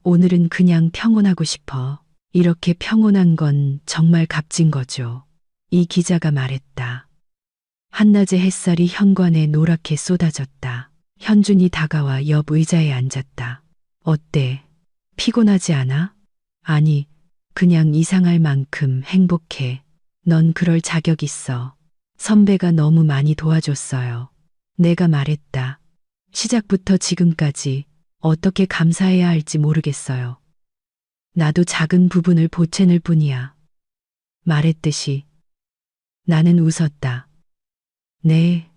[SPEAKER 1] 오늘은 그냥 평온하고 싶어. 이렇게 평온한 건 정말 값진 거죠. 이 기자가 말했다. 한낮의 햇살이 현관에 노랗게 쏟아졌다. 현준이 다가와 옆 의자에 앉았다. 어때? 피곤하지 않아? 아니, 그냥 이상할 만큼 행복해. 넌 그럴 자격 있어. 선배가 너무 많이 도와줬어요. 내가 말했다. 시작부터 지금까지 어떻게 감사해야 할지 모르겠어요. 나도 작은 부분을 보채는 뿐이야. 말했듯이 나는 웃었다. 네,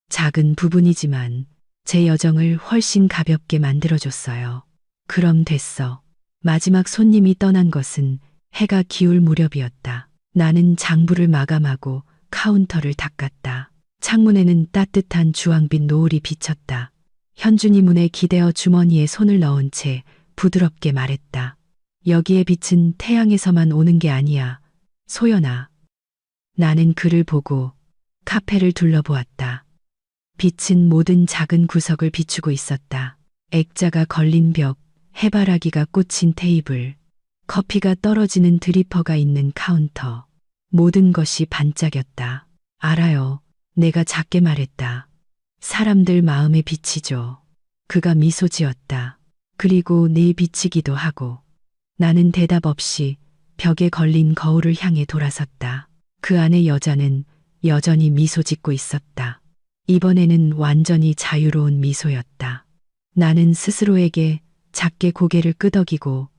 [SPEAKER 1] 작은 부분이지만 제 여정을 훨씬 가볍게 만들어줬어요. 그럼 됐어. 마지막 손님이 떠난 것은 해가 기울 무렵이었다. 나는 장부를 마감하고 카운터를 닦았다. 창문에는 따뜻한 주황빛 노을이 비쳤다. 현준이 문에 기대어 주머니에 손을 넣은 채 부드럽게 말했다. 여기에 빛은 태양에서만 오는 게 아니야. 소연아. 나는 그를 보고 카페를 둘러보았다. 빛은 모든 작은 구석을 비추고 있었다. 액자가 걸린 벽, 해바라기가 꽂힌 테이블, 커피가 떨어지는 드리퍼가 있는 카운터. 모든 것이 반짝였다. 알아요. 내가 작게 말했다. 사람들 마음에 비치죠. 그가 미소 지었다. 그리고 내 비치기도 하고. 나는 대답 없이 벽에 걸린 거울을 향해 돌아섰다. 그 안에 여자는 여전히 미소 짓고 있었다. 이번에는 완전히 자유로운 미소였다. 나는 스스로에게 작게 고개를 끄덕이고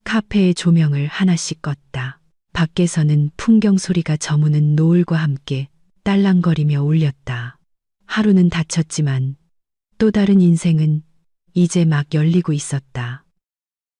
[SPEAKER 1] 카페의 조명을 하나씩 껐다. 밖에서는 풍경 소리가 저무는 노을과 함께 딸랑거리며 울렸다. 하루는 닫혔지만 또 다른 인생은 이제 막 열리고 있었다.